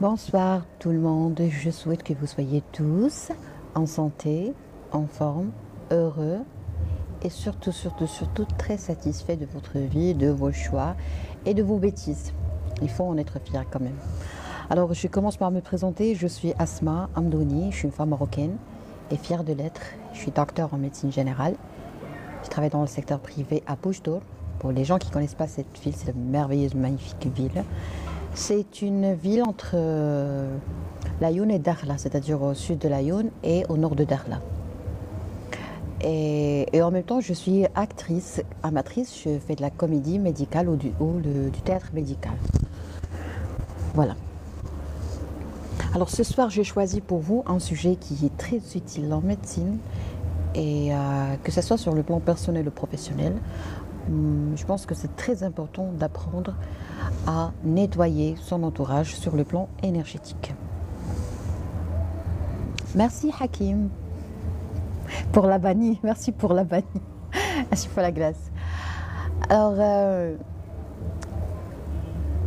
Bonsoir tout le monde, je souhaite que vous soyez tous en santé, en forme, heureux et surtout très satisfaits de votre vie, de vos choix et de vos bêtises. Il faut en être fier quand même. Alors je commence par me présenter, je suis Asma Amdouni, je suis une femme marocaine et fière de l'être. Je suis docteur en médecine générale. Je travaille dans le secteur privé à Bouche-d'Or. Pour les gens qui ne connaissent pas cette ville, c'est une merveilleuse, magnifique ville. C'est une ville entre Laayoune et Dakhla, c'est-à-dire au sud de Laayoune et au nord de Dakhla. Et en même temps, je suis actrice, amatrice, je fais de la comédie médicale ou du théâtre médical. Voilà. Alors ce soir, j'ai choisi pour vous un sujet qui est très utile en médecine, et que ce soit sur le plan personnel ou professionnel. Je pense que c'est très important d'apprendre à nettoyer son entourage sur le plan énergétique. Merci Hakim pour la bannie, merci pour la bannie, merci pour la glace. Alors,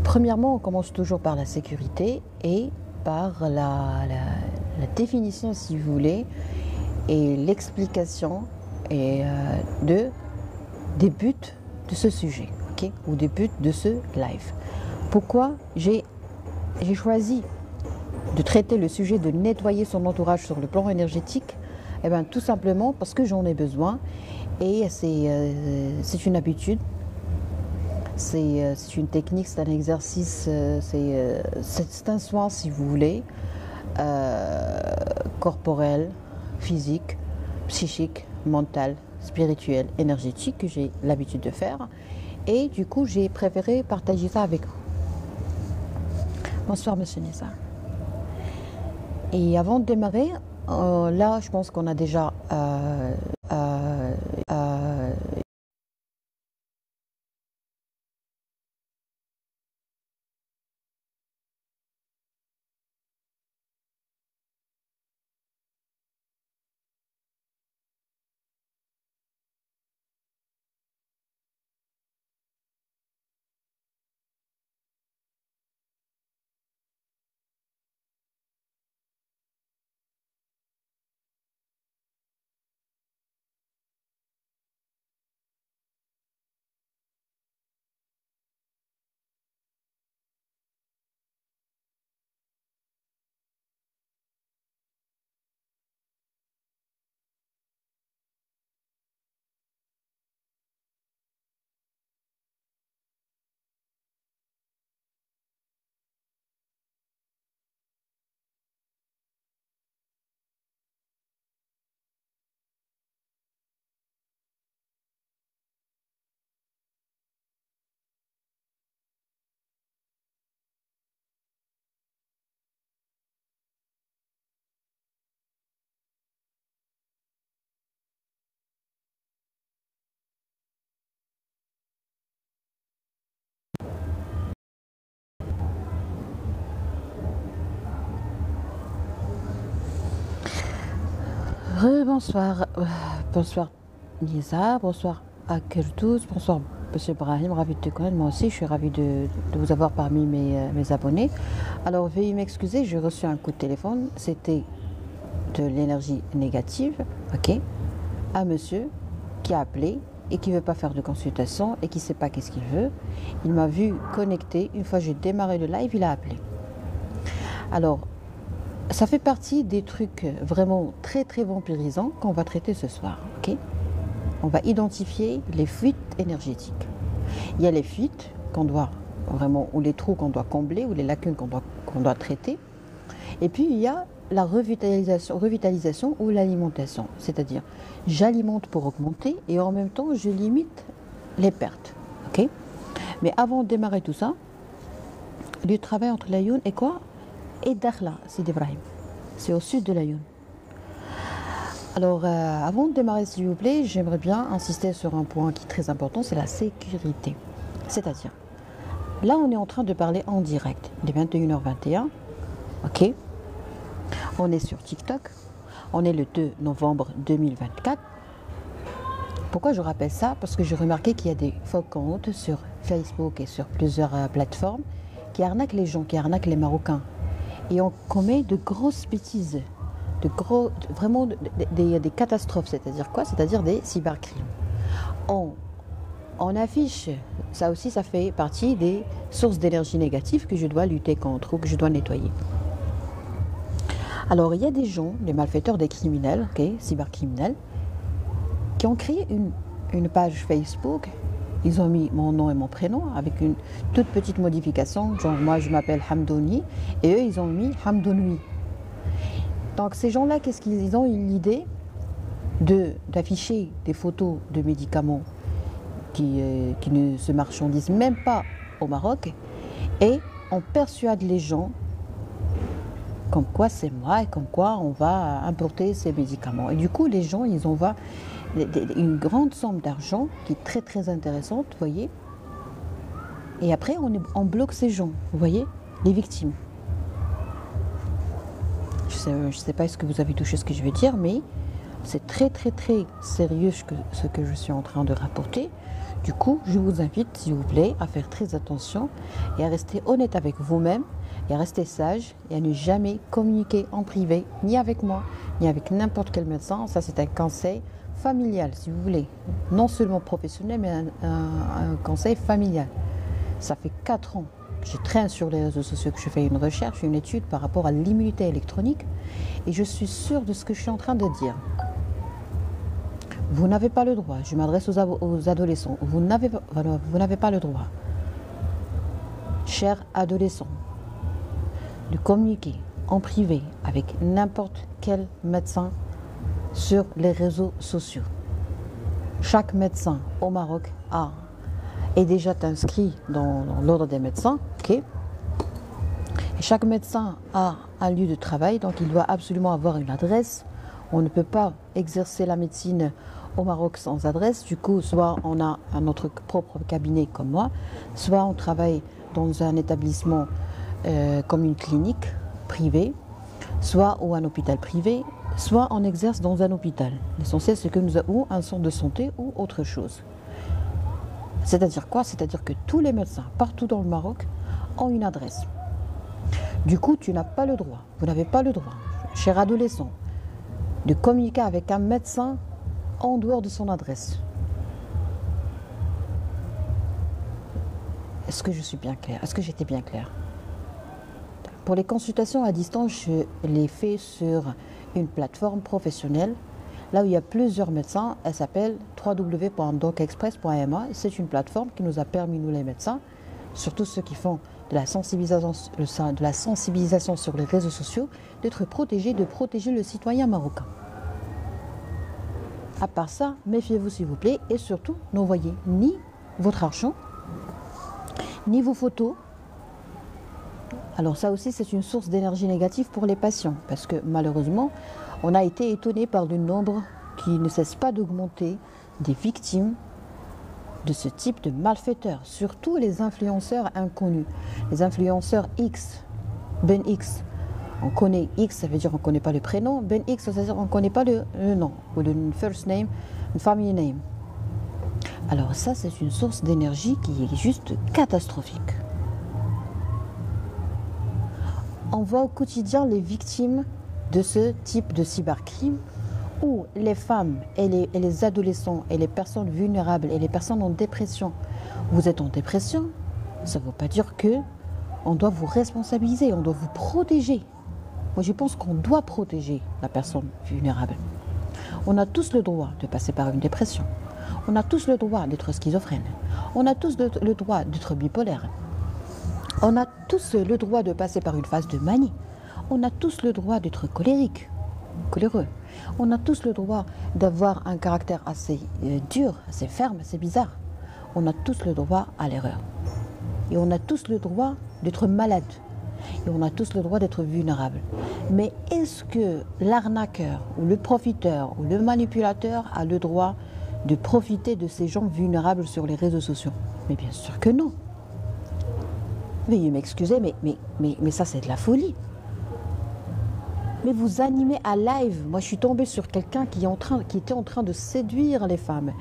premièrement, on commence toujours par la sécurité et par la définition, si vous voulez, et l'explication des buts de ce sujet, okay, ou des buts de ce live. Pourquoi j'ai choisi de traiter le sujet de nettoyer son entourage sur le plan énergétique? Eh bien, tout simplement parce que j'en ai besoin et c'est une habitude, c'est une technique, c'est un exercice, c'est un soin, si vous voulez, corporel, physique, psychique, mental, spirituel, énergétique, que j'ai l'habitude de faire. Et du coup, j'ai préféré partager ça avec vous. Bonsoir, monsieur Nessa. Et avant de démarrer, là, je pense qu'on a déjà bonsoir, bonsoir Nisa, bonsoir à tous, bonsoir monsieur Brahim, ravi de te connaître. Moi aussi, je suis ravie de vous avoir parmi mes abonnés. Alors, veuillez m'excuser, j'ai reçu un coup de téléphone, c'était de l'énergie négative, ok, un monsieur qui a appelé et qui ne veut pas faire de consultation et qui ne sait pas qu'est-ce qu'il veut. Il m'a vu connecter, une fois que j'ai démarré le live, il a appelé. Alors, ça fait partie des trucs vraiment très vampirisants qu'on va traiter ce soir, ok? On va identifier les fuites énergétiques. Il y a les fuites qu'on doit vraiment, ou les trous qu'on doit combler, ou les lacunes qu'on doit traiter. Et puis il y a la revitalisation ou l'alimentation, c'est-à-dire j'alimente pour augmenter et en même temps je limite les pertes, ok? Mais avant de démarrer tout ça, le travail entre Laayoune et quoi? Et Dakhla, c'est d'Ibrahim. C'est au sud de Laayoune. Alors, avant de démarrer, s'il vous plaît, j'aimerais bien insister sur un point qui est très important, c'est la sécurité. C'est-à-dire, là, on est en train de parler en direct. Il est 21h21, ok? On est sur TikTok. On est le 2 novembre 2024. Pourquoi je rappelle ça? Parce que j'ai remarqué qu'il y a des faux comptes sur Facebook et sur plusieurs plateformes qui arnaquent les gens, qui arnaquent les Marocains. et on commet de grosses bêtises, vraiment des catastrophes. C'est-à-dire quoi? C'est-à-dire des cybercrimes. On affiche, ça aussi, ça fait partie des sources d'énergie négative que je dois lutter contre ou que je dois nettoyer. Alors, il y a des gens, des malfaiteurs, des criminels, cybercriminels, qui ont créé une page Facebook. Ils ont mis mon nom et mon prénom avec une toute petite modification, genre moi je m'appelle Hamdouni, et eux ils ont mis Hamdouni. Donc ces gens-là, qu'est-ce qu'ils ont eu l'idée d'afficher des photos de médicaments qui ne se marchandisent même pas au Maroc, et on persuade les gens comme quoi c'est moi et comme quoi on va importer ces médicaments. Et du coup les gens ils envoient une grande somme d'argent qui est très très intéressante, vous voyez. Et après on bloque ces gens, vous voyez, les victimes. Je sais pas est-ce que vous avez touché ce que je veux dire, mais c'est très très très sérieux ce que je suis en train de rapporter. Du coup, je vous invite, s'il vous plaît, à faire très attention et à rester honnête avec vous-même et à rester sage et à ne jamais communiquer en privé, ni avec moi, ni avec n'importe quel médecin. Ça, c'est un conseil familial, si vous voulez. Non seulement professionnel, mais un conseil familial. Ça fait 4 ans que je traîne sur les réseaux sociaux, que je fais une recherche, une étude par rapport à l'immunité électronique, et je suis sûre de ce que je suis en train de dire. Vous n'avez pas le droit, je m'adresse aux adolescents, vous n'avez pas le droit, chers adolescents, de communiquer en privé avec n'importe quel médecin sur les réseaux sociaux. Chaque médecin au Maroc est déjà inscrit dans l'ordre des médecins, ok? Et chaque médecin a un lieu de travail, donc il doit absolument avoir une adresse. On ne peut pas exercer la médecine au Maroc sans adresse. Du coup, soit on a notre propre cabinet comme moi, soit on travaille dans un établissement comme une clinique privée, soit ou un hôpital privé, soit on exerce dans un hôpital. L'essentiel, c'est que nous avons un centre de santé ou autre chose. C'est-à-dire quoi? C'est-à-dire que tous les médecins, partout dans le Maroc, ont une adresse. Du coup, tu n'as pas le droit, vous n'avez pas le droit, cher adolescent, de communiquer avec un médecin en dehors de son adresse. Est-ce que je suis bien claire? Est-ce que j'étais bien claire? Pour les consultations à distance, je les fais sur une plateforme professionnelle, là où il y a plusieurs médecins. Elle s'appelle www.docexpress.ma. C'est une plateforme qui nous a permis, nous les médecins, surtout ceux qui font de la sensibilisation sur les réseaux sociaux, d'être protégés, de protéger le citoyen marocain. À part ça, méfiez-vous s'il vous plaît, et surtout, n'envoyez ni votre argent, ni vos photos. Alors ça aussi, c'est une source d'énergie négative pour les patients, parce que malheureusement, on a été étonné par le nombre qui ne cesse pas d'augmenter des victimes de ce type de malfaiteurs, surtout les influenceurs inconnus, les influenceurs X, Ben X. On connaît X, ça veut dire on ne connaît pas le prénom. Ben X, ça veut dire on ne connaît pas le nom, ou le first name, le family name. Alors ça, c'est une source d'énergie qui est juste catastrophique. On voit au quotidien les victimes de ce type de cybercrime, où les femmes et les adolescents et les personnes vulnérables et les personnes en dépression, vous êtes en dépression, ça ne veut pas dire que on doit vous responsabiliser, on doit vous protéger. Moi, je pense qu'on doit protéger la personne vulnérable. On a tous le droit de passer par une dépression. On a tous le droit d'être schizophrène. On a tous le droit d'être bipolaire. On a tous le droit de passer par une phase de manie. On a tous le droit d'être coléreux. On a tous le droit d'avoir un caractère assez dur, assez ferme, assez bizarre. On a tous le droit à l'erreur. Et on a tous le droit d'être malade. Et on a tous le droit d'être vulnérable. Mais est-ce que l'arnaqueur, ou le profiteur, ou le manipulateur a le droit de profiter de ces gens vulnérables sur les réseaux sociaux? Mais bien sûr que non. Veuillez m'excuser, mais ça c'est de la folie. Mais vous animez à live. Moi je suis tombée sur quelqu'un qui était en train de séduire les femmes.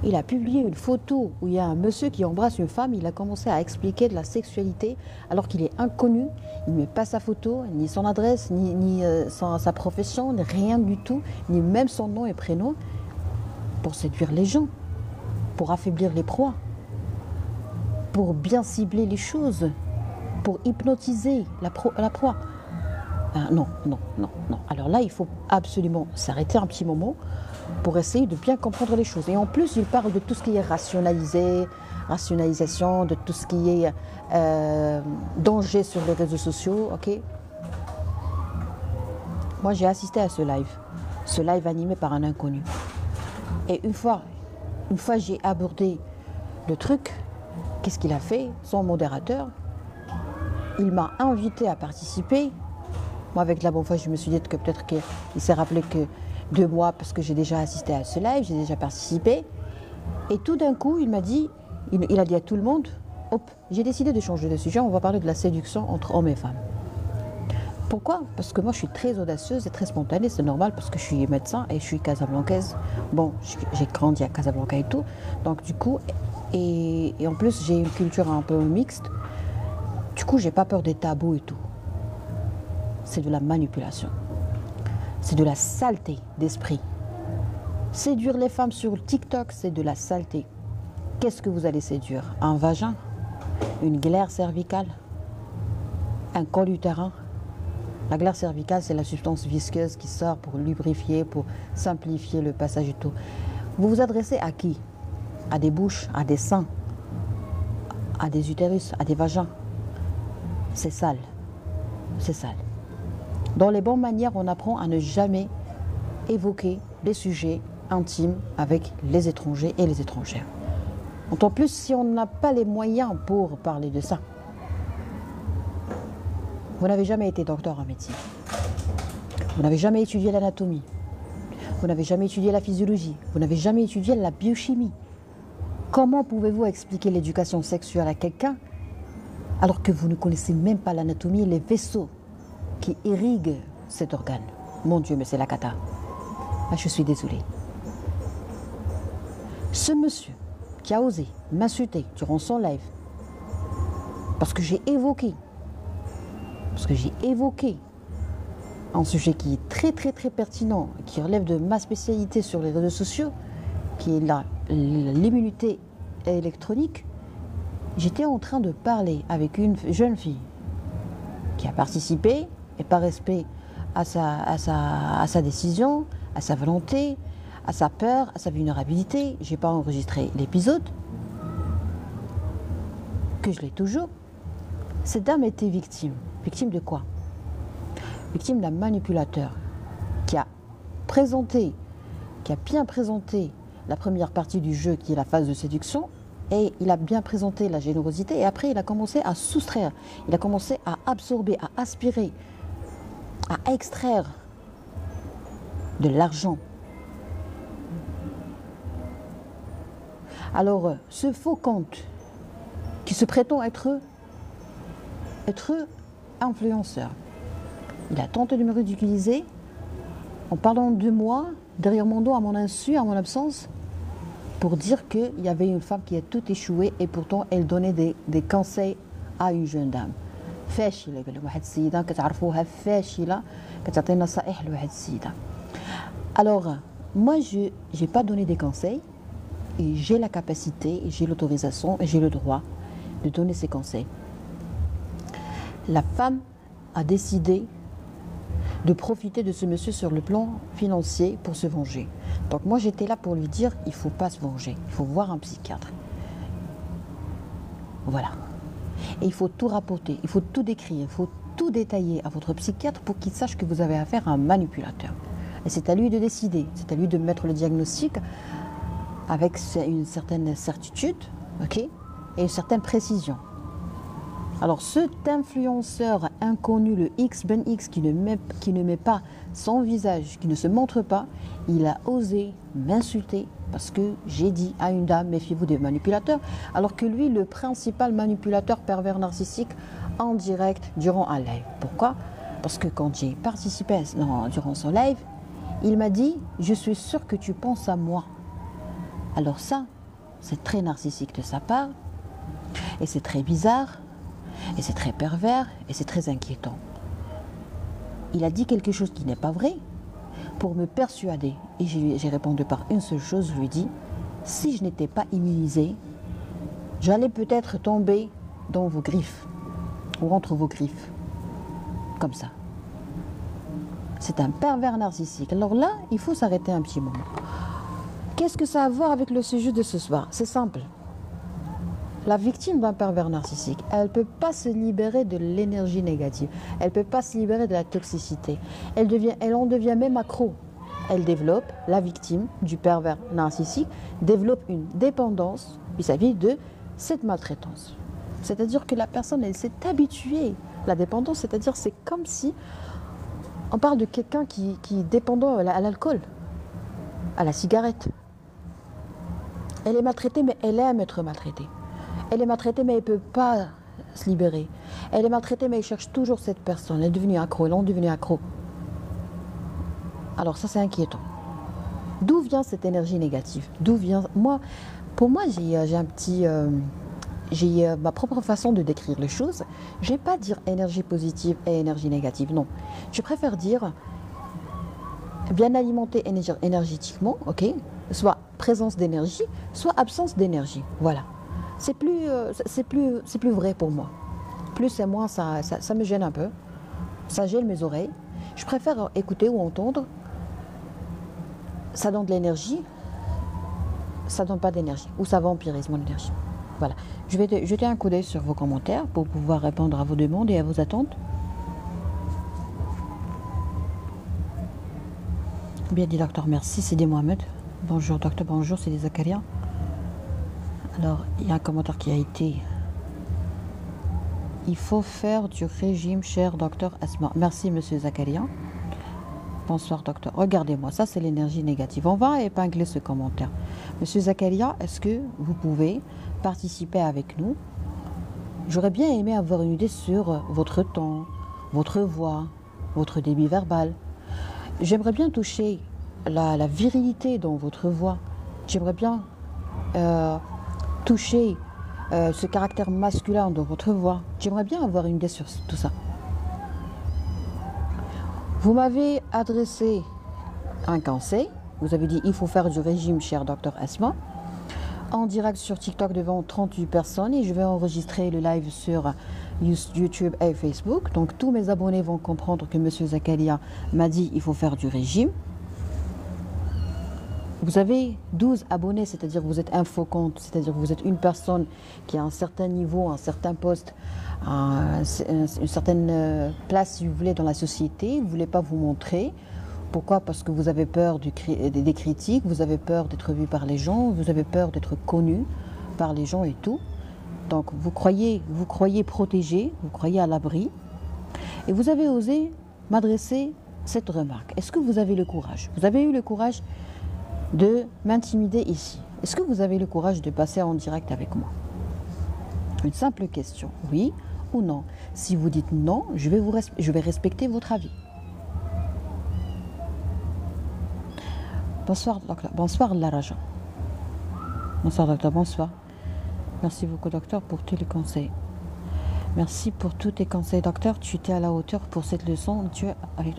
Il a publié une photo où il y a un monsieur qui embrasse une femme. Il a commencé à expliquer de la sexualité alors qu'il est inconnu. Il ne met pas sa photo, ni son adresse, ni sa profession, ni rien du tout, ni même son nom et prénom, pour séduire les gens, pour affaiblir les proies, pour bien cibler les choses, pour hypnotiser la proie. Non. Alors là, il faut absolument s'arrêter un petit moment pour essayer de bien comprendre les choses. Et en plus, il parle de tout ce qui est rationalisation, de tout ce qui est danger sur les réseaux sociaux. Ok. Moi, j'ai assisté à ce live animé par un inconnu. Et une fois j'ai abordé le truc, qu'est-ce qu'il a fait? Son modérateur, il m'a invité à participer. Moi, avec la bonne foi, je me suis dit que peut-être qu'il s'est rappelé que de moi, parce que j'ai déjà assisté à ce live, j'ai déjà participé. Et tout d'un coup, il m'a dit, il a dit à tout le monde, hop, j'ai décidé de changer de sujet, on va parler de la séduction entre hommes et femmes. Pourquoi? Parce que moi, je suis très audacieuse et très spontanée, c'est normal, parce que je suis médecin et je suis casablancaise. Bon, j'ai grandi à Casablanca et tout, donc du coup, et en plus, j'ai une culture un peu mixte. Du coup, j'ai pas peur des tabous et tout. C'est de la manipulation. C'est de la saleté d'esprit. Séduire les femmes sur TikTok, c'est de la saleté. Qu'est-ce que vous allez séduire? Un vagin? Une glaire cervicale? Un col utérin? La glaire cervicale, c'est la substance visqueuse qui sort pour lubrifier, pour simplifier le passage et tout. Vous vous adressez à qui? À des bouches, à des seins, à des utérus, à des vagins. C'est sale. C'est sale. Dans les bonnes manières, on apprend à ne jamais évoquer des sujets intimes avec les étrangers et les étrangères. En plus, si on n'a pas les moyens pour parler de ça. Vous n'avez jamais été docteur en médecine. Vous n'avez jamais étudié l'anatomie. Vous n'avez jamais étudié la physiologie. Vous n'avez jamais étudié la biochimie. Comment pouvez-vous expliquer l'éducation sexuelle à quelqu'un alors que vous ne connaissez même pas l'anatomie et les vaisseaux qui irriguent cet organe? Mon Dieu, mais c'est la cata. Ah, je suis désolée. Ce monsieur qui a osé m'insulter durant son live, parce que j'ai évoqué un sujet qui est très très très pertinent, qui relève de ma spécialité sur les réseaux sociaux, qui est l'immunité électronique, j'étais en train de parler avec une jeune fille qui a participé, et par respect à sa décision, à sa volonté, à sa peur, à sa vulnérabilité, je n'ai pas enregistré l'épisode, que je l'ai toujours. Cette dame était victime. Victime de quoi? Victime d'un manipulateur qui a bien présenté la première partie du jeu qui est la phase de séduction, et il a bien présenté la générosité, et après il a commencé à soustraire, il a commencé à absorber, à aspirer, à extraire de l'argent. Alors, ce faux compte qui se prétend être influenceur, il a tenté de me ridiculiser en parlant de moi, derrière mon dos, à mon insu, à mon absence, pour dire qu'il y avait une femme qui a tout échoué et pourtant elle donnait des conseils à une jeune dame. فاشلة قال واحد السيدة كتعرفوها فاشلة كتعطي نصائح لواحد السيدة. Alors moi je n'ai pas donné des conseils et j'ai la capacité, j'ai l'autorisation et j'ai le droit de donner ces conseils. La femme a décidé de profiter de ce monsieur sur le plan financier pour se venger. Donc moi j'étais là pour lui dire il ne faut pas se venger, il faut voir un psychiatre. Voilà. Et il faut tout rapporter, il faut tout décrire, il faut tout détailler à votre psychiatre pour qu'il sache que vous avez affaire à un manipulateur. Et c'est à lui de décider, c'est à lui de mettre le diagnostic avec une certaine certitude, ok, et une certaine précision. Alors cet influenceur inconnu, le X Ben X, qui ne met pas son visage, qui ne se montre pas, il a osé m'insulter parce que j'ai dit à une dame, méfiez-vous des manipulateurs, alors que lui, le principal manipulateur pervers narcissique, en direct durant un live. Pourquoi? Parce que quand j'ai participé durant son live, il m'a dit, je suis sûr que tu penses à moi. Alors ça, c'est très narcissique de sa part, et c'est très bizarre, et c'est très pervers, et c'est très inquiétant. Il a dit quelque chose qui n'est pas vrai pour me persuader. Et j'ai répondu par une seule chose, je lui ai dit, si je n'étais pas immunisée, j'allais peut-être tomber dans vos griffes, ou entre vos griffes, comme ça. C'est un pervers narcissique. Alors là, il faut s'arrêter un petit moment. Qu'est-ce que ça a à voir avec le sujet de ce soir? C'est simple. La victime d'un pervers narcissique, elle ne peut pas se libérer de l'énergie négative. Elle ne peut pas se libérer de la toxicité. Elle en devient même accro. Elle développe, la victime du pervers narcissique, développe une dépendance vis-à-vis de cette maltraitance. C'est-à-dire que la personne, elle s'est habituée. La dépendance, c'est-à-dire c'est comme si on parle de quelqu'un qui est dépendant à l'alcool, à la cigarette. Elle est maltraitée, mais elle aime être maltraitée. Elle est maltraitée, mais elle ne peut pas se libérer. Elle est maltraitée, mais elle cherche toujours cette personne. Elle est devenue accro, elle est devenue accro. Alors ça, c'est inquiétant. D'où vient cette énergie négative? D'où vient... Pour moi, j'ai ma propre façon de décrire les choses. Je ne vais pas dire énergie positive et énergie négative, non. Je préfère dire bien alimenté énergétiquement, ok, soit présence d'énergie, soit absence d'énergie. Voilà. C'est plus vrai pour moi. Plus et moins, ça me gêne un peu. Ça gêne mes oreilles. Je préfère écouter ou entendre. Ça donne de l'énergie, ça donne pas d'énergie, ou ça vampirise mon énergie. Voilà. Je vais jeter un coup d'œil sur vos commentaires pour pouvoir répondre à vos demandes et à vos attentes. Bien dit docteur, merci, c'est des Mohamed. Bonjour docteur, bonjour, c'est des Zakaria. Alors, il y a un commentaire qui a été... Il faut faire du régime, cher docteur Asma. Merci, monsieur Zakaria. Bonsoir, docteur. Regardez-moi, ça, c'est l'énergie négative. On va épingler ce commentaire. Monsieur Zakaria, est-ce que vous pouvez participer avec nous? J'aurais bien aimé avoir une idée sur votre ton, votre voix, votre débit verbal. J'aimerais bien toucher la virilité dans votre voix. J'aimerais bien... toucher ce caractère masculin dans votre voix. J'aimerais bien avoir une idée sur tout ça. Vous m'avez adressé un conseil. Vous avez dit il faut faire du régime, cher docteur Asma. En direct sur TikTok devant 38 personnes et je vais enregistrer le live sur YouTube et Facebook. Donc tous mes abonnés vont comprendre que monsieur Zakaria m'a dit il faut faire du régime. Vous avez 12 abonnés, c'est-à-dire que vous êtes infoconte, c'est-à-dire que vous êtes une personne qui a un certain niveau, un certain poste, une certaine place, si vous voulez, dans la société. Vous ne voulez pas vous montrer. Pourquoi? Parce que vous avez peur des critiques, vous avez peur d'être vu par les gens, vous avez peur d'être connu par les gens et tout. Donc vous croyez protégé, vous croyez à l'abri. Et vous avez osé m'adresser cette remarque. Est-ce que vous avez le courage? Vous avez eu le courage de m'intimider ici. Est-ce que vous avez le courage de passer en direct avec moi? Une simple question, oui ou non. Si vous dites non, je vais respecter votre avis. Bonsoir docteur, bonsoir Laraja. Bonsoir docteur, bonsoir. Merci beaucoup docteur pour tous les conseils. Merci pour tous tes conseils docteur, tu étais à la hauteur pour cette leçon.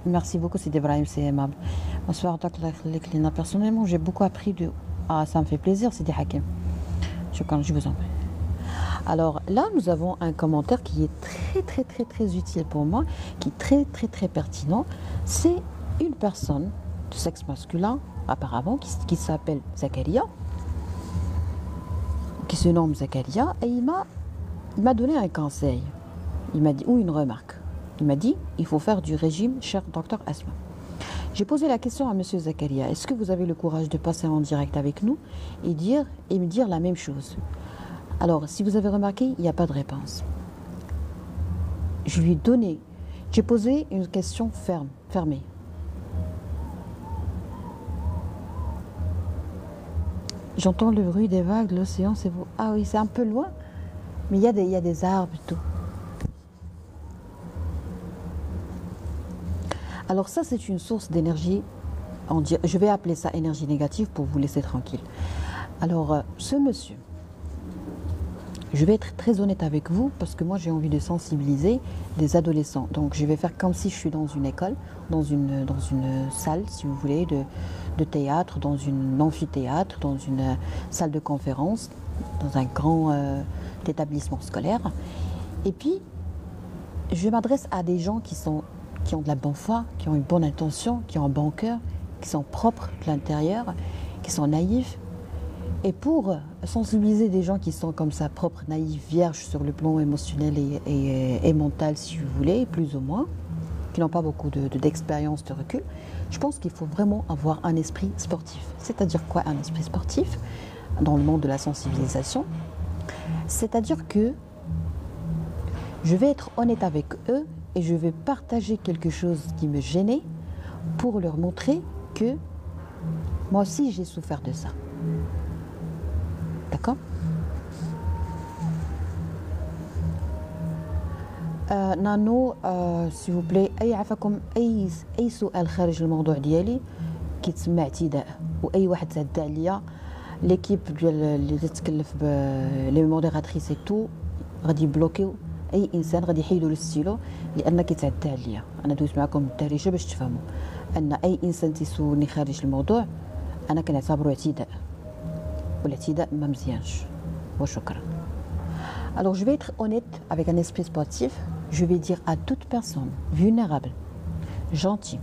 Merci beaucoup, c'est Ibrahim, c'est aimable. Bonsoir docteur Leklina. Personnellement, j'ai beaucoup appris de... Ah, ça me fait plaisir, c'est des Hakim. Je vous en prie. Alors là, nous avons un commentaire qui est très utile pour moi, qui est très pertinent. C'est une personne de sexe masculin, apparemment, qui s'appelle Zakaria, qui se nomme Zakaria, et il m'a donné un conseil. Il m'a dit, ou une remarque. Il m'a dit, il faut faire du régime, cher docteur Asma. J'ai posé la question à monsieur Zakaria, est-ce que vous avez le courage de passer en direct avec nous et me dire la même chose? Alors, si vous avez remarqué, il n'y a pas de réponse. J'ai posé une question fermée. J'entends le bruit des vagues, l'océan, c'est vous. Ah oui, c'est un peu loin, mais il y a des arbres et tout. Alors ça, c'est une source d'énergie, je vais appeler ça énergie négative pour vous laisser tranquille. Alors, ce monsieur, je vais être très honnête avec vous parce que moi j'ai envie de sensibiliser des adolescents. Donc je vais faire comme si je suis dans une école, dans une salle, si vous voulez, de théâtre, dans une amphithéâtre, dans une salle de conférence, dans un grand établissement scolaire. Et puis, je m'adresse à des gens qui ont de la bonne foi, qui ont une bonne intention, qui ont un bon cœur, qui sont propres de l'intérieur, qui sont naïfs. Et pour sensibiliser des gens qui sont comme ça, propres, naïfs, vierges sur le plan émotionnel et mental, si vous voulez, plus ou moins, qui n'ont pas beaucoup d'expérience, de recul, je pense qu'il faut vraiment avoir un esprit sportif. C'est-à-dire quoi un esprit sportif dans le monde de la sensibilisation? C'est-à-dire que je vais être honnête avec eux et je vais partager quelque chose qui me gênait pour leur montrer que moi aussi j'ai souffert de ça. D'accord. نانو s'il vous plaît اي عفاكم اي سؤال خارج الموضوع ديالي كيتسمى اعتداء واي واحد تعدى عليا ليكيب ديال اللي تتكلف لي موديراتريس اي تو غادي يبلوكيو اي انسان غادي يحيدوا له الستيلو لان كيتعدى عليا. انا دوزت معكم الدارجه باش تفهموا ان اي انسان تيسولني خارج الموضوع انا كنعتبره اعتداء والاعتداء ما مزيانش وشكرا. Alors je vais être honnête avec un esprit sportif, je vais dire à toute personne vulnérable, gentille,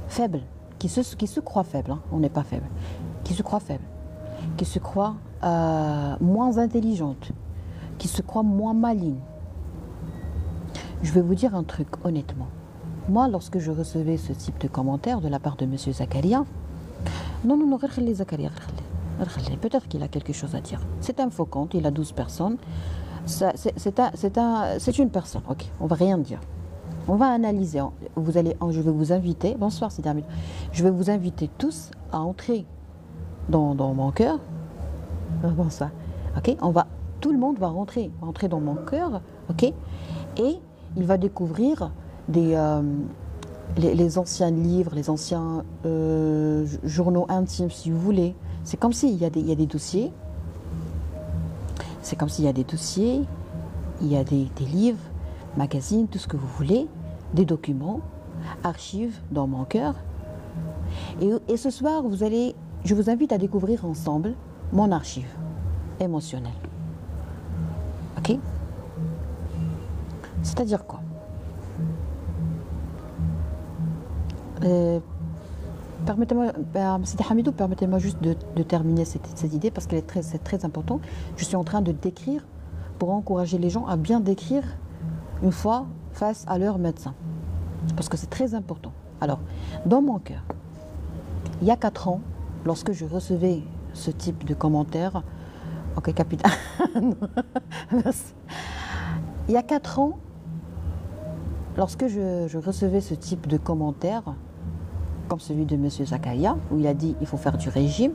faible, qui se croit faible, hein, on n'est pas faible, qui se croit faible, qui se croit moins intelligente, qui se croit moins maligne. Je vais vous dire un truc honnêtement. Moi, lorsque je recevais ce type de commentaires de la part de M. Zakaria, non, Zakaria, peut-être qu'il a quelque chose à dire. C'est un faux compte, il a 12 personnes. C'est une personne, ok, on va rien dire. On va analyser. Je vais vous inviter, bonsoir Sidamid, je vais vous inviter tous à entrer dans mon cœur. Bonsoir, ok, tout le monde va rentrer dans mon cœur, ok, et il va découvrir les anciens livres, les anciens journaux intimes, si vous voulez. C'est comme s'il y a des dossiers. C'est comme s'il y a des dossiers, il y a des livres, magazines, tout ce que vous voulez, des documents, archives dans mon cœur. Et ce soir, je vous invite à découvrir ensemble mon archive émotionnelle. Ok? C'est-à-dire quoi? Permettez-moi, Sidi Hamidou, permettez-moi juste de terminer cette idée parce que c'est très important. Je suis en train de décrire pour encourager les gens à bien décrire une fois face à leur médecin. Parce que c'est très important. Alors, dans mon cœur, il y a 4 ans, lorsque je recevais ce type de commentaires, ok, capitaine, merci. Il y a 4 ans, lorsque je recevais ce type de commentaires, comme celui de M. Zakaria, où il a dit il faut faire du régime,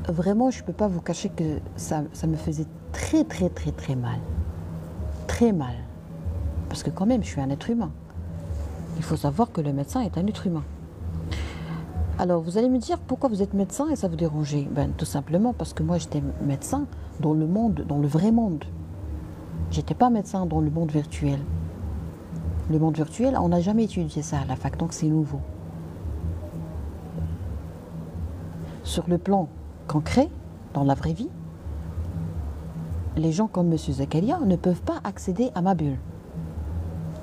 vraiment je ne peux pas vous cacher que ça me faisait très mal. Très mal. Parce que quand même je suis un être humain. Il faut savoir que le médecin est un être humain. Alors vous allez me dire pourquoi vous êtes médecin et ça vous dérangeait? Tout simplement parce que moi j'étais médecin dans le monde, dans le vrai monde. J'étais pas médecin dans le monde virtuel. Le monde virtuel, on n'a jamais étudié ça à la fac, donc c'est nouveau. Sur le plan concret, dans la vraie vie, les gens comme M. Zakaria ne peuvent pas accéder à ma bulle.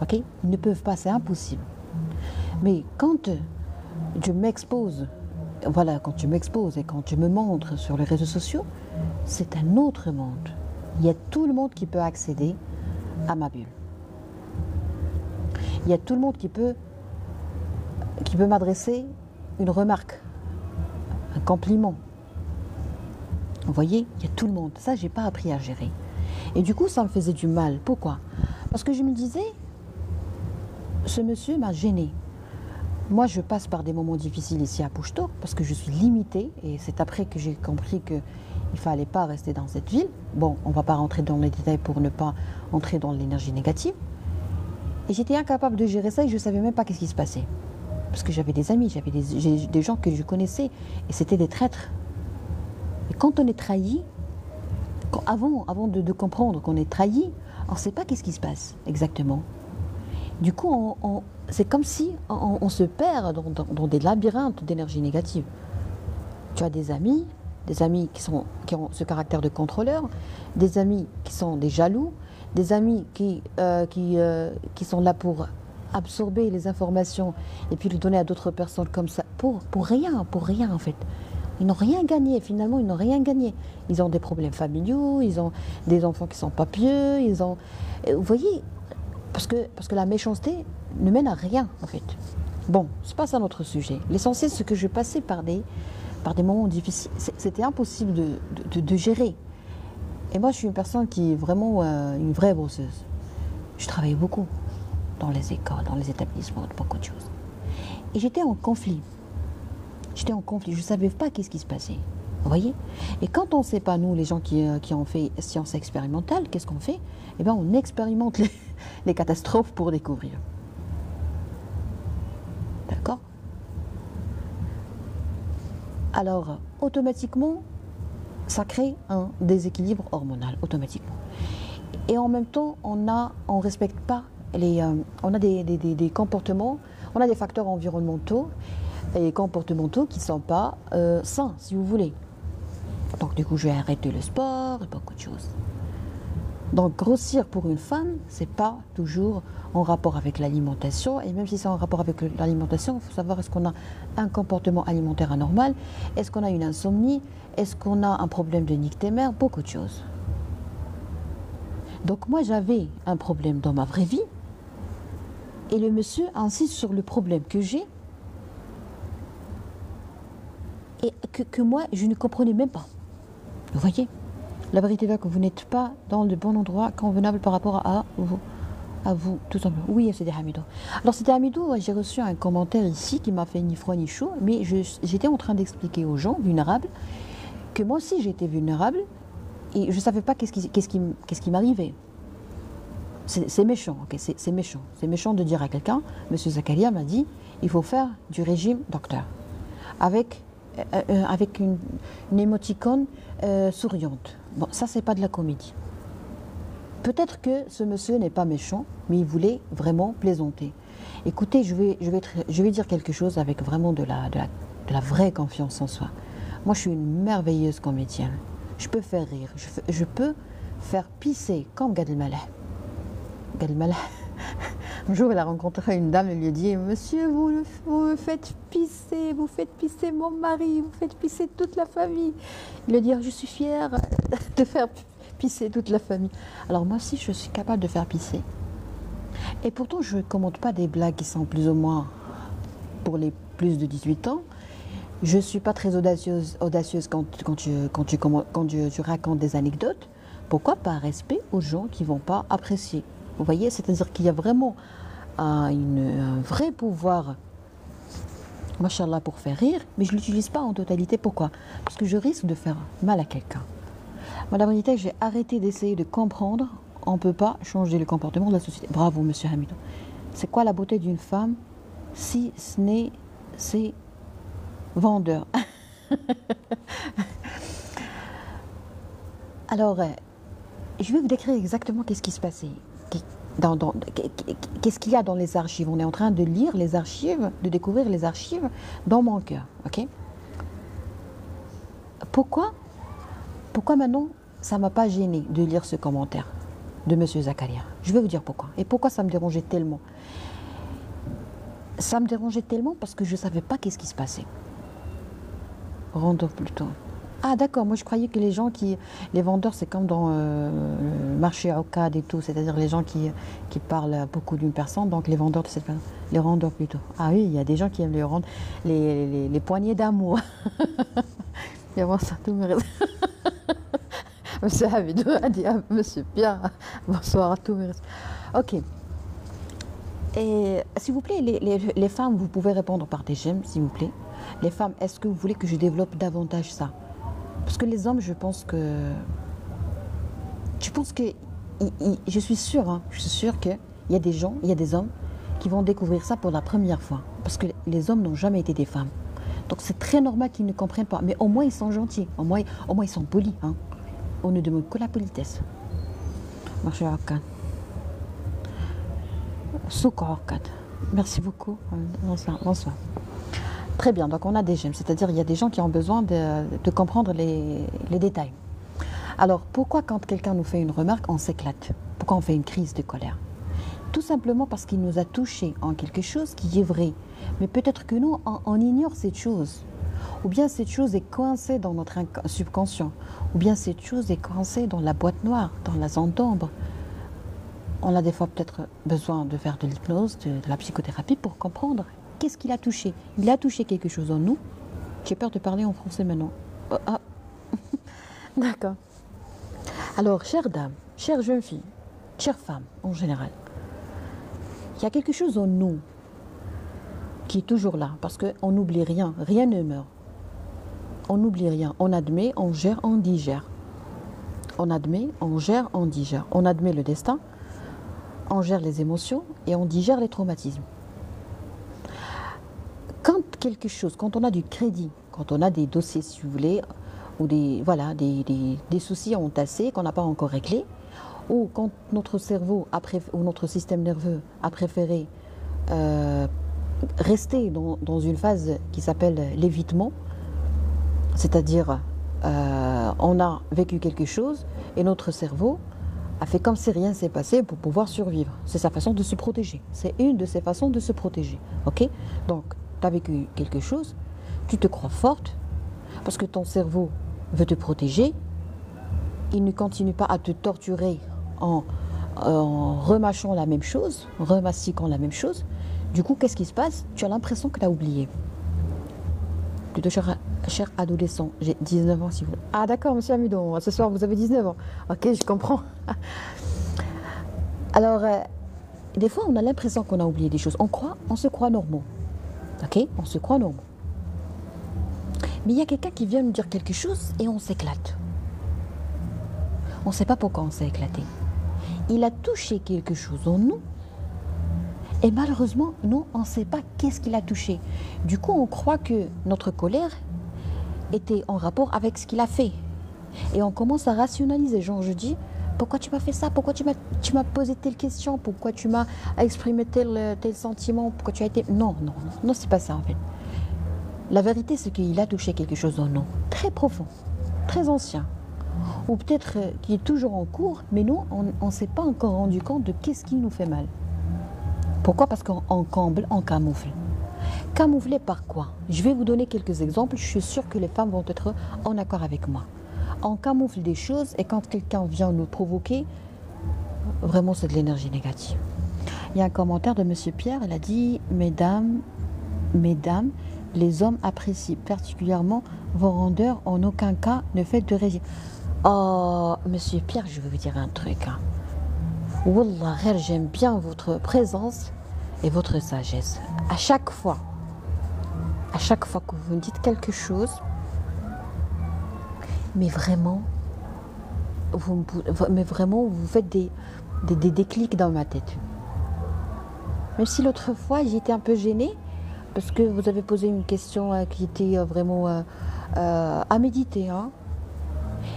Ok? Ils ne peuvent pas, c'est impossible. Mais quand je m'expose, voilà, quand je m'expose et quand je me montre sur les réseaux sociaux, c'est un autre monde. Il y a tout le monde qui peut accéder à ma bulle. Il y a tout le monde qui peut m'adresser une remarque, un compliment. Vous voyez, il y a tout le monde. Ça, je n'ai pas appris à gérer. Et du coup, ça me faisait du mal. Pourquoi? Parce que je me disais, ce monsieur m'a gênée. Moi, je passe par des moments difficiles ici à Pouchto, parce que je suis limitée. Et c'est après que j'ai compris qu'il ne fallait pas rester dans cette ville. Bon, on ne va pas rentrer dans les détails pour ne pas entrer dans l'énergie négative. Et j'étais incapable de gérer ça et je ne savais même pas qu'est-ce qui se passait. Parce que j'avais des amis, j'avais des gens que je connaissais et c'était des traîtres. Quand on est trahi, avant de comprendre qu'on est trahi, on ne sait pas qu'est-ce qui se passe exactement. Du coup, c'est comme si on se perd dans des labyrinthes d'énergie négative. Tu as des amis qui ont ce caractère de contrôleur, des amis qui sont des jaloux, des amis qui sont là pour absorber les informations et puis les donner à d'autres personnes comme ça, pour rien en fait. Ils n'ont rien gagné, finalement, ils n'ont rien gagné. Ils ont des problèmes familiaux, ils ont des enfants qui sont pas pieux, vous voyez, parce que la méchanceté ne mène à rien, en fait. Bon, c'est pas ça notre sujet. L'essentiel, c'est que je passais par des moments difficiles. C'était impossible de gérer. Et moi, je suis une personne qui est vraiment une vraie bosseuse. Je travaille beaucoup dans les écoles, dans les établissements, beaucoup de choses. Et j'étais en conflit. Je ne savais pas qu'est-ce qui se passait. Vous voyez? Et quand on ne sait pas, nous, les gens qui ont fait sciences expérimentales, qu'est-ce qu'on fait? Eh bien, on expérimente les catastrophes pour découvrir. D'accord? Alors, automatiquement, ça crée un déséquilibre hormonal, automatiquement. Et en même temps, on respecte pas on a des comportements, on a des facteurs environnementaux et comportementaux qui ne sont pas sains, si vous voulez. Donc du coup, je vais arrêter le sport et beaucoup de choses. Donc grossir pour une femme, c'est pas toujours en rapport avec l'alimentation. Et même si c'est en rapport avec l'alimentation, il faut savoir est-ce qu'on a un comportement alimentaire anormal, est-ce qu'on a une insomnie, est-ce qu'on a un problème de nictémère, beaucoup de choses. Donc moi, j'avais un problème dans ma vraie vie. Et le monsieur insiste sur le problème que j'ai et que moi, je ne comprenais même pas. Vous voyez? La vérité est là que vous n'êtes pas dans le bon endroit convenable par rapport à vous, tout simplement. Oui, c'était Hamidou. Alors, c'était Hamidou, j'ai reçu un commentaire ici qui m'a fait ni froid ni chaud, mais j'étais en train d'expliquer aux gens vulnérables que moi aussi j'étais vulnérable et je ne savais pas qu'est-ce qui m'arrivait. C'est méchant, okay, c'est méchant. C'est méchant de dire à quelqu'un, Monsieur Zakaria m'a dit, il faut faire du régime docteur. Avec une émoticône souriante. Bon, ça, c'est pas de la comédie. Peut-être que ce monsieur n'est pas méchant, mais il voulait vraiment plaisanter. Écoutez, je vais dire quelque chose avec vraiment de la vraie confiance en soi. Moi, je suis une merveilleuse comédienne. Je peux faire rire, je peux faire pisser comme Gad Elmaleh. Un jour, elle a rencontré une dame, elle lui a dit « Monsieur, vous me faites pisser mon mari, vous faites pisser toute la famille. » Il lui a dit « Je suis fière de faire pisser toute la famille. » Alors moi aussi, je suis capable de faire pisser. Et pourtant, je ne commente pas des blagues qui sont plus ou moins pour les plus de 18 ans. Je ne suis pas très audacieuse quand tu racontes des anecdotes. Pourquoi? Par respect aux gens qui ne vont pas apprécier. Vous voyez, c'est-à-dire qu'il y a vraiment un vrai pouvoir, machallah, pour faire rire, mais je ne l'utilise pas en totalité. Pourquoi? Parce que je risque de faire mal à quelqu'un. Moi, la vérité, j'ai arrêté d'essayer de comprendre. On ne peut pas changer le comportement de la société. Bravo, monsieur Hamidou. C'est quoi la beauté d'une femme si ce n'est ses vendeurs? Alors, je vais vous décrire exactement qu'est-ce qui se passait. Qu'est-ce qu'il y a dans les archives? On est en train de lire les archives, de découvrir les archives dans mon cœur. Ok? Pourquoi maintenant ça ne m'a pas gêné de lire ce commentaire de monsieur Zakaria? Je vais vous dire pourquoi. Et pourquoi ça me dérangeait tellement? Ça me dérangeait tellement parce que je ne savais pas qu'est-ce qui se passait. Rendons plutôt. Ah d'accord, moi je croyais que les vendeurs c'est comme dans le marché Occad et tout, c'est-à-dire les gens qui parlent beaucoup d'une personne, donc les vendeurs de cette personne, les rendeurs plutôt. Ah oui, il y a des gens qui aiment les poignées d'amour. Et moi ça tout me reste. Monsieur Hamidou a dit à monsieur Pierre, bonsoir à tous mes respects. Ok. Et s'il vous plaît, les femmes, vous pouvez répondre par des j'aime, s'il vous plaît. Les femmes, est-ce que vous voulez que je développe davantage ça? Parce que les hommes, je pense que je suis sûre qu'il y a des hommes qui vont découvrir ça pour la première fois. Parce que les hommes n'ont jamais été des femmes. Donc c'est très normal qu'ils ne comprennent pas. Mais au moins ils sont gentils, au moins ils sont polis. Hein. On ne demande que la politesse. Marché Orkan. Souk Orkan. Merci beaucoup. Bonsoir. Bonsoir. Très bien, donc on a des j'aime, c'est-à-dire il y a des gens qui ont besoin de comprendre les détails. Alors pourquoi quand quelqu'un nous fait une remarque, on s'éclate? Pourquoi on fait une crise de colère? Tout simplement parce qu'il nous a touché en quelque chose qui est vrai. Mais peut-être que nous, on ignore cette chose. Ou bien cette chose est coincée dans notre subconscient. Ou bien cette chose est coincée dans la boîte noire, dans la zone d'ombre. On a des fois peut-être besoin de faire de l'hypnose, de la psychothérapie pour comprendre qu'est-ce qu'il a touché. Il a touché quelque chose en nous. J'ai peur de parler en français maintenant. Oh, ah. D'accord. Alors, chère dame, chère jeune fille, chère femme en général, il y a quelque chose en nous qui est toujours là, parce qu'on n'oublie rien, rien ne meurt. On n'oublie rien, on admet, on gère, on digère. On admet, on gère, on digère. On admet le destin, on gère les émotions et on digère les traumatismes. Quand on a du crédit, quand on a des dossiers, si vous voulez, ou des soucis entassés qu'on n'a pas encore réglés, ou quand notre cerveau ou notre système nerveux a préféré rester dans une phase qui s'appelle l'évitement, c'est-à-dire on a vécu quelque chose et notre cerveau a fait comme si rien ne s'est passé pour pouvoir survivre. C'est sa façon de se protéger. C'est une de ses façons de se protéger. Ok? Donc, tu as vécu quelque chose, tu te crois forte, parce que ton cerveau veut te protéger, il ne continue pas à te torturer en remâchant la même chose, remastiquant la même chose. Du coup, qu'est-ce qui se passe? Tu as l'impression que tu as oublié. Plutôt cher adolescent, j'ai 19 ans si vous voulez. Ah d'accord, monsieur Amidon, ce soir vous avez 19 ans. Ok, je comprends. Alors, des fois on a l'impression qu'on a oublié des choses. On se croit normaux. Ok, on se croit normaux. Mais il y a quelqu'un qui vient nous dire quelque chose et on s'éclate. On ne sait pas pourquoi on s'est éclaté. Il a touché quelque chose en nous. Et malheureusement, nous, on ne sait pas qu'est-ce qu'il a touché. Du coup, on croit que notre colère était en rapport avec ce qu'il a fait. Et on commence à rationaliser. Genre, je dis, pourquoi tu m'as fait ça? Pourquoi tu m'as posé telle question? Pourquoi tu m'as exprimé tel sentiment? Pourquoi tu as été... Non, c'est pas ça en fait. La vérité, c'est qu'il a touché quelque chose en nous. Très profond, très ancien. Ou peut-être qui est toujours en cours, mais nous, on ne s'est pas encore rendu compte de qu'est-ce qui nous fait mal. Pourquoi? Parce qu'on comble, on camoufle. Camouflé par quoi? Je vais vous donner quelques exemples, je suis sûre que les femmes vont être en accord avec moi. On camoufle des choses et quand quelqu'un vient nous provoquer, vraiment c'est de l'énergie négative. Il y a un commentaire de Monsieur Pierre, il a dit « Mesdames, les hommes apprécient particulièrement vos rondeurs, en aucun cas ne faites de régime. » Oh, Monsieur Pierre, je vais vous dire un truc. Hein. Wallah, j'aime bien votre présence et votre sagesse. À chaque fois que vous me dites quelque chose, mais vraiment, vous faites des déclics dans ma tête. Même si l'autre fois, j'étais un peu gênée, parce que vous avez posé une question qui était vraiment à méditer. Hein.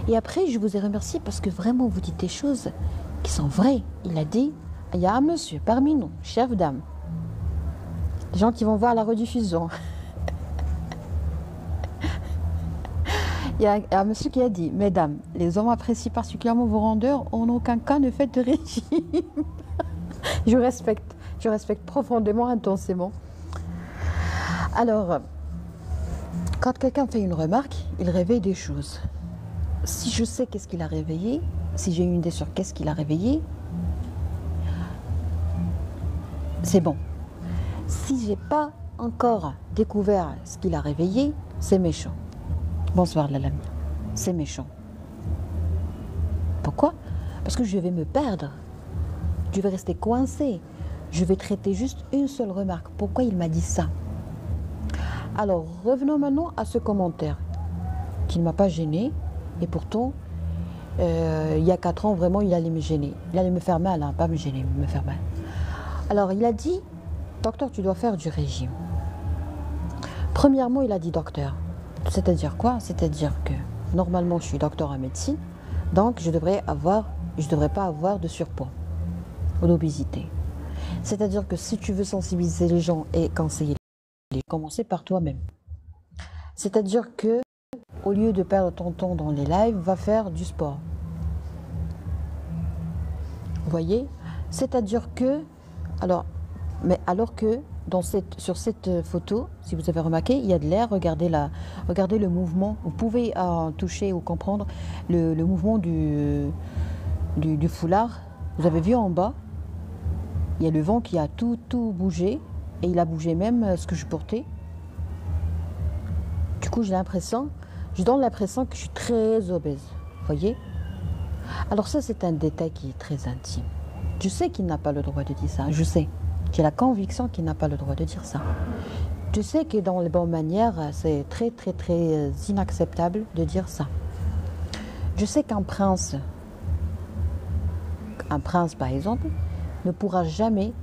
Et après, je vous ai remercié parce que vraiment, vous dites des choses qui sont vraies. Il a dit, il y a un monsieur parmi nous, chef dame, des gens qui vont voir la rediffusion. Il y a un monsieur qui a dit, mesdames, les hommes apprécient particulièrement vos rondeurs, en aucun cas ne faites de régime. Je respecte profondément, intensément. Alors, quand quelqu'un fait une remarque, il réveille des choses. Si je sais qu'est-ce qu'il a réveillé, si j'ai une idée sur qu'est-ce qu'il a réveillé, c'est bon. Si j'ai pas encore découvert ce qu'il a réveillé, c'est méchant. Bonsoir Lalami, c'est méchant. Pourquoi? Parce que je vais me perdre. Je vais rester coincé. Je vais traiter juste une seule remarque. Pourquoi il m'a dit ça? Alors, revenons maintenant à ce commentaire qui ne m'a pas gêné. Et pourtant, il y a 4 ans, vraiment, il allait me gêner. Il allait me faire mal, hein, pas me gêner, me faire mal. Alors, il a dit, docteur, tu dois faire du régime. Premièrement, il a dit docteur. C'est-à-dire quoi? C'est-à-dire que normalement, je suis docteur en médecine, donc je ne devrais pas avoir de surpoids ou d'obésité. C'est-à-dire que si tu veux sensibiliser les gens et conseiller les gens, commencer par toi-même. C'est-à-dire que au lieu de perdre ton temps dans les lives, va faire du sport. Vous voyez? C'est-à-dire que, alors que sur cette photo, si vous avez remarqué, il y a de l'air, regardez le mouvement, vous pouvez toucher ou comprendre le mouvement du foulard. Vous avez vu en bas, il y a le vent qui a tout bougé, et il a bougé même ce que je portais. Du coup, je donne l'impression que je suis très obèse, vous voyez? Alors ça, c'est un détail qui est très intime. Je sais qu'il n'a pas le droit de dire ça, je sais. J'ai la conviction qu'il n'a pas le droit de dire ça. Je sais que dans les bonnes manières, c'est très inacceptable de dire ça. Je sais qu'un prince par exemple, ne pourra jamais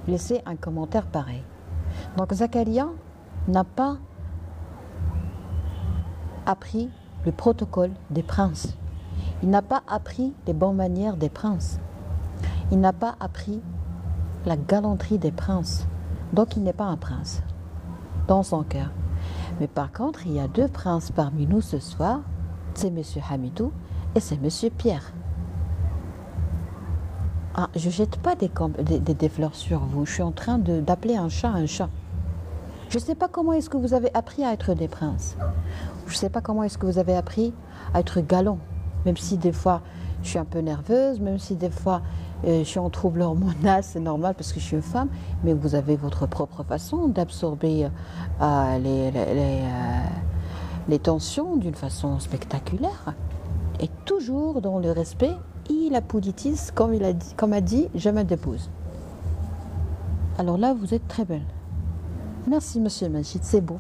laisser un commentaire pareil. Donc Zakaria n'a pas appris le protocole des princes. Il n'a pas appris les bonnes manières des princes. Il n'a pas appris la galanterie des princes. Donc il n'est pas un prince dans son cœur. Mais par contre, il y a deux princes parmi nous ce soir. C'est M. Hamidou et c'est M. Pierre. Ah, je ne jette pas des fleurs sur vous. Je suis en train d'appeler un chat un chat. Je ne sais pas comment est-ce que vous avez appris à être des princes. Je ne sais pas comment est-ce que vous avez appris à être galant. Même si des fois, je suis un peu nerveuse, même si des fois, je suis en trouble hormonal, c'est normal parce que je suis une femme, mais vous avez votre propre façon d'absorber les tensions d'une façon spectaculaire. Et toujours dans le respect et la politesse, comme a dit Jamal Debbouze. Alors là, vous êtes très belle. Merci, monsieur Majid, c'est beau.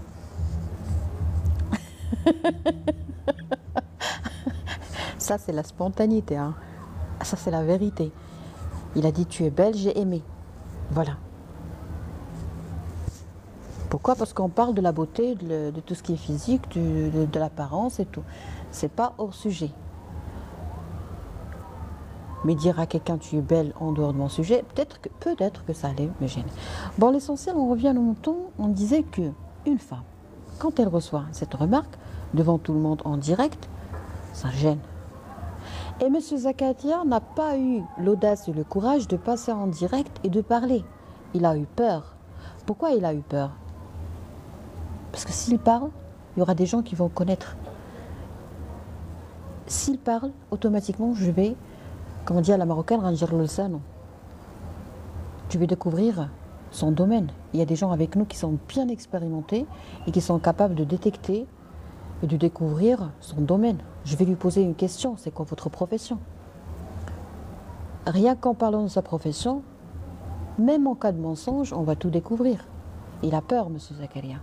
Ça, c'est la spontanéité. Hein. Ça, c'est la vérité. Il a dit, tu es belle, j'ai aimé. Voilà. Pourquoi? Parce qu'on parle de la beauté, de tout ce qui est physique, de l'apparence et tout. C'est pas hors sujet. Mais dire à quelqu'un tu es belle en dehors de mon sujet, peut-être que ça allait me gêner. Bon, l'essentiel, on revient à mon ton, on disait que une femme, quand elle reçoit cette remarque devant tout le monde en direct, ça gêne. Et M. Zakaria n'a pas eu l'audace et le courage de passer en direct et de parler. Il a eu peur. Pourquoi il a eu peur? Parce que s'il parle, il y aura des gens qui vont connaître. S'il parle, automatiquement, je vais, comme on dit à la marocaine, ranjar le sano. Je vais découvrir son domaine. Il y a des gens avec nous qui sont bien expérimentés et qui sont capables de détecter et de découvrir son domaine. Je vais lui poser une question, c'est quoi votre profession? Rien qu'en parlant de sa profession, même en cas de mensonge, on va tout découvrir. Il a peur, M. Zakaria.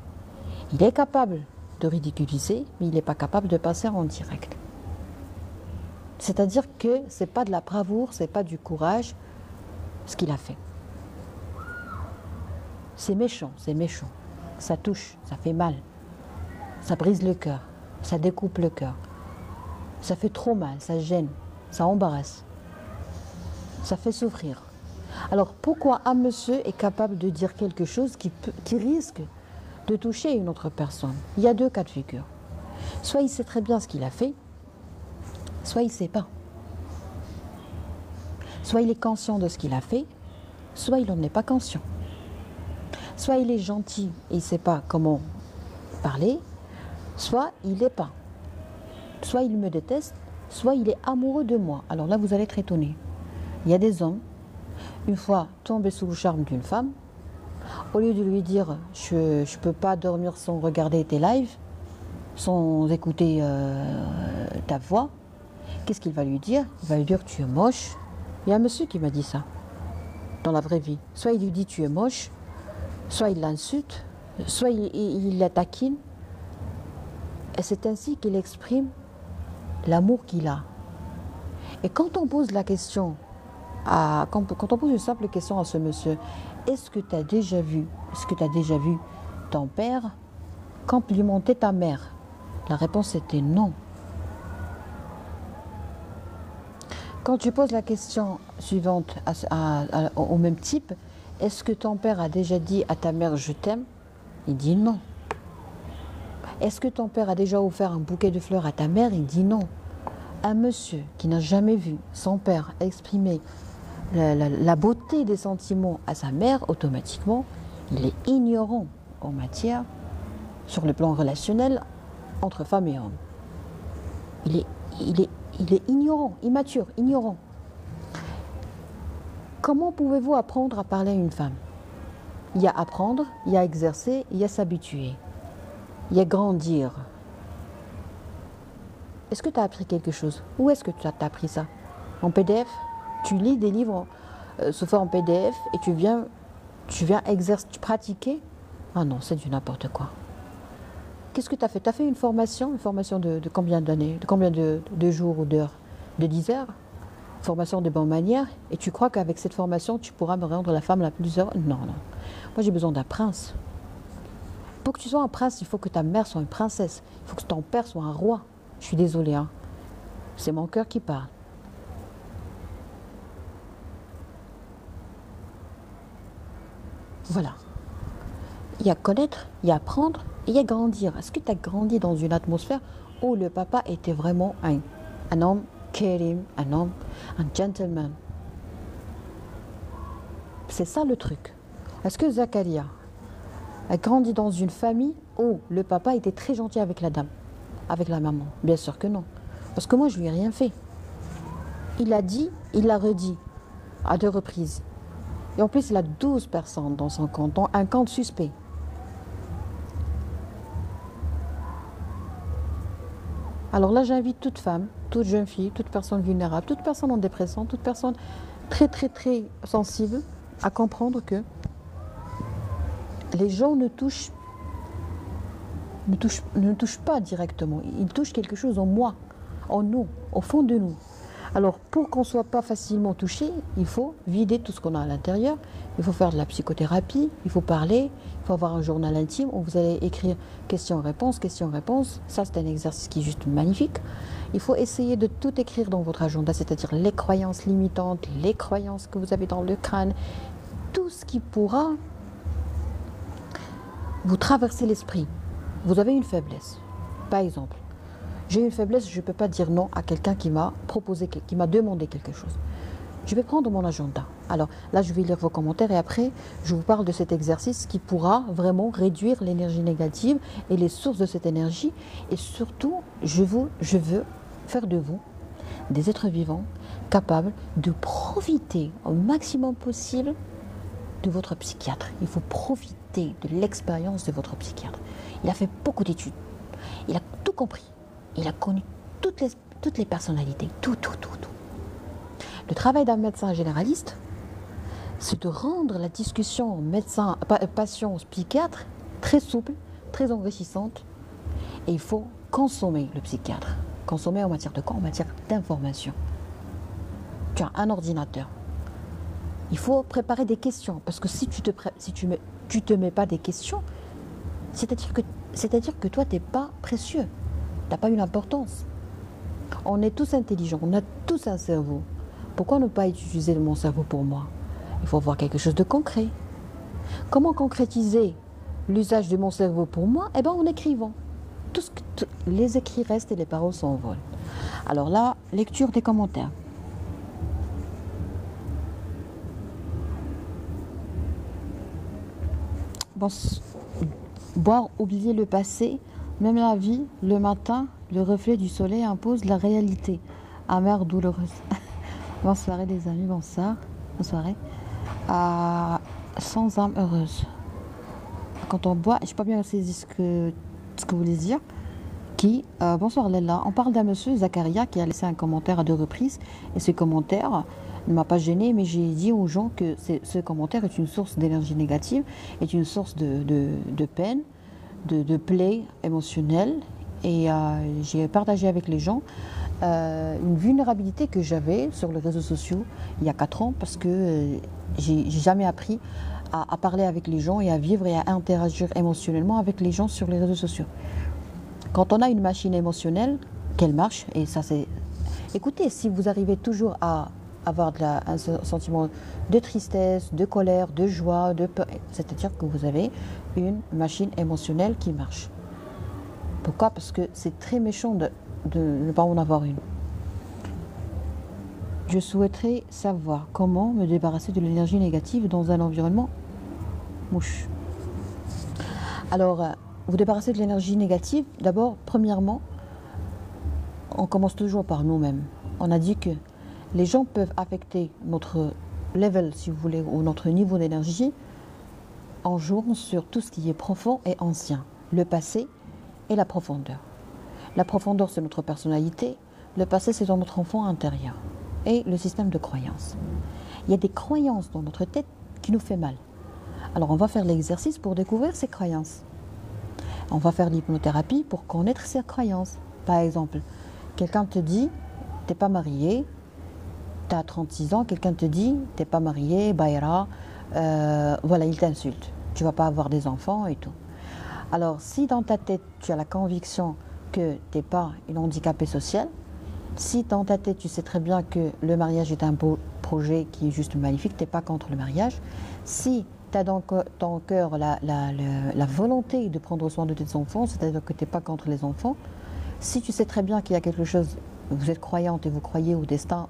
Il est capable de ridiculiser, mais il n'est pas capable de passer en direct. C'est-à-dire que ce n'est pas de la bravoure, ce n'est pas du courage, ce qu'il a fait. C'est méchant, c'est méchant. Ça touche, ça fait mal. Ça brise le cœur, ça découpe le cœur. Ça fait trop mal, ça gêne, ça embarrasse. Ça fait souffrir. Alors pourquoi un monsieur est capable de dire quelque chose qui risque de toucher une autre personne? Il y a deux cas de figure. Soit il sait très bien ce qu'il a fait, soit il ne sait pas. Soit il est conscient de ce qu'il a fait, soit il n'en est pas conscient. Soit il est gentil et il ne sait pas comment parler, soit il n'est pas. Soit il me déteste, soit il est amoureux de moi. Alors là, vous allez être étonné. Il y a des hommes, une fois tombés sous le charme d'une femme, au lieu de lui dire « je ne peux pas dormir sans regarder tes lives, sans écouter ta voix », qu'est-ce qu'il va lui dire? Il va lui dire « tu es moche ». Il y a un monsieur qui m'a dit ça, dans la vraie vie. Soit il lui dit « tu es moche », soit il l'insulte, soit il la taquine. Et c'est ainsi qu'il exprime l'amour qu'il a. Et quand on pose la question, quand on pose une simple question à ce monsieur, est-ce que tu as déjà vu ton père complimenter ta mère? La réponse était non. Quand tu poses la question suivante au même type, est-ce que ton père a déjà dit à ta mère je t'aime? Il dit non. Est-ce que ton père a déjà offert un bouquet de fleurs à ta mère? Il dit non. Un monsieur qui n'a jamais vu son père exprimer la beauté des sentiments à sa mère, automatiquement, il est ignorant en matière, sur le plan relationnel, entre femme et homme. Il est ignorant, immature, ignorant. Comment pouvez-vous apprendre à parler à une femme? Il y a apprendre, il y a exercer, il y a s'habituer, il y a grandir. Est-ce que tu as appris quelque chose? Où est-ce que tu as appris ça? En PDF? Tu lis des livres sous forme PDF et tu viens exercer, pratiquer? Ah non, c'est du n'importe quoi. Qu'est-ce que tu as fait? Tu as fait une formation de combien d'années? De combien de jours ou d'heures? De 10 heures? Formation de bonne manière? Et tu crois qu'avec cette formation, tu pourras me rendre la femme la plus heureuse? Non, non. Moi, j'ai besoin d'un prince. Pour que tu sois un prince, il faut que ta mère soit une princesse. Il faut que ton père soit un roi. Je suis désolée, hein. C'est mon cœur qui parle. Voilà. Il y a connaître, il y a apprendre, et il y a grandir. Est-ce que tu as grandi dans une atmosphère où le papa était vraiment un homme caring, un gentleman? C'est ça le truc. Est-ce que Zakaria a grandi dans une famille où le papa était très gentil avec la dame, avec la maman? Bien sûr que non. Parce que moi, je lui ai rien fait. Il a dit, il l'a redit à 2 reprises. Et en plus, il a 12 personnes dans son compte, dont un compte suspect. Alors là, j'invite toute femme, toute jeune fille, toute personne vulnérable, toute personne en dépression, toute personne très très très sensible à comprendre que les gens ne touchent pas directement. Ils touchent quelque chose en moi, en nous, au fond de nous. Alors, pour qu'on ne soit pas facilement touché, il faut vider tout ce qu'on a à l'intérieur. Il faut faire de la psychothérapie, il faut parler, il faut avoir un journal intime où vous allez écrire question-réponse, question-réponse. Ça, c'est un exercice qui est juste magnifique. Il faut essayer de tout écrire dans votre agenda, c'est-à-dire les croyances limitantes, les croyances que vous avez dans le crâne, tout ce qui pourra vous traverser l'esprit. Vous avez une faiblesse, par exemple. J'ai une faiblesse, je ne peux pas dire non à quelqu'un qui m'a proposé, qui m'a demandé quelque chose. Je vais prendre mon agenda. Alors là, je vais lire vos commentaires et après, je vous parle de cet exercice qui pourra vraiment réduire l'énergie négative et les sources de cette énergie. Et surtout, je veux faire de vous des êtres vivants capables de profiter au maximum possible de votre psychiatre. Il faut profiter de l'expérience de votre psychiatre. Il a fait beaucoup d'études. Il a tout compris. Il a connu toutes les personnalités, tout. Le travail d'un médecin généraliste, c'est de rendre la discussion patient-psychiatre très souple, très enrichissante. Et il faut consommer le psychiatre. Consommer en matière de quoi? En matière d'information. Tu as un ordinateur. Il faut préparer des questions. Parce que si tu te mets pas des questions, c'est-à-dire que toi, tu n'es pas précieux. Tu n'as pas une importance. On est tous intelligents, on a tous un cerveau. Pourquoi ne pas utiliser mon cerveau pour moi? Il faut avoir quelque chose de concret. Comment concrétiser l'usage de mon cerveau pour moi? Eh bien, en écrivant. Les écrits restent et les paroles s'envolent. Alors là, lecture des commentaires. Bon, boire, oublier le passé. Même la vie, le matin, le reflet du soleil impose la réalité, amère, douloureuse. Bonne soirée les amis, bonsoir. Bonne soirée. Sans âme heureuse. Quand on boit, je n'ai pas bien saisi ce que vous voulez dire. Bonsoir Lella, on parle d'un monsieur, Zakaria, qui a laissé un commentaire à 2 reprises. Et ce commentaire ne m'a pas gêné, mais j'ai dit aux gens que ce commentaire est une source d'énergie négative, est une source de peine, de plaie émotionnelle. Et j'ai partagé avec les gens une vulnérabilité que j'avais sur les réseaux sociaux il y a 4 ans parce que J'ai jamais appris à parler avec les gens et à vivre et à interagir émotionnellement avec les gens sur les réseaux sociaux. Quand on a une machine émotionnelle, qu'elle marche, et ça c'est... Écoutez, si vous arrivez toujours à avoir un sentiment de tristesse, de colère, de joie, de peur, c'est-à-dire que vous avez une machine émotionnelle qui marche. Pourquoi? Parce que c'est très méchant de ne pas en avoir une. Je souhaiterais savoir comment me débarrasser de l'énergie négative dans un environnement mouche. Alors, vous débarrasser de l'énergie négative, d'abord, premièrement, on commence toujours par nous-mêmes. On a dit que les gens peuvent affecter notre level, si vous voulez, ou notre niveau d'énergie en jouant sur tout ce qui est profond et ancien, le passé et la profondeur. La profondeur, c'est notre personnalité. Le passé, c'est dans notre enfant intérieur. Et le système de croyances. Il y a des croyances dans notre tête qui nous fait mal. Alors, on va faire l'exercice pour découvrir ces croyances. On va faire l'hypnothérapie pour connaître ces croyances. Par exemple, quelqu'un te dit, t'es pas marié, tu as 36 ans, quelqu'un te dit, t'es pas marié, Bayra, voilà, il t'insulte. Tu vas pas avoir des enfants et tout. Alors, si dans ta tête, tu as la conviction que tu n'es pas une handicapée sociale, si dans ta tête, tu sais très bien que le mariage est un beau projet qui est juste magnifique, tu n'es pas contre le mariage, si tu as dans ton cœur la volonté de prendre soin de tes enfants, c'est-à-dire que tu n'es pas contre les enfants, si tu sais très bien qu'il y a quelque chose, vous êtes croyante et vous croyez au destin,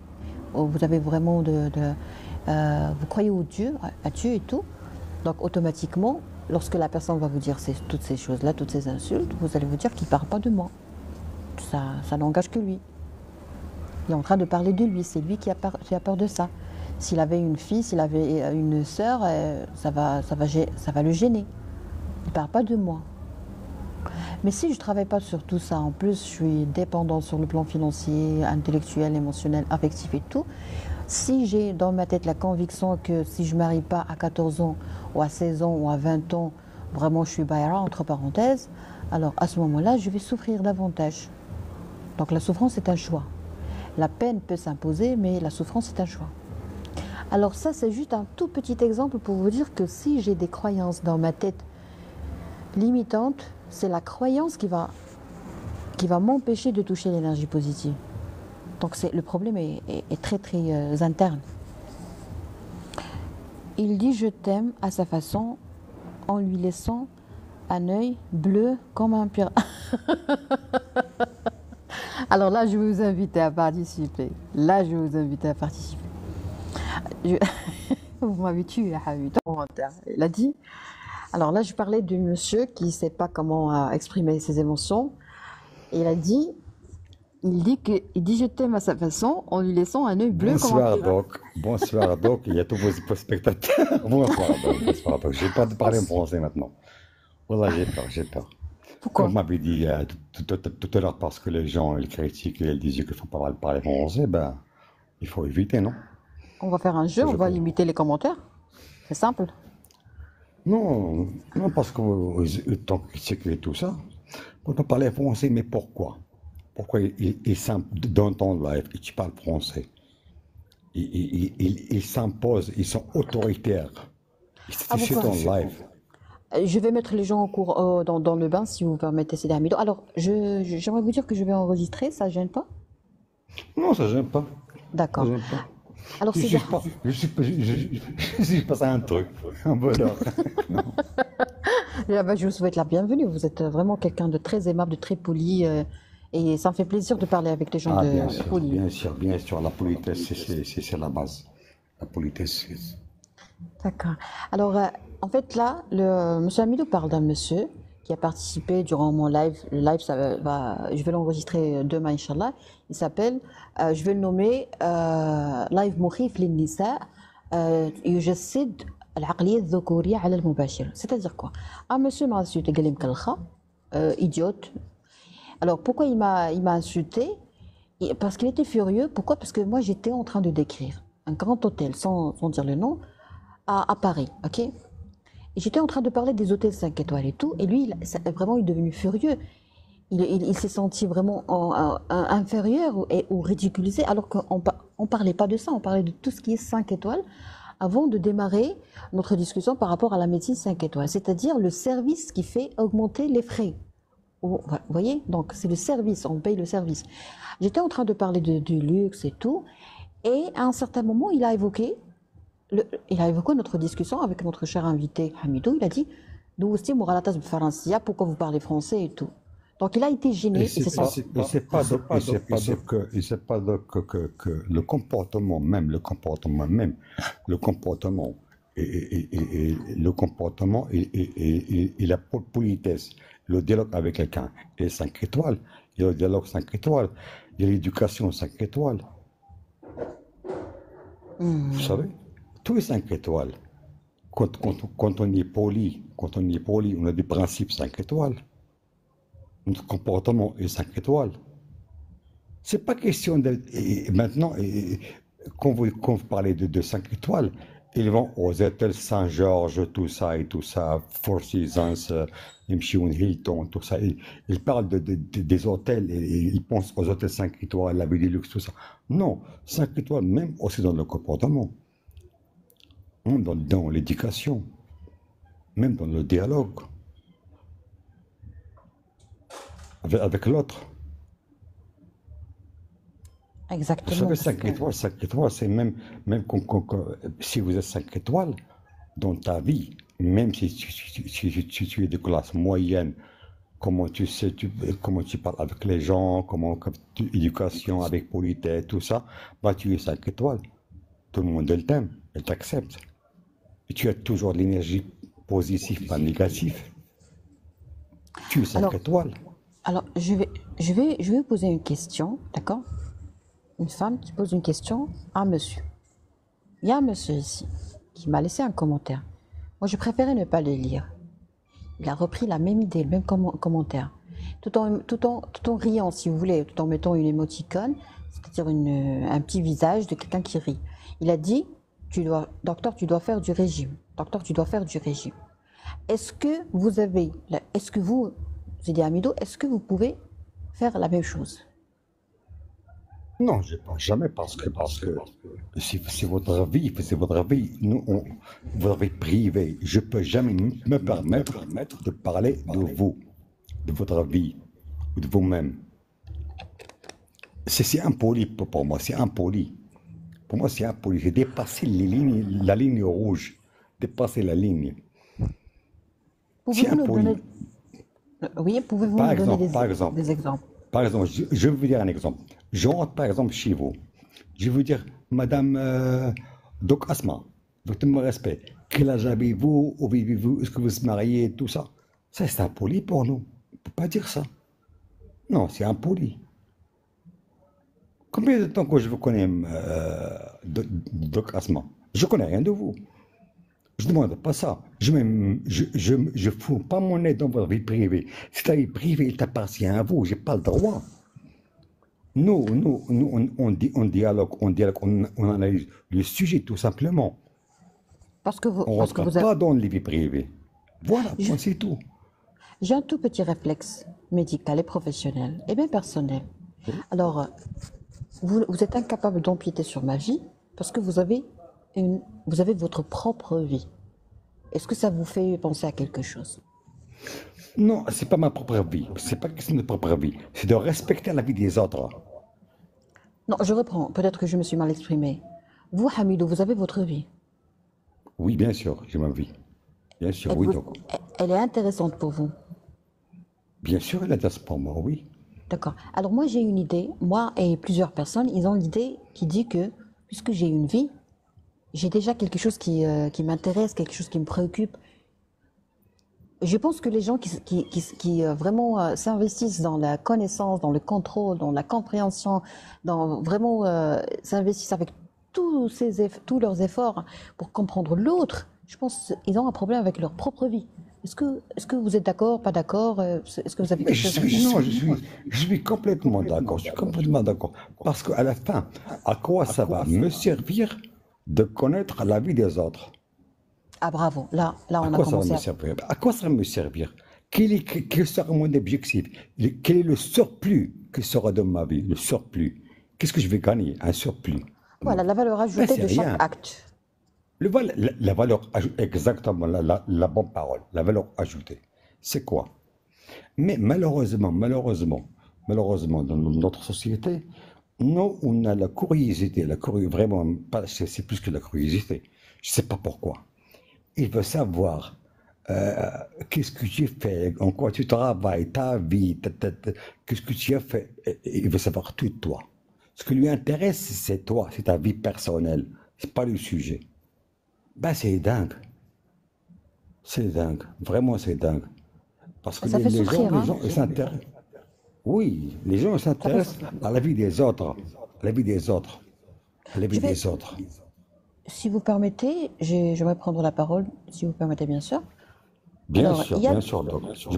vous avez vraiment vous croyez au Dieu, à Dieu et tout, donc automatiquement, lorsque la personne va vous dire toutes ces choses-là, toutes ces insultes, vous allez vous dire qu'il ne parle pas de moi. Ça n'engage que lui. Il est en train de parler de lui, c'est lui qui a peur de ça. S'il avait une fille, s'il avait une sœur, ça va le gêner. Il ne parle pas de moi. Mais si je ne travaille pas sur tout ça, en plus je suis dépendante sur le plan financier, intellectuel, émotionnel, affectif et tout, si j'ai dans ma tête la conviction que si je ne marie pas à 14 ans ou à 16 ans ou à 20 ans, vraiment je suis bayra entre parenthèses, alors à ce moment-là, je vais souffrir davantage. Donc la souffrance est un choix. La peine peut s'imposer, mais la souffrance est un choix. Alors ça, c'est juste un tout petit exemple pour vous dire que si j'ai des croyances dans ma tête limitantes, c'est la croyance qui va m'empêcher de toucher l'énergie positive. Donc le problème est très très interne. Il dit je t'aime à sa façon en lui laissant un œil bleu comme un pirate. Alors là, je vais vous inviter à participer. Vous m'avez tué, il a dit. Alors là, je parlais du monsieur qui ne sait pas comment exprimer ses émotions. Et il dit je t'aime à sa façon en lui laissant un œil bleu comme un pirate. Bonsoir Doc, il y a tous vos spectateurs. Bonsoir Doc. Je n'ai pas de parler en français maintenant. Voilà, j'ai peur. Pourquoi? Comme m'avait dit tout à l'heure, parce que les gens, ils critiquent et ils disaient qu'il ne faut pas parler français, ben, il faut éviter, non? On va faire un jeu, on va limiter les commentaires. C'est simple. Non, parce que tant critiquent et tout ça, quand on parle français, mais pourquoi? Pourquoi dans ton live, et tu parles français? Ils s'imposent, ils sont autoritaires. C'est ton live. Je vais mettre les gens dans le bain, si vous permettez, Sidi Hamidou. Alors, j'aimerais vous dire que je vais enregistrer, ça ne gêne pas? Non, ça ne gêne pas. D'accord. Ça gêne pas. Alors, je suis pas un truc, un bonheur. Je vous souhaite la bienvenue. Vous êtes vraiment quelqu'un de très aimable, de très poli. Et ça me fait plaisir de parler avec des gens polis. Bien sûr, la politesse, c'est la base. La politesse, D'accord. Alors, en fait, là, monsieur Hamidou parle d'un monsieur qui a participé durant mon live. Le live, je vais l'enregistrer demain, Inch'Allah. Il s'appelle, je vais le nommer Live Mokhif Linnisa يجسد العقلية الذكورية على المباشر. C'est-à-dire quoi? Un monsieur m'a insulté, قال لي مكلخة, idiote. Alors, pourquoi il m'a insulté? Parce qu'il était furieux. Pourquoi? Parce que moi, j'étais en train de décrire un grand hôtel, sans dire le nom, à Paris, ok? Et j'étais en train de parler des hôtels 5 étoiles et tout, et lui, vraiment, il est devenu furieux. Il s'est senti vraiment inférieur ou ridiculisé, alors qu'on ne parlait pas de ça, on parlait de tout ce qui est 5 étoiles. avant de démarrer notre discussion par rapport à la médecine 5 étoiles, c'est-à-dire le service qui fait augmenter les frais. Vous voyez? Donc, c'est le service, on paye le service. J'étais en train de parler du luxe et tout, et à un certain moment, il a évoqué notre discussion avec notre cher invité Hamidou. Il a dit, nous aussi, Moralatas Faransia, pourquoi vous parlez français et tout. Donc, il a été gêné. C'est pas que le comportement même, et la politesse, le dialogue avec quelqu'un, et 5 étoiles, il y a le dialogue 5 étoiles, il y a l'éducation 5 étoiles. Vous savez, tous les 5 étoiles, quand on est poli, on a des principes 5 étoiles. Notre comportement est 5 étoiles. C'est pas question de. Maintenant, quand vous parlez de 5 étoiles, ils vont aux hôtels Saint-Georges, tout ça, Four Seasons, Hilton, tout ça. Ils parlent des hôtels et ils pensent aux hôtels 5 étoiles, la vie du luxe, tout ça. Non, 5 étoiles, même aussi dans le comportement, dans l'éducation, même dans le dialogue avec l'autre. Exactement. Vous savez, 5 étoiles, c'est même si vous êtes 5 étoiles dans ta vie, même si tu es de classe moyenne, comment tu parles avec les gens, éducation avec politesse, tout ça, bah tu es 5 étoiles. Tout le monde t'aime, elle t'accepte. Et tu as toujours de l'énergie positive, pas négative. Tu es 5 étoiles. Alors, je vais poser une question, d'accord? Une femme qui pose une question à un monsieur. Il y a un monsieur ici qui m'a laissé un commentaire. Moi, je préférais ne pas le lire. Il a repris la même idée, le même commentaire. Tout en riant, si vous voulez, tout en mettant une émoticône, c'est-à-dire un petit visage de quelqu'un qui rit. Il a dit, docteur, tu dois faire du régime. Docteur, tu dois faire du régime. Est-ce que vous, Sidi Hamidou, est-ce que vous pouvez faire la même chose? Non, je ne pense jamais parce que c'est votre vie, votre vie privée. Je ne peux jamais me permettre de parler de vous, de votre vie, ou de vous-même. C'est impoli pour moi, c'est impoli. Pour moi, c'est impoli. J'ai dépassé la ligne rouge, dépassé la ligne. Pouvez-vous nous donner... Oui, pouvez-vous nous donner des exemples? Par exemple, je vais vous dire un exemple. Je rentre par exemple chez vous. Je vais vous dire, Madame Doc Asma, votre respect, quel âge avez-vous, où vivez-vous, est-ce que vous êtes marié, tout ça. Ça, c'est impoli pour nous. On ne peut pas dire ça. Non, c'est impoli. Combien de temps que je vous connais, Doc Asma? Je ne connais rien de vous. Je ne demande pas ça. Je fous pas mon nez dans votre vie privée. Si ta vie privée, il t'appartient à vous, je n'ai pas le droit. Nous, on dialogue, on analyse le sujet tout simplement. On ne rentre pas dans les vies privées. Voilà, c'est tout. J'ai un tout petit réflexe médical et professionnel, et bien personnel. Alors, vous êtes incapable d'empiéter sur ma vie parce que vous avez votre propre vie. Est-ce que ça vous fait penser à quelque chose? Non, c'est pas ma propre vie. C'est pas question de propre vie. C'est de respecter la vie des autres. Non, je reprends. Peut-être que je me suis mal exprimée. Vous, Hamidou, vous avez votre vie. Oui, bien sûr, j'ai ma vie. Bien sûr, oui. Elle est intéressante pour vous. Bien sûr, elle est intéressante pour moi, oui. D'accord. Alors moi, j'ai une idée. Moi et plusieurs personnes, ils ont l'idée qui dit que, puisque j'ai une vie, j'ai déjà quelque chose qui m'intéresse, quelque chose qui me préoccupe. Je pense que les gens qui vraiment s'investissent dans la connaissance, dans le contrôle, dans la compréhension, dans vraiment s'investissent avec tous leurs efforts pour comprendre l'autre, je pense qu'ils ont un problème avec leur propre vie. Est-ce que vous êtes d'accord, pas d'accord? Est-ce que vous avez quelque chose à dire? Non, je suis complètement d'accord. Je suis complètement d'accord. Parce qu'à la fin, à quoi ça va me servir de connaître la vie des autres? Ah bravo, là on a commencé à quoi ça va me servir? Quel sera mon objectif? Quel est le surplus qui sera de ma vie? Le surplus. Qu'est-ce que je vais gagner? Un surplus. Voilà, la valeur ajoutée de chaque acte. La valeur ajoutée, exactement la bonne parole, la valeur ajoutée. C'est quoi? Mais malheureusement, dans notre société, nous, on a vraiment, c'est plus que la curiosité. Je ne sais pas pourquoi. Il veut savoir qu'est-ce que tu fais, en quoi tu travailles, ta vie, qu'est-ce que tu as fait. Il veut savoir tout de toi. Ce qui lui intéresse, c'est toi, c'est ta vie personnelle. C'est pas le sujet. Ben, c'est dingue, vraiment c'est dingue. Parce que Ça fait souffrir, les hein. gens, ils s'intéressent. Oui, les gens ils Ça fait s'intéressent souffrir. à la vie des autres, à la vie des autres, à la vie Je vais, des autres. si vous permettez, j'aimerais prendre la parole, si vous permettez, bien sûr. Alors, il y a... Bien sûr, donc. Là. Je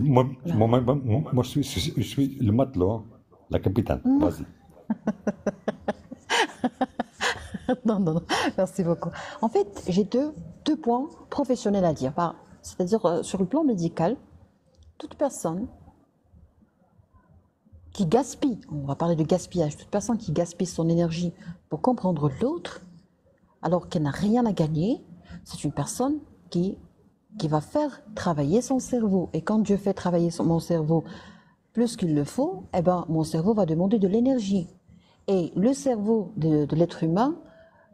suis le matelot, hein, la capitaine. Vas-y. Non, non, non, merci beaucoup. En fait, j'ai deux points professionnels à dire. C'est-à-dire, sur le plan médical, toute personne qui gaspille, on va parler de gaspillage, toute personne qui gaspille son énergie pour comprendre l'autre, alors qu'elle n'a rien à gagner, c'est une personne qui va faire travailler son cerveau. Et quand Dieu fait travailler mon cerveau plus qu'il le faut, eh ben, mon cerveau va demander de l'énergie. Et le cerveau de l'être humain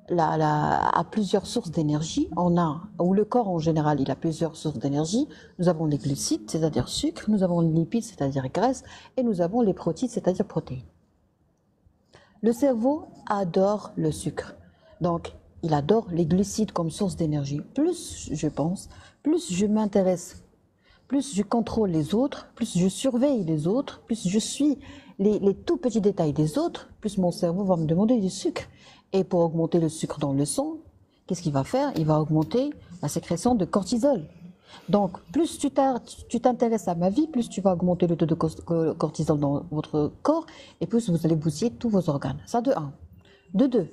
a plusieurs sources d'énergie. Ou le corps en général, il a plusieurs sources d'énergie. Nous avons les glucides, c'est-à-dire sucre, nous avons les lipides, c'est-à-dire graisse, et nous avons les protéines, c'est-à-dire protéines. Le cerveau adore le sucre. Donc, il adore les glucides comme source d'énergie. Plus je pense, plus je m'intéresse, plus je contrôle les autres, plus je surveille les autres, plus je suis les tout petits détails des autres, plus mon cerveau va me demander du sucre. Et pour augmenter le sucre dans le sang, qu'est-ce qu'il va faire? Il va augmenter la sécrétion de cortisol. Donc, plus tu t'intéresses à ma vie, plus tu vas augmenter le taux de cortisol dans votre corps, et plus vous allez bousiller tous vos organes. Ça de un. De deux,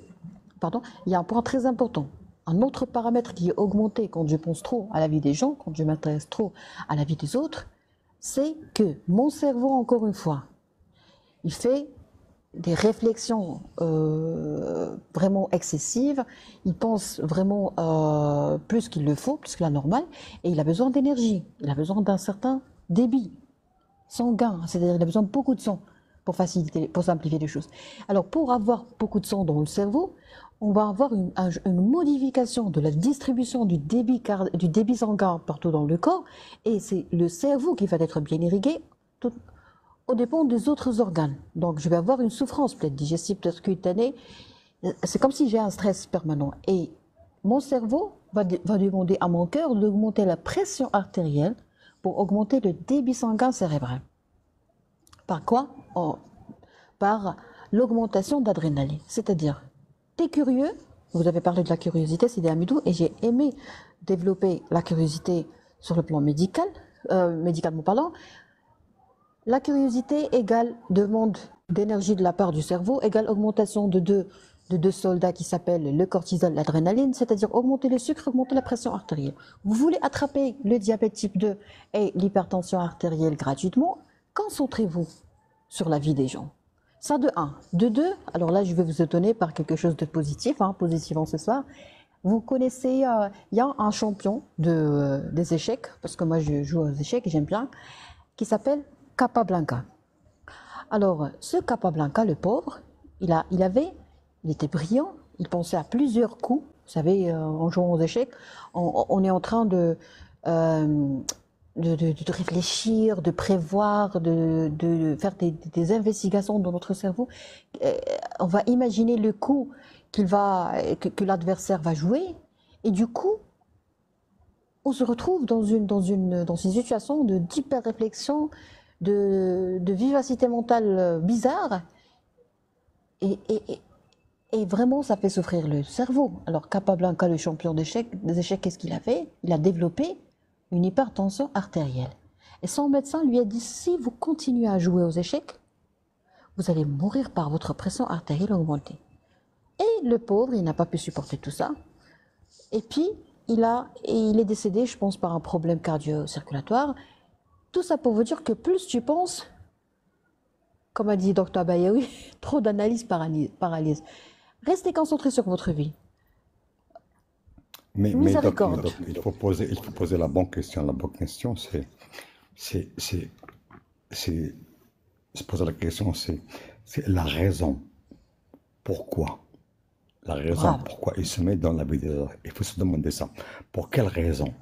pardon, il y a un point très important. Un autre paramètre qui est augmenté quand je pense trop à la vie des gens, quand je m'intéresse trop à la vie des autres, c'est que mon cerveau, encore une fois, il fait des réflexions vraiment excessives, il pense vraiment plus qu'il le faut, plus que la normale, et il a besoin d'énergie, il a besoin d'un certain débit sanguin, c'est-à-dire il a besoin de beaucoup de sang pour simplifier les choses. Alors pour avoir beaucoup de sang dans le cerveau, on va avoir une modification de la distribution du débit sanguin partout dans le corps, et c'est le cerveau qui va être bien irrigué au dépend des autres organes. Donc je vais avoir une souffrance, peut-être digestive, peut-être cutanée. C'est comme si j'ai un stress permanent. Et mon cerveau va demander à mon cœur d'augmenter la pression artérielle pour augmenter le débit sanguin cérébral. Par quoi? Par l'augmentation d'adrénaline. C'est-à-dire, t'es curieux, vous avez parlé de la curiosité, c'est Amidou, et j'ai aimé développer la curiosité sur le plan médical, médicalement parlant. La curiosité égale demande d'énergie de la part du cerveau, égale augmentation de deux soldats qui s'appellent le cortisol, l'adrénaline, c'est-à-dire augmenter le sucre, augmenter la pression artérielle. Vous voulez attraper le diabète type 2 et l'hypertension artérielle gratuitement, concentrez-vous sur la vie des gens. Ça de 1. De 2, alors là je vais vous étonner par quelque chose de positif, positivement ce soir. Vous connaissez, il y a un champion des échecs, parce que moi je joue aux échecs et j'aime bien, qui s'appelle Capablanca. Alors, ce Capablanca, le pauvre, il était brillant, il pensait à plusieurs coups. Vous savez, en jouant aux échecs, on est en train de réfléchir, de prévoir, de faire des investigations dans notre cerveau. On va imaginer le coup que l'adversaire va jouer, et du coup, on se retrouve dans une situation d'hyper-réflexion, de vivacité mentale bizarre, et vraiment ça fait souffrir le cerveau. Alors Capablanca, le champion des échecs, qu'est-ce qu'il a fait? Il a développé une hypertension artérielle. Et son médecin lui a dit, si vous continuez à jouer aux échecs, vous allez mourir par votre pression artérielle augmentée. Et le pauvre, il n'a pas pu supporter tout ça. Et puis, il est décédé, je pense, par un problème cardio-circulatoire. Tout ça pour vous dire que plus tu penses, comme a dit Dr Bayoui, trop d'analyse paralyse. Restez concentrés sur votre vie. Miséricorde. il faut poser la bonne question. La bonne question, c'est, c'est, c'est, se poser la question, c'est la raison. Pourquoi? La raison Bravo, pourquoi il se met dans la vie des autres. Il faut se demander ça. Pour quelle raison?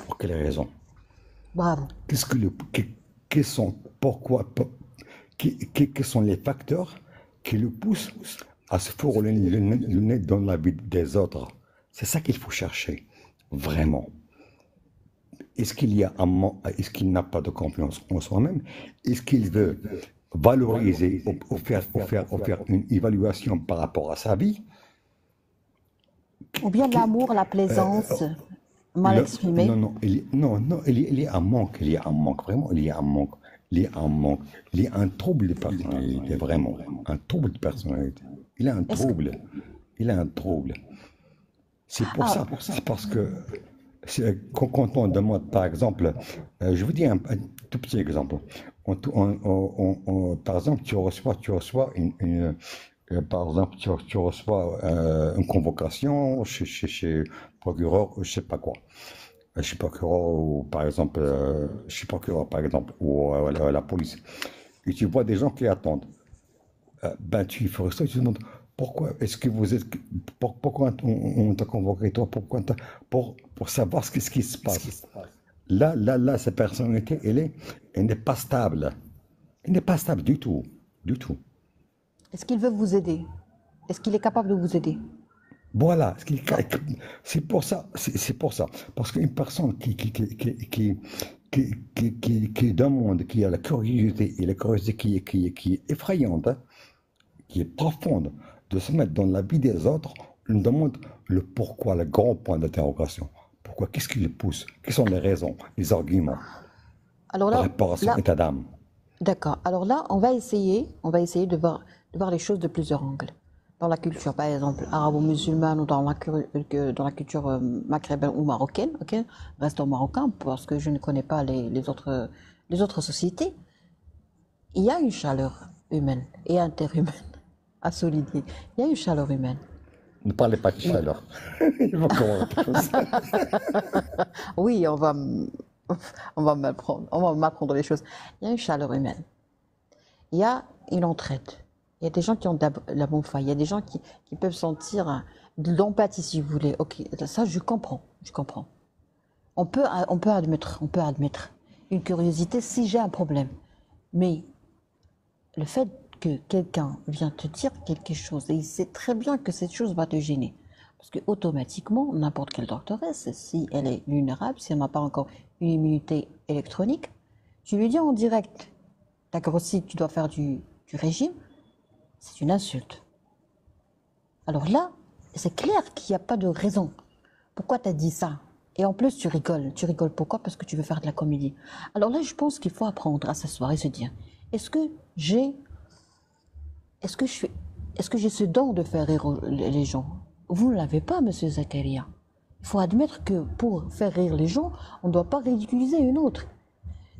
Pour quelle raison? bravo. Qu'est-ce que le, que- quels sont, pourquoi, quels sont les facteurs qui le poussent à se fourrer le nez dans la vie des autres? C'est ça qu'il faut chercher, vraiment. Est-ce qu'il y a est-ce qu'il n'a pas de confiance en soi-même? Est-ce qu'il veut valoriser ou faire une évaluation par rapport à sa vie? Ou bien Qui- l'amour, la plaisance, mal Non, exprimé. non, non, il y a un manque, vraiment, il y a un manque, il y a un manque, il y a un trouble de personnalité, vraiment, un trouble de personnalité. Il a un Est-ce que... trouble, il a un trouble. C'est pour Ah, ça, c'est parce que quand on demande, par exemple, je vous dis un tout petit exemple. Par exemple, tu reçois par exemple, tu reçois une convocation chez le procureur, je sais pas quoi. Chez le procureur ou par exemple, chez le procureur par exemple, ou la police. Et tu vois des gens qui attendent. Ben, tu ferais ça, tu te demandes pourquoi est-ce que vous êtes. Pourquoi on t'a convoqué toi? Pour savoir ce qui se passe. Là, cette personnalité, elle n'est pas stable. Elle n'est pas stable du tout. Du tout. est-ce qu'il veut vous aider? Est-ce qu'il est capable de vous aider? Voilà, c'est pour ça, c'est pour ça. Parce qu'une personne qui demande, qui a la curiosité, et la curiosité qui est effrayante, hein, qui est profonde, de se mettre dans la vie des autres, on demande le pourquoi, le grand point d'interrogation. Pourquoi? Qu'est-ce qui le pousse? Quelles sont les raisons, les arguments Alors par là, rapport à son là, état d'âme? d'accord. Alors là, on va essayer de voir les choses de plusieurs angles. Dans la culture, par exemple, arabo-musulmane ou dans la culture maghrébine ou marocaine, ok? Restons marocains parce que je ne connais pas les autres sociétés. Il y a une chaleur humaine et interhumaine à souligner. Il y a une chaleur humaine. Ne parlez pas de Mais chaleur. Il va commenter comme ça. oui, on va m'apprendre les choses. Il y a une chaleur humaine. Il y a une entraide. Il y a des gens qui ont de la bonne foi. Il y a des gens qui peuvent sentir de l'empathie, si vous voulez. Ok, ça, je comprends. Je comprends. On peut admettre une curiosité si j'ai un problème. Mais le fait que quelqu'un vient te dire quelque chose et il sait très bien que cette chose va te gêner. Parce que automatiquement, n'importe quelle doctoresse, si elle est vulnérable, si elle n'a pas encore une immunité électronique, tu lui dis en direct, d'accord, si tu dois faire du régime, c'est une insulte. Alors là, c'est clair qu'il n'y a pas de raison. Pourquoi tu as dit ça? Et en plus, tu rigoles. Tu rigoles pourquoi? Parce que tu veux faire de la comédie. Alors là, je pense qu'il faut apprendre à s'asseoir et se dire, est-ce que j'ai est-ce que je suis, est-ce que j'ai ce don de faire rire les gens? Vous ne l'avez pas, monsieur Zakaria. Il faut admettre que pour faire rire les gens, on ne doit pas ridiculiser une autre.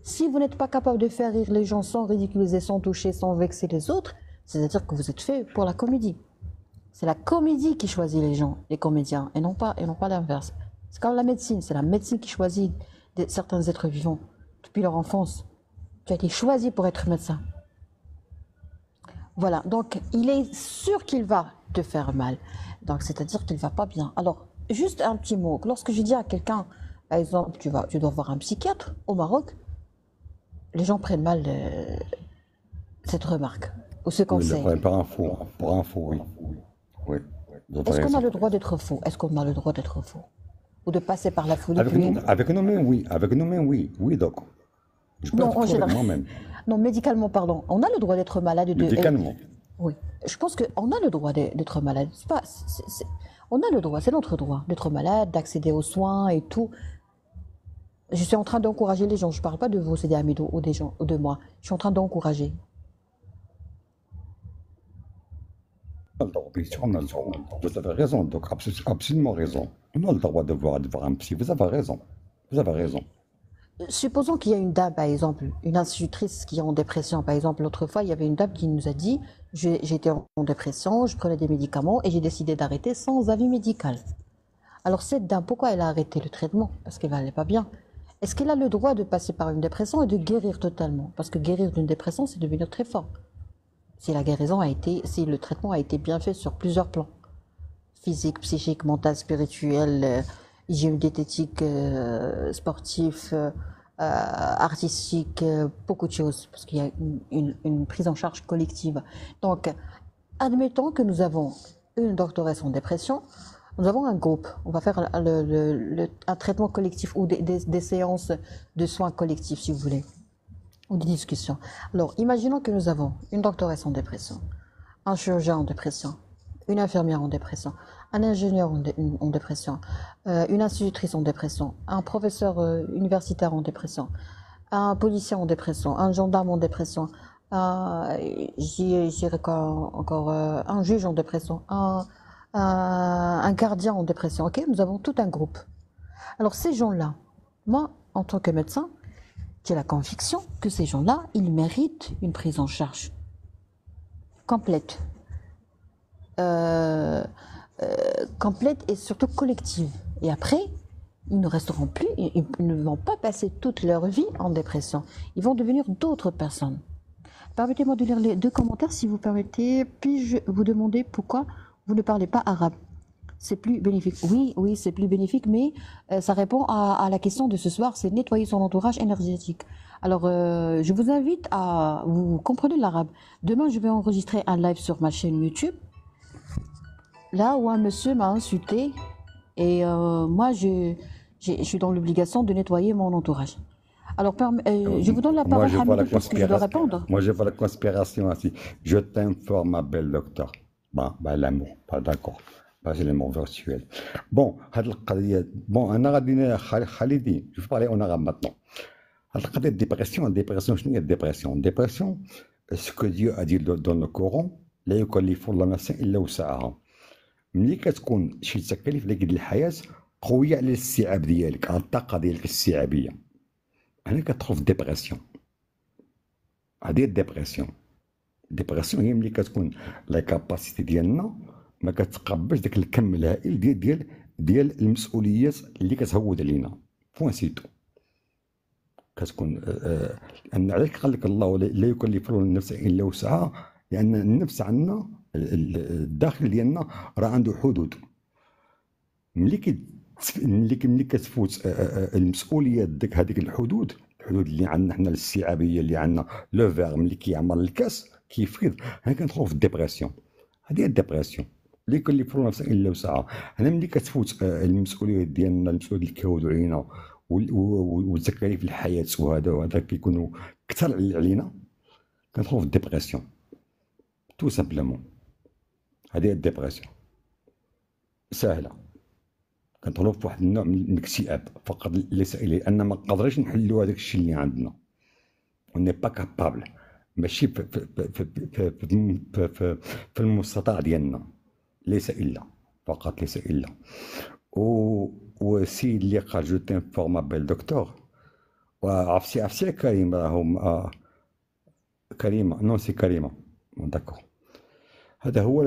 Si vous n'êtes pas capable de faire rire les gens sans ridiculiser, sans toucher, sans vexer les autres, c'est-à-dire que vous êtes fait pour la comédie. C'est la comédie qui choisit les gens, les comédiens, et non pas l'inverse. C'est comme la médecine, c'est la médecine qui choisit certains êtres vivants depuis leur enfance. Tu as été choisi pour être médecin. Voilà, donc il est sûr qu'il va te faire mal. Donc c'est-à-dire qu'il va pas bien. Alors, juste un petit mot. Lorsque je dis à quelqu'un, par exemple, tu dois voir un psychiatre au Maroc, les gens prennent mal cette remarque ou ce Oui, le conseil. problème par info, oui. Oui, vous avez Est-ce qu'on a raison. le droit d'être faux? Est-ce qu'on a le droit d'être faux? Ou de passer par la folie Avec puis... nous, avec nous-mêmes, oui. Avec nous-mêmes, oui. Oui, donc. Je peux Non, être en fou avec général. moi-même. Non, médicalement parlant, on a le droit d'être malade Médicalement. oui, je pense qu'on a le droit d'être malade. C'est pas, on a le droit, c'est notre droit d'être malade, d'accéder aux soins et tout. Je suis en train d'encourager les gens. Je ne parle pas de vous, c'est des amis ou des gens ou de moi. Je suis en train d'encourager. On a le droit, bien sûr, on a le droit. Vous avez raison, donc absolument raison. On a le droit de voir un psy. Vous avez raison. Vous avez raison. Supposons qu'il y a une dame, par exemple, une institutrice qui est en dépression. Par exemple, l'autre fois, il y avait une dame qui nous a dit, j'étais en dépression, je prenais des médicaments et j'ai décidé d'arrêter sans avis médical. Alors cette dame, pourquoi elle a arrêté le traitement? Parce qu'elle n'allait pas bien. Est-ce qu'elle a le droit de passer par une dépression et de guérir totalement? Parce que guérir d'une dépression, c'est devenir très fort. Si la guérison a été, si le traitement a été bien fait sur plusieurs plans, physique, psychique, mental, spirituel, hygiène diététique, sportif, artistique, beaucoup de choses, parce qu'il y a une prise en charge collective. Donc, admettons que nous avons une doctoresse en dépression, nous avons un groupe, on va faire un traitement collectif ou des séances de soins collectifs, si vous voulez, ou des discussions. Alors, imaginons que nous avons une doctoresse en dépression, un chirurgien en dépression, une infirmière en dépression, un ingénieur en dépression, une institutrice en dépression, un professeur universitaire en dépression, un policier en dépression, un gendarme en dépression, j'irais encore un juge en dépression, un gardien en dépression. Ok, nous avons tout un groupe. Alors ces gens-là, moi, en tant que médecin, j'ai la conviction que ces gens-là, ils méritent une prise en charge complète. Complète et surtout collective. Et après, ils ne resteront plus, ils ne vont pas passer toute leur vie en dépression. Ils vont devenir d'autres personnes. Permettez-moi de lire les 2 commentaires, si vous permettez. Puis-je vous demander pourquoi vous ne parlez pas arabe? C'est plus bénéfique. Oui, oui, c'est plus bénéfique, mais ça répond à la question de ce soir, c'est nettoyer son entourage énergétique. Alors, je vous invite à... Vous comprenez l'arabe. Demain, je vais enregistrer un live sur ma chaîne YouTube, là où un monsieur m'a insulté, et moi, je suis dans l'obligation de nettoyer mon entourage. Alors, je vous donne la parole, Hamidou, parce que je dois répondre. Moi, je vois la conspiration ainsi. Je t'informe, ma belle docteur. Bon, ben, l'amour, pas d'accord. Pas l'amour virtuel. Bon, أنا غادي خالدي, je vais parler en arabe maintenant. هاد القضية dépression, شنو هي dépression, ce que Dieu a dit dans le Coran, لا يكلف الله نفسا إلا وسعها. ملي كتكون شي تكاليف اللي قد الحياة قوية على الاستيعاب ديالك، على الطاقة ديالك الاستيعابية، هنا كتدخل في ديبرسيون. هادي الديبرسيون هي ملي كتكون لا كاباسيتي ديالنا ما كتقبلش داك الكم الهائل ديال المسؤوليات اللي كتهود علينا. بوان سيتو. كتكون ان علاش قال لك الله لا يكلف الله نفسا الا وسعها، لان النفس عندنا الداخل ديالنا راه عنده حدود. ملي كتفوت المسؤوليات هذيك الحدود اللي عندنا حنا الاستيعابيه اللي عندنا لو فيغ ملي كيعمر الكاس كيفيض، هنا كندخلوا في الديبرسيون. هذه الديبرسيون اللي يكلف الله نفسا الا وسعها. هنا ملي كتفوت المسؤوليات ديالنا، المسؤوليات اللي كيعودوا علينا وتكاليف الحياه وهذا كيكونوا كثر علينا، كندخلوا في الديبرسيون تو سامبلومون. هذه الديبرسيون سهله، كندخلوا في واحد النوع من الاكتئاب فقط ليس اليه، لان ما قادرينش نحلوا هذاك الشيء اللي عندنا. وني با كابابل، ماشي في المستطاع ديالنا، ليس الا فقط، ليس الا. والسيد اللي قال جو تنفورم بيل دكتور، وعرفتي كريم راهم كريمه، نو سي كريمه داكور. هذا هو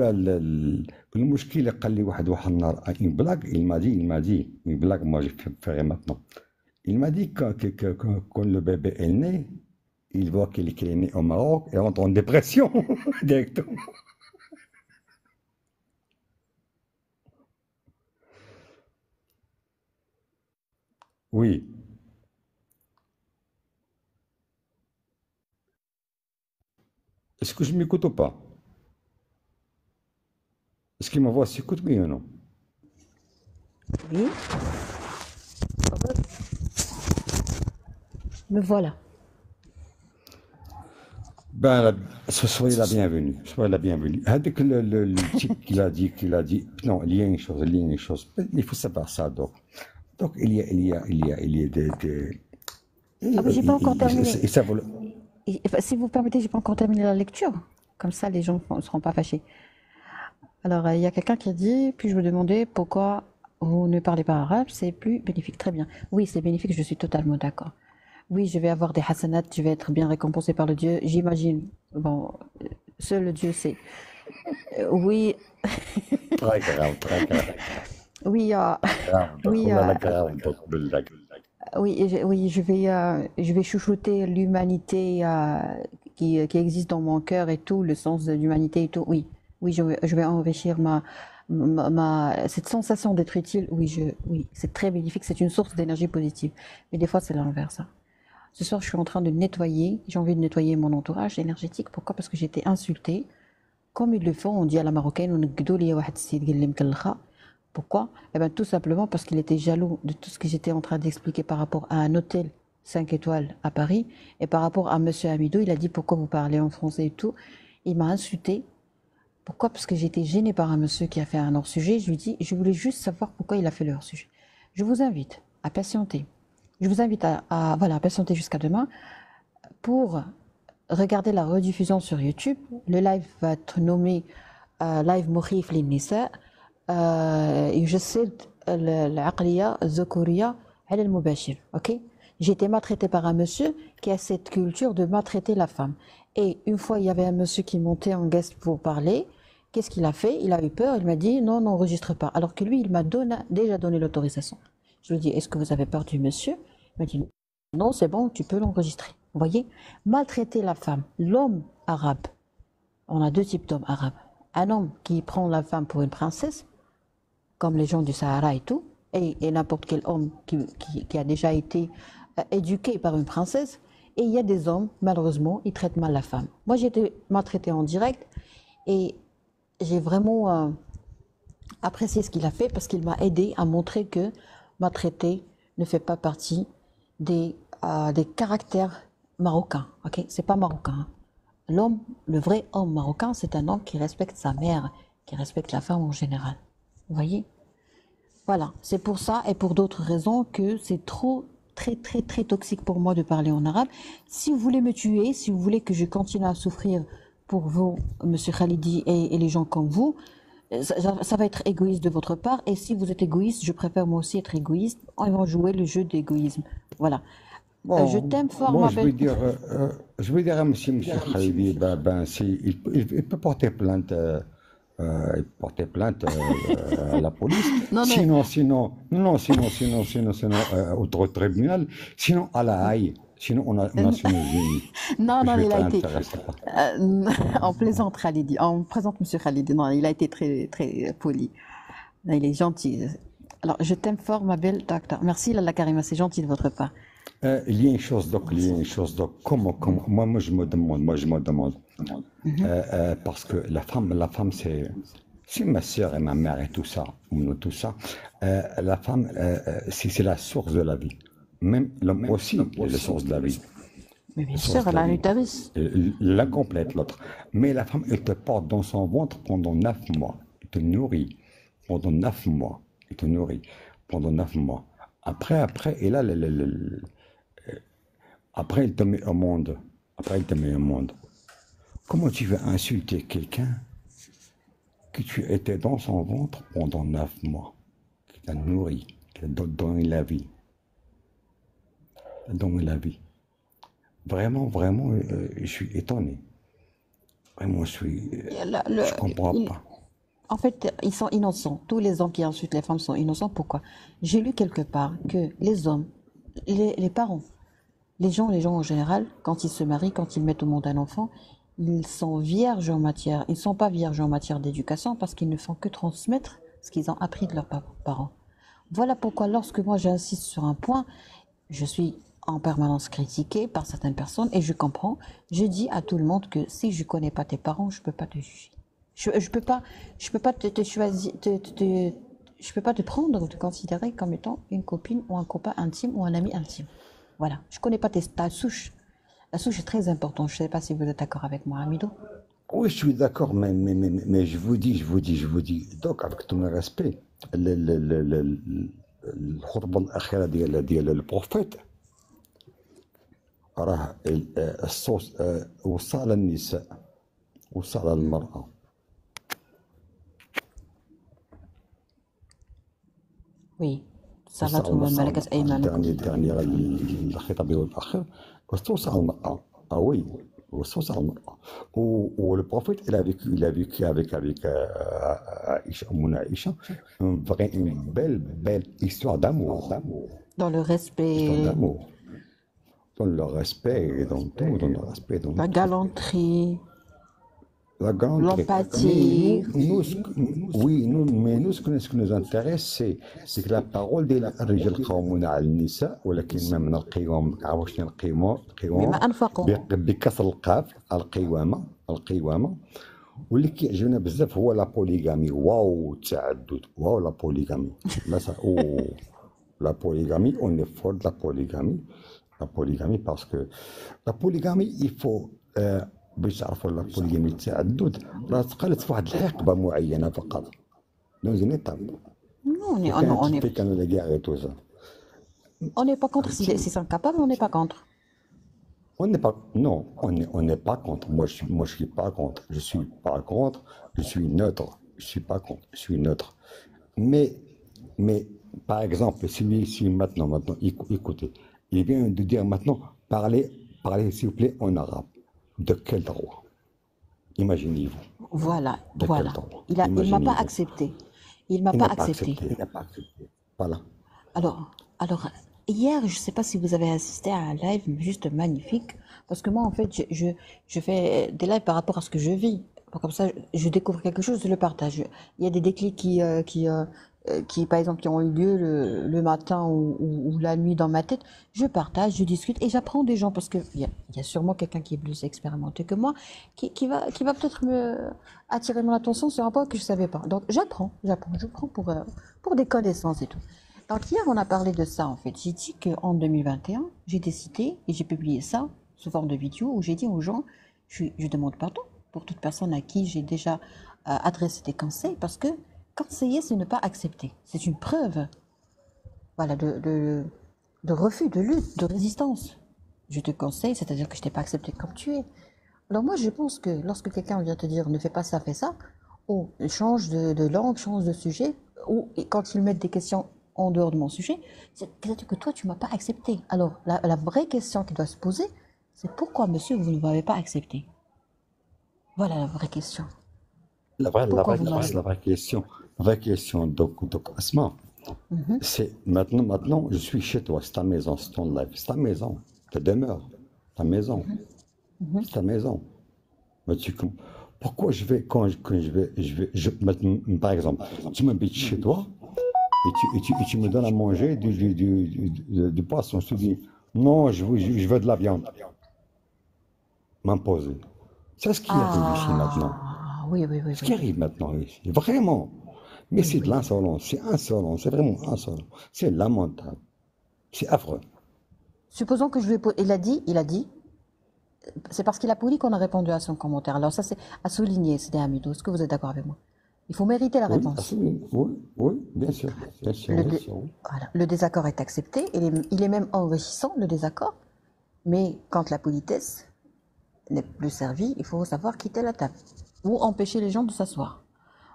المشكل اللي قال لي واحد النهار ان بلاك، il m'a dit une blague, moi je ferai maintenant. Il m'a dit quand le bébé est né, il voit qu'il est né au Maroc et rentre en dépression directement. Oui. Est-ce que je m'écoute ou pas? Est-ce que ma voix s'écoute, oui ou non? Oui. Me voilà. Ben, soyez la bienvenue. Soyez la bienvenue. Avec le type qu'il a dit, non, il y a une chose, il faut savoir ça, donc il y a des Ah, mais j'ai pas encore terminé. Et ça vaut Si vous permettez, j'ai pas encore terminé la lecture. Comme ça, les gens ne seront pas fâchés. Alors, il y a quelqu'un qui a dit, puis-je vous demander pourquoi vous ne parlez pas arabe, c'est plus bénéfique. Très bien. Oui, c'est bénéfique, je suis totalement d'accord. Oui, je vais avoir des hasanat, je vais être bien récompensé par le Dieu, j'imagine. Bon, seul le Dieu sait. Oui. Très grave, très grave. Oui, grave دوك oui, ولا لا grave دوك بالله. oui, oui, je vais chouchouter l'humanité qui existe dans mon cœur et tout, le sens de l'humanité et tout. Oui, oui, je vais enrichir cette sensation d'être utile. Oui, oui, c'est très bénéfique, c'est une source d'énergie positive. Mais des fois, c'est l'inverse, hein. Ce soir, je suis en train de nettoyer, j'ai envie de nettoyer mon entourage énergétique. Pourquoi? Parce que j'ai été insultée. Comme ils le font, on dit à la marocaine, on pourquoi? Eh bien, tout simplement parce qu'il était jaloux de tout ce que j'étais en train d'expliquer par rapport à un hôtel 5 étoiles à Paris. Et par rapport à Monsieur Amidou, il a dit pourquoi vous parlez en français et tout. Il m'a insulté. Pourquoi? Parce que j'étais gênée par un monsieur qui a fait un hors-sujet. Je lui dis, je voulais juste savoir pourquoi il a fait le hors-sujet. Je vous invite à patienter. Je vous invite voilà, à patienter jusqu'à demain pour regarder la rediffusion sur YouTube. Le live va être nommé live مخيف للنساء يجسد العقلية الذكورية على المباشر. Ok? J'ai été maltraitée par un monsieur qui a cette culture de maltraiter la femme. Et une fois, il y avait un monsieur qui montait en guest pour parler. Qu'est-ce qu'il a fait? Il a eu peur, il m'a dit non, n'enregistre pas. Alors que lui, il m'a déjà donné l'autorisation. Je lui ai dit, est-ce que vous avez peur du monsieur? Il m'a dit non, c'est bon, tu peux l'enregistrer. Vous voyez? Maltraiter la femme, l'homme arabe. On a deux types d'hommes arabes. Un homme qui prend la femme pour une princesse, comme les gens du Sahara et tout, et n'importe quel homme qui a déjà été éduqué par une princesse. Et il y a des hommes, malheureusement, ils traitent mal la femme. Moi, j'ai été maltraitée en direct et j'ai vraiment apprécié ce qu'il a fait parce qu'il m'a aidé à montrer que maltraiter ne fait pas partie des caractères marocains. Ok, c'est pas marocain, hein. L'homme, le vrai homme marocain, c'est un homme qui respecte sa mère, qui respecte la femme en général. Vous voyez? Voilà, c'est pour ça et pour d'autres raisons que c'est très toxique pour moi de parler en arabe. Si vous voulez me tuer, si vous voulez que je continue à souffrir pour vous, Monsieur Khalidi, et les gens comme vous, ça va être égoïste de votre part. Et si vous êtes égoïste, je préfère moi aussi être égoïste. On va jouer le jeu d'égoïsme. Voilà. Je Bon, t'aime fort, moi ma belle. je vais dire à monsieur Khalidi, il peut porter plainte, à la police. Non, non, Sinon, au tribunal, sinon à la Haye, sinon on a Nations Unies. non, Je non, vais il être a été. intéressé par. On plaisante Khalidi, on présente Monsieur Khalidi. Non, il a été très poli. Non, il est gentil. Alors, je t'aime fort, ma belle docteur. Merci, Lala Karima, c'est gentil de votre part. Il y a une chose, comment, moi je me demande, parce que la femme c'est ma sœur et ma mère et tout ça, la femme, c'est la source de la vie. Même l'homme aussi est la source de la vie. Mais bien La sûr, source de elle la a un vie. utérus. L'un complète l'autre. Mais la femme, elle te porte dans son ventre pendant 9 mois. Elle te nourrit pendant 9 mois. Elle te nourrit pendant 9 mois. Après, et là, après, elle te met au monde. Comment tu veux insulter quelqu'un que tu étais dans son ventre pendant 9 mois, qui t'a nourri, qui t'a donné la vie, Vraiment, je suis étonné. Vraiment, je comprends pas. En fait, ils sont innocents. Tous les hommes qui insultent les femmes sont innocents. Pourquoi? J'ai lu quelque part que les hommes, les parents, les gens en général, quand ils se marient, quand ils mettent au monde un enfant, ils sont vierges en matière. Ils ne sont pas vierges en matière d'éducation parce qu'ils ne font que transmettre ce qu'ils ont appris de leurs parents. Voilà pourquoi lorsque moi j'insiste sur un point, je suis en permanence critiquée par certaines personnes et je comprends. Je dis à tout le monde que si je ne connais pas tes parents, je ne peux pas te juger. Je peux pas te choisir, je peux pas te prendre ou te considérer comme étant une copine ou un copain intime ou un ami intime. Voilà, je connais pas ta souche. La souche est très importante. Je sais pas si vous êtes d'accord avec moi, Amidou. Oui, je suis d'accord, mais je vous dis, donc avec tout le respect, الخطبة الأخيرة ديال البروفيت راه الصوص وصل للنساء، وصل للمرأة. Oui, ça va tout le monde. ملكت أيمانكم. الخطاب الأخير توصل المرأة. وي Sincèrement. Où le prophète, il a vécu avec Aïcha, Mouna Aïcha, une belle histoire d'amour. Dans le Histoire respect, d'amour. Dans le respect et dans tout, dans le respect, dans la tout. galanterie, La galanterie. Mais l'empathie. ce qui nous intéresse, c'est que la parole ديال الرجال قوامون على النساء ولكن ما نلقيوهم ما عرفوش بما نلقيوهم أنفقوا. بكسر القاف القوامة واللي كيعجبنا بزاف هو لا بوليغامي واو التعدد واو لا بوليغامي لا لا polygamie on est fort de la polygamie parce que la polygamie il faut باش تعرفوا لا بوليغامي التعدد راه تقالت في واحد الحقبه معينه فقط دون زين ايطاب Non, وكانت كانوا لي كاع تو سا on n'est pas contre. S'ils sont capables, on n'est pas contre. On n'est pas, non, on n'est pas contre. Moi, je suis pas contre. Je suis pas contre. Je suis neutre. Je suis pas contre. Je suis neutre. Mais, par exemple, si maintenant, écoutez, il vient de dire maintenant, parlez, s'il vous plaît, en arabe. De quel droit? Imaginez-vous. Voilà, De quel voilà. droit? Il m'a pas Imaginez-vous. accepté. Il m'a Il pas n'a pas accepté. accepté. Il n'a pas accepté. Voilà. Alors, hier, je ne sais pas si vous avez assisté à un live juste magnifique, parce que moi, en fait, je fais des lives par rapport à ce que je vis. Donc, comme ça, je découvre quelque chose, je le partage. Il y a des déclics qui par exemple, qui ont eu lieu le matin ou la nuit dans ma tête. Je partage, je discute et j'apprends des gens, parce qu'il y a sûrement quelqu'un qui est plus expérimenté que moi, qui va peut-être me attirer mon attention sur un point que je ne savais pas. Donc, je prends pour des connaissances et tout. Donc hier, on a parlé de ça en fait. J'ai dit qu'en 2021, j'ai décidé, et j'ai publié ça sous forme de vidéo, où j'ai dit aux gens, je demande pardon pour toute personne à qui j'ai déjà adressé des conseils, parce que conseiller, c'est ne pas accepter. C'est une preuve, voilà, de refus, de lutte, de résistance. Je te conseille, c'est-à-dire que je t'ai pas accepté comme tu es. Alors moi, je pense que lorsque quelqu'un vient te dire ne fais pas ça, fais ça, ou change de langue, change de sujet, ou et quand ils mettent des questions en dehors de mon sujet, c'est-à-dire que toi, tu m'as pas accepté. Alors, la vraie question qui doit se poser, c'est pourquoi, monsieur, vous ne m'avez pas accepté? Voilà la vraie question. Pourquoi vous m'avez... La vraie question, donc Asma, c'est maintenant, je suis chez toi, c'est ta maison, c'est ton life, c'est ta maison, ta demeure, ta maison, c'est ta maison. Mais pourquoi quand maintenant, par exemple, tu m'habites chez toi et tu me donnes à manger du poisson, je te dis, non, je veux de la viande, m'imposer. C'est ce qui arrive ici maintenant. Oui. Ce qui arrive maintenant ici, vraiment. Mais c'est de l'insolence, c'est insolent, c'est vraiment insolent, c'est lamentable, c'est affreux. Supposons que je lui ai posé... Il a dit, c'est parce qu'il a poli qu'on a répondu à son commentaire. Alors ça, c'est à souligner, c'est Hamidou. Est-ce que vous êtes d'accord avec moi? Il faut mériter la réponse. Oui, bien sûr. Voilà. Le désaccord est accepté, il est même enrichissant, le désaccord, mais quand la politesse n'est plus servie, il faut savoir quitter la table ou empêcher les gens de s'asseoir.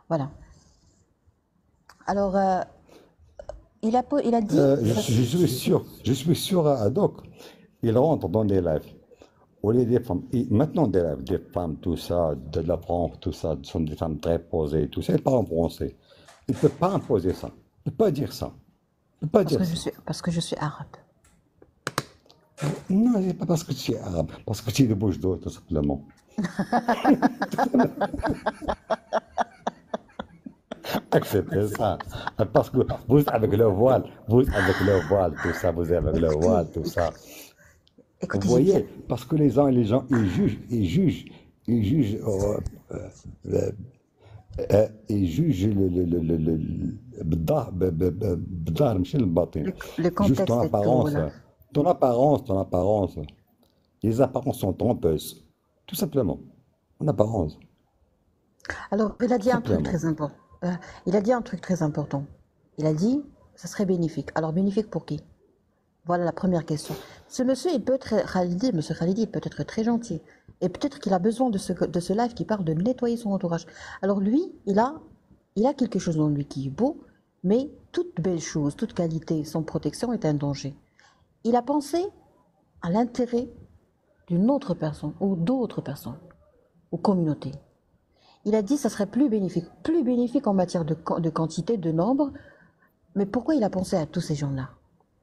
Voilà. Alors, il a dit... je suis sûr, Doc, il rentre dans des lives. Au lieu des femmes, et maintenant des lives, des femmes, tout ça, de la France, tout ça, sont des femmes très posées, tout ça, ils parlent en français. Il ne peut pas imposer ça. Il ne peut pas dire ça. Il peut pas dire ça. Parce que je suis arabe. Non, c'est pas parce que tu es arabe, parce que tu es de bouche d'eau, tout simplement. Acceptez ça. Parce que vous, avec le voile, tout ça, vous avec le voile, tout ça. Écoutez, vous voyez, parce que les gens, ils jugent بالظاهر ماشي الباطن. Le contexte Juste est tout, là. Ton apparence. Les apparences sont trompeuses. Tout simplement. En apparence. Alors, il a dit un truc très important. Il a dit, ça serait bénéfique. Alors, bénéfique pour qui? Voilà la première question. Ce monsieur, il peut être monsieur Khalidi, il peut être très gentil. Et peut-être qu'il a besoin de ce live qui parle de nettoyer son entourage. Alors lui, il a quelque chose en lui qui est beau, mais toute belle chose, toute qualité sans protection est un danger. Il a pensé à l'intérêt d'une autre personne ou d'autres personnes ou communautés. Il a dit que ça serait plus bénéfique en matière de quantité, de nombre. Mais pourquoi il a pensé à tous ces gens-là?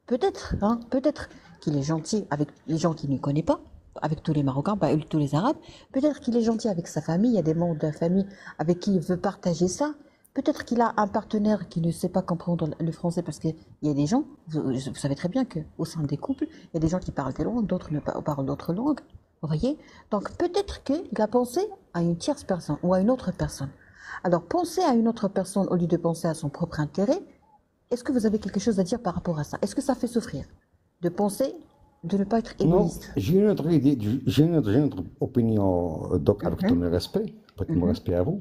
Peut-être, hein, peut-être qu'il est gentil avec les gens qu'il ne connaît pas, avec tous les Marocains, pas tous les Arabes. Peut-être qu'il est gentil avec sa famille, il y a des membres de la famille avec qui il veut partager ça. Peut-être qu'il a un partenaire qui ne sait pas comprendre le français parce qu'il y a des gens, vous savez très bien qu'au sein des couples, il y a des gens qui parlent des langues, d'autres ne parlent d'autres langues. Vous voyez? Donc peut-être qu'il a pensé à une tierce personne ou à une autre personne. Alors penser à une autre personne au lieu de penser à son propre intérêt, est-ce que vous avez quelque chose à dire par rapport à ça? Est-ce que ça fait souffrir de penser, de ne pas être Non, égoïste? j'ai une autre idée, j'ai une autre opinion, donc avec tout le respect, avec mon respect à vous,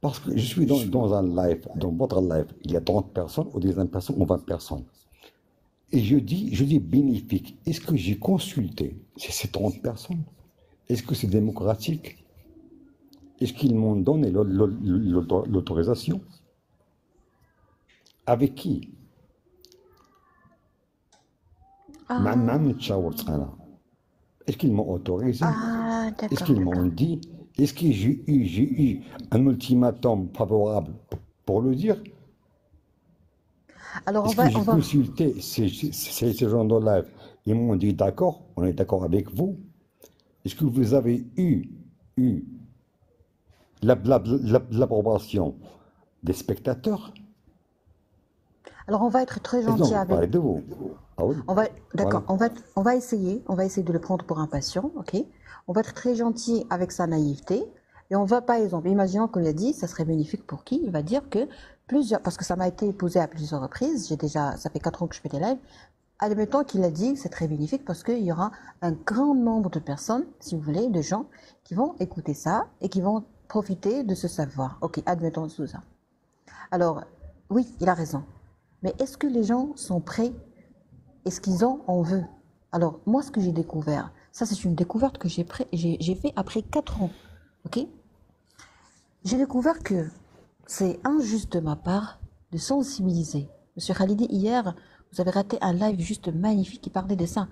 parce que je suis dans un live, dans votre live, il y a 30 personnes, ou 19 personnes, ou 20 personnes. Et je dis bénéfique. Est-ce que j'ai consulté ces 30 personnes? Est-ce que c'est démocratique? Est-ce qu'ils m'ont donné l'autorisation? Avec qui? Même est-ce qu'ils m'ont autorisé? Ah, Est-ce d'accord, qu'ils d'accord. m'ont dit? Est-ce que j'ai eu un ultimatum favorable pour le dire? Alors Est-ce que j'ai consulté ces gens de live? Ils m'ont dit d'accord, on est d'accord avec vous. Est-ce que vous avez eu l'approbation des spectateurs? alors on va être très Et gentil non, avec. parlez de vous. Ah oui, D'accord, voilà. on va essayer de le prendre pour un patient, ok? On va être très gentil avec sa naïveté et on va, par exemple, imaginons qu'on lui a dit, ça serait bénéfique pour qui? Il va dire que parce que ça m'a été posé à plusieurs reprises, ça fait 4 ans que je fais des lives. Admettons qu'il a dit, c'est très bénéfique parce qu'il y aura un grand nombre de personnes, si vous voulez, de gens qui vont écouter ça et qui vont profiter de ce savoir. Ok, admettons tout ça. Alors, oui, il a raison. Mais est-ce que les gens sont prêts? Est-ce qu'ils en veulent? Alors, moi, ce que j'ai découvert, ça c'est une découverte que j'ai fait après 4 ans. Ok? J'ai découvert que c'est injuste de ma part de sensibiliser. Monsieur Khalidi, hier, vous avez raté un live juste magnifique qui parlait de ça.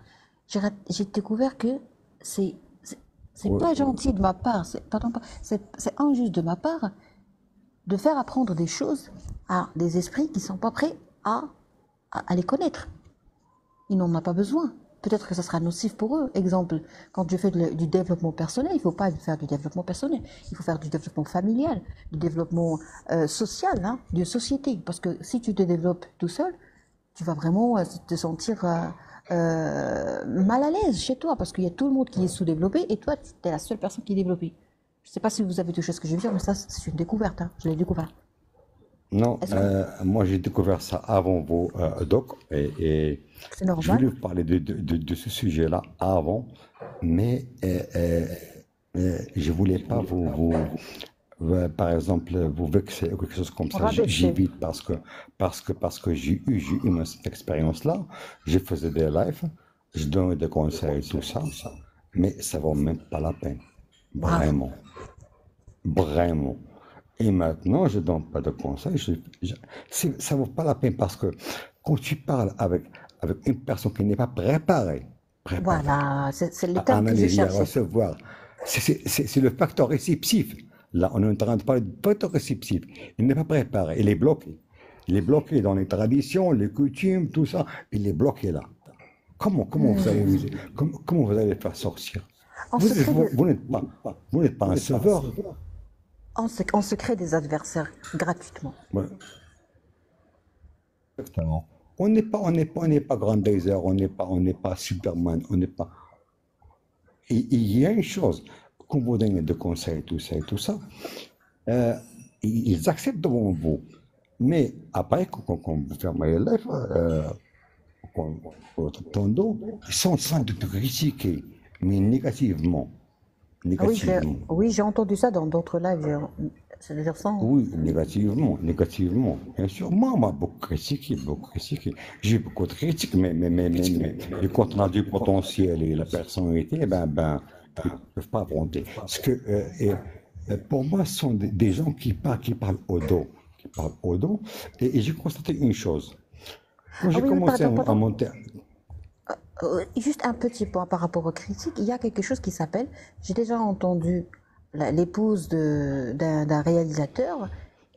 J'ai découvert que c'est c'est Oui, pas oui. gentil de ma part, c'est injuste de ma part de faire apprendre des choses à des esprits qui ne sont pas prêts à les connaître. Ils n'en ont pas besoin. Peut-être que ça sera nocif pour eux. Exemple, quand je fais du développement personnel, il ne faut pas faire du développement personnel. Il faut faire du développement familial, du développement social, hein, de société. Parce que si tu te développes tout seul, tu vas vraiment te sentir mal à l'aise chez toi. Parce qu'il y a tout le monde qui est sous-développé et toi, tu es la seule personne qui est développée. Je ne sais pas si vous avez touché ce que je veux dire, mais ça, c'est une découverte. Hein. Je l'ai découvert. Non, Est-ce que moi j'ai découvert ça avant vous, Doc, et c'est je normal? voulais vous parler de ce sujet-là avant, mais je voulais pas par exemple, vous vexer ou quelque chose comme ça. Rabaisser. J'évite parce que j'ai eu cette expérience-là. Je faisais des lives, je donnais des conseils et tout ça, mais ça vaut même pas la peine, Bravo. vraiment. Vraiment. Et maintenant, je ne donne pas de conseils. Ça ne vaut pas la peine parce que quand tu parles avec une personne qui n'est pas préparée Voilà, c'est le à terme que je analyser, à cherchais. recevoir, c'est le facteur réceptif. Là, on est en train de parler de facteur réceptif. Il n'est pas préparé, il est bloqué. Il est bloqué dans les traditions, les coutumes, tout ça. Il est bloqué là. Comment comment vous allez le faire sortir? On Vous, se crée vous, des, vous n'êtes pas un sauveur. on se crée des adversaires gratuitement. Ouais. Exactement. On n'est pas Grandizer, on n'est pas Superman, on n'est pas. Et il y a une chose, quand vous donnez des conseils, tout ça, euh, ils acceptent devant vous. Mais après, quand vous fermez les lèvres, votre ton dos, ils sont en train de te critiquer, mais négativement. Ah oui, Négativement. oui, j'ai entendu ça dans d'autres lives. C'est-à-dire ça. Oui, négativement. Bien sûr, moi, on m'a beaucoup critiqué, beaucoup critiqué. J'ai eu beaucoup de critiques, mais quand on a du potentiel et la personnalité, ils ne peuvent pas affronter. Parce que, pour moi, ce sont des gens qui parlent au dos, et j'ai constaté une chose. Quand Ah j'ai oui, oui, commencé pardon, à pardon. monter, Juste un petit point par rapport aux critiques, il y a quelque chose qui s'appelle, j'ai déjà entendu l'épouse d'un réalisateur,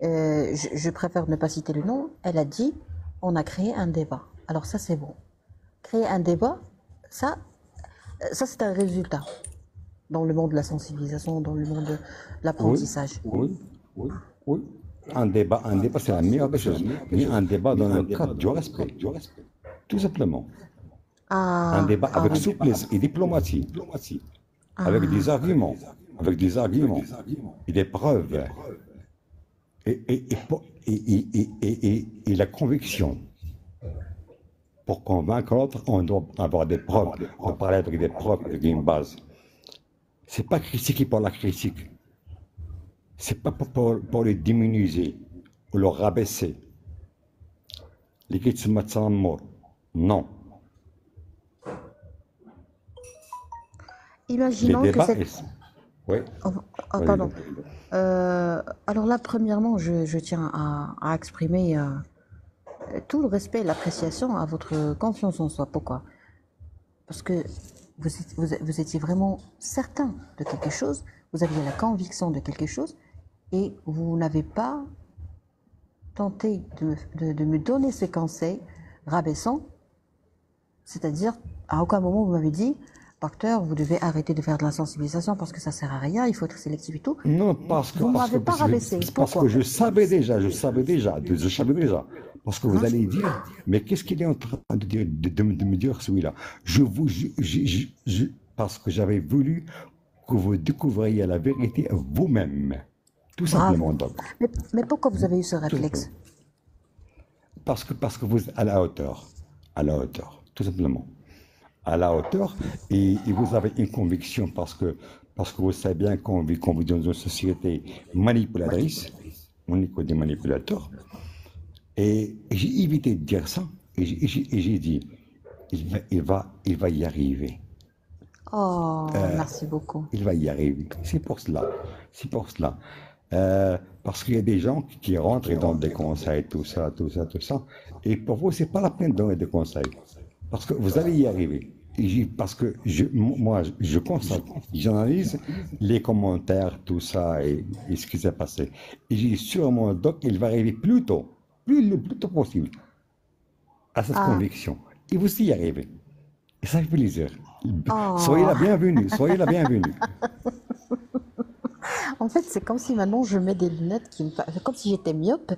je préfère ne pas citer le nom, elle a dit, on a créé un débat. Alors ça c'est bon. Créer un débat, ça, ça c'est un résultat dans le monde de la sensibilisation, dans le monde de Oui, l'apprentissage. oui, oui, oui. Un débat, c'est la meilleure des choses. Mais un débat dans le cadre du respect, tout simplement. Un Ah, débat ah avec oui. souplesse et diplomatie, Ah, avec des arguments et des preuves et la conviction. Pour convaincre l'autre, on doit avoir des preuves. On parle avec des preuves, avec une base. C'est pas critiquer pour la critique. C'est pas pour les diminuer ou le rabaisser. Les kids se mettent en mort. Non. Les imaginons que débats, cette... oui, Oh, oh, vas-y, pardon. donc. Alors là, premièrement, je tiens à exprimer tout le respect et l'appréciation à votre confiance en soi. Pourquoi? Parce que vous étiez vraiment certain de quelque chose, vous aviez la conviction de quelque chose, et vous n'avez pas tenté de me donner ces conseils rabaissants, c'est-à-dire à aucun moment vous m'avez dit, docteur, vous devez arrêter de faire de la sensibilisation parce que ça sert à rien, il faut être sélectif et tout. Non, Vous ne m'avez pas rabaissé. parce Pourquoi? que je savais déjà. Parce que vous allez dire, mais qu'est-ce qu'il est en train de dire, de me dire celui-là? Parce que j'avais voulu que vous découvriez la vérité vous-même. Tout simplement, Bravo. donc. Mais pourquoi vous avez eu ce Tout simplement. réflexe? Parce que vous êtes à la hauteur, tout simplement. À la hauteur, et vous avez une conviction parce que vous savez bien qu'on vit dans une société manipulatrice, on est que des manipulateurs, et j'ai évité de dire ça, et j'ai dit, il va y arriver. Oh, merci beaucoup. Il va y arriver. C'est pour cela. C'est pour cela. Parce qu'il y a des gens qui rentrent dans des conseils, tout ça. Et pour vous, c'est pas la peine de donner des conseils. Parce que vous allez y arriver. Parce que moi, je constate, j'analyse les commentaires, tout ça, et ce qui s'est passé. Et j'ai sûrement, donc, il va arriver le plus tôt possible, à cette Ah, conviction. Et vous y arrivez. Et ça fait plaisir. Soyez oh. la bienvenue, soyez la bienvenue. En fait, c'est comme si maintenant je mets des lunettes c'est comme si j'étais myope.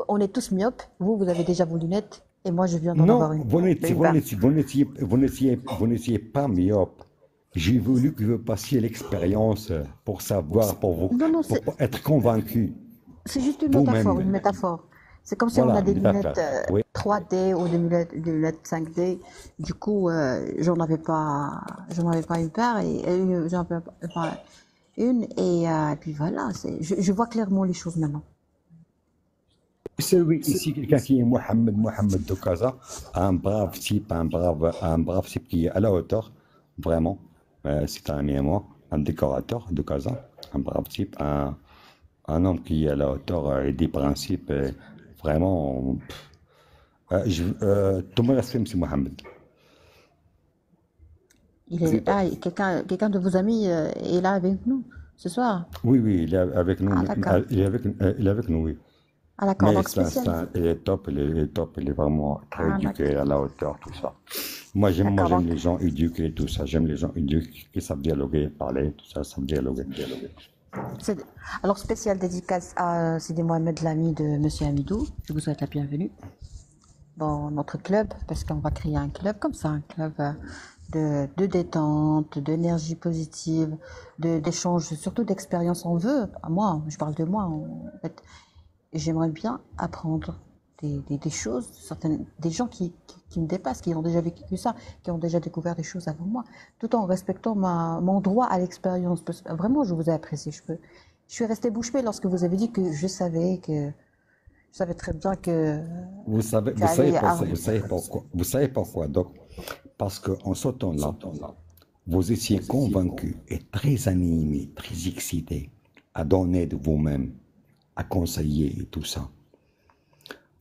On est tous myopes. Vous avez déjà vos lunettes et moi, je viens d'en Non, avoir une. Une paire. vous n'étiez pas myope. J'ai voulu que vous passiez l'expérience pour savoir, Non, non, pour être convaincu c'est juste une métaphore, vous-même. une métaphore. C'est comme si on a Voilà, des métaphore. lunettes Oui. 3D ou des lunettes 5D. Du coup, j'en avais pas une paire et j'en avais pas une et puis voilà. Je vois clairement les choses maintenant. Celui ici, quelqu'un qui est Mohamed Doukaza, un brave type qui est à la hauteur, vraiment. C'est un ami à moi, un décorateur de Casa, un brave type, un homme qui est à la hauteur et des principes, vraiment. Tout mon respect, M. Mohamed. Quelqu'un de vos amis est là avec nous ce soir. Oui, oui, il est avec nous, Ah, d'accord. il est avec nous, oui. Ah, d'accord. Mais Donc spécial. il est top, il est vraiment très Ah, éduqué, d'accord. à la hauteur, tout ça. Moi, D'accord. j'aime Donc, les gens éduqués, tout ça. J'aime les gens éduqués qui savent dialoguer, parler, tout ça, savent dialoguer. c'est- alors, spécial dédicace à Sidi Mohamed, l'ami de Monsieur Amidou. Je vous souhaite la bienvenue dans notre club, parce qu'on va créer un club comme ça, un club de détente, d'énergie positive, d'échange, surtout d'expérience. On veut, moi, je parle de moi, en fait, j'aimerais bien apprendre des choses, des gens qui me dépassent, qui ont déjà vécu ça, qui ont déjà découvert des choses avant moi, tout en respectant mon droit à l'expérience. Parce que vraiment, je vous ai apprécié. Je suis restée bouche bée lorsque vous avez dit que je savais très bien que tu allais arriver. Vous savez pourquoi, donc, parce qu'en ce temps-là, vous étiez convaincu et très animé, très excité à donner de vous-même, à conseiller et tout ça.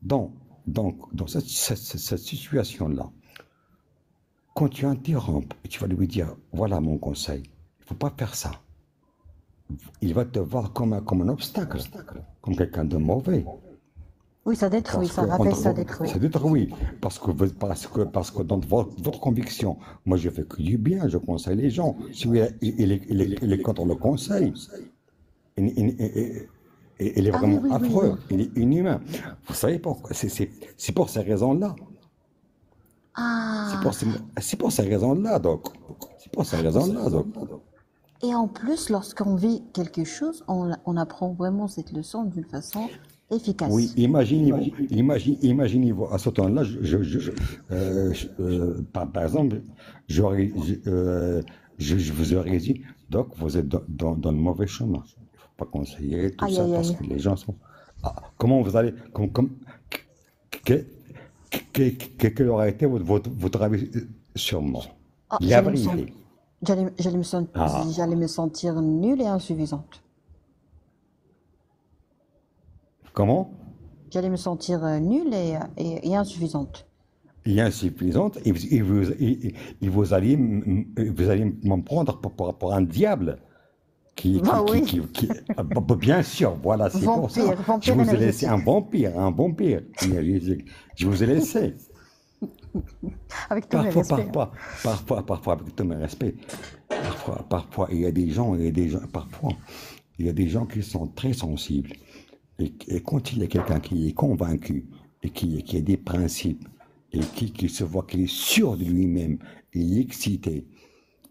Donc, dans cette situation-là, quand tu interrompes, et tu vas lui dire, voilà mon conseil, il ne faut pas faire ça. Il va te voir comme un obstacle, comme quelqu'un de mauvais. Oui, ça détruit, Parce ça que rappelle, ça détruit. c'est d'être oui, parce que dans votre conviction, moi je fais que du bien, je conseille les gens. Si lui, il est contre le conseil, il est Ah oui, vraiment oui, oui, oui. affreux, il est inhumain. Vous savez pourquoi? C'est pour ces raisons-là. C'est Ah, pour, ces- c'est pour ces raisons-là, donc. C'est pour ces raisons-là, donc. et en plus, lorsqu'on vit quelque chose, on apprend vraiment cette leçon d'une façon Oui, efficace. imaginez-vous, à ce temps-là, par exemple, je vous aurais dit, donc vous êtes dans le mauvais chemin. Il ne faut pas conseiller tout Aïe, ça aïe, parce aïe. que les gens sont. Ah, comment vous allez. Que- quel aurait été votre avis sur moi? Ah, La vérité. Ah, j'allais me sentir nulle et insuffisante. comment? J'allais me sentir nulle et insuffisante. Il est insuffisante et vous allez m'en prendre pour un diable. Bah oui, Bien sûr, voilà, c'est pour ça. Je vampire vous ai laissé énergétique. un vampire, énergétique. Je vous ai laissé. Avec tous mes Parfois, respects. parfois, parfois, avec tout mes respects, parfois, il y a des gens qui sont très sensibles. Et quand il y a quelqu'un qui est convaincu et qui a des principes et qui se voit qu'il est sûr de lui-même, il est excité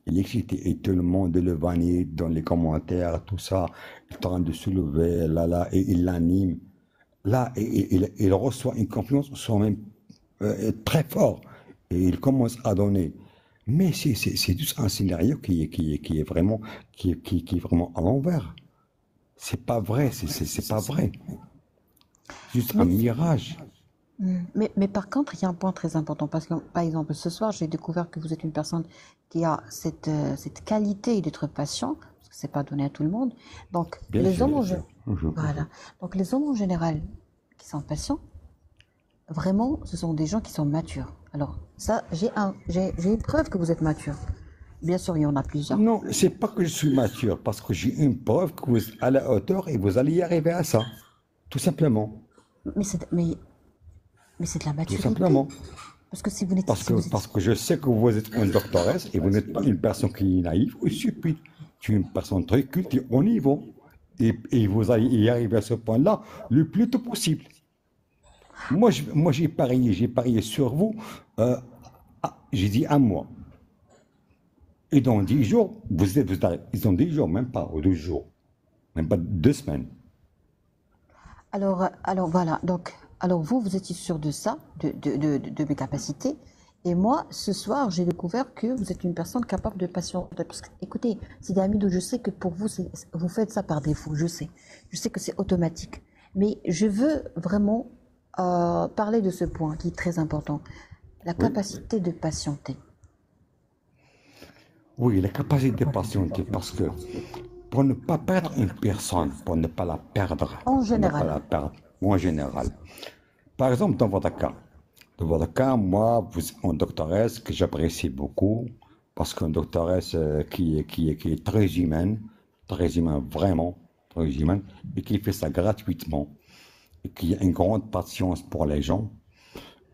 et tout le monde le vanne dans les commentaires, tout ça, il est en train de se lever, là, et il l'anime. Là, il reçoit une confiance soi-même très fort et il commence à donner. Mais c'est juste un scénario qui est vraiment à l'envers. C'est pas vrai, c'est pas vrai. Juste un Mais, mirage. mais par contre, il y a un point très important. Parce que, par exemple, ce soir, j'ai découvert que vous êtes une personne qui a cette qualité d'être patient. Parce que c'est pas donné à tout le monde. Donc, Bien les sûr, hommes bien en, sûr. voilà. Donc, les hommes en général qui sont patients, vraiment, ce sont des gens qui sont matures. Alors, ça, j'ai une preuve que vous êtes mature. Bien sûr, il y en a plusieurs. Non, c'est pas que je suis mature, parce que j'ai une preuve que vous êtes à la hauteur et vous allez y arriver à ça. Tout simplement. Mais c'est de la Tout maturité. simplement. Parce que si vous n'êtes, Parce si que, vous parce êtes, que je sais que vous êtes une doctoresse et vous n'êtes pas une personne qui est naïve ou stupide. Tu es une personne très culte et au niveau. Et vous allez y arriver à ce point-là le plus tôt possible. Moi, j'ai parié sur vous. J'ai dit un mois. Et dans 10 jours, dans 10 jours, même pas, ou 12 jours, même pas 2 semaines. alors voilà. Donc, alors vous étiez sûr de ça, de mes capacités. Et moi, ce soir, j'ai découvert que vous êtes une personne capable de patienter. Parce que, écoutez, Sidi Hamidou, je sais que pour vous, vous faites ça par défaut. Je sais. Je sais que c'est automatique. Mais je veux vraiment parler de ce point qui est très important. La Oui. capacité de patienter. Oui, la capacité de patienter, parce que pour ne pas perdre une personne, pour ne pas la perdre, En pour ne pas général. la perdre, ou en général. Par exemple, dans votre cas, moi, vous êtes une doctoresse que j'apprécie beaucoup, parce qu'une doctoresse qui est très humaine, vraiment, très humaine, et qui fait ça gratuitement, et qui a une grande patience pour les gens.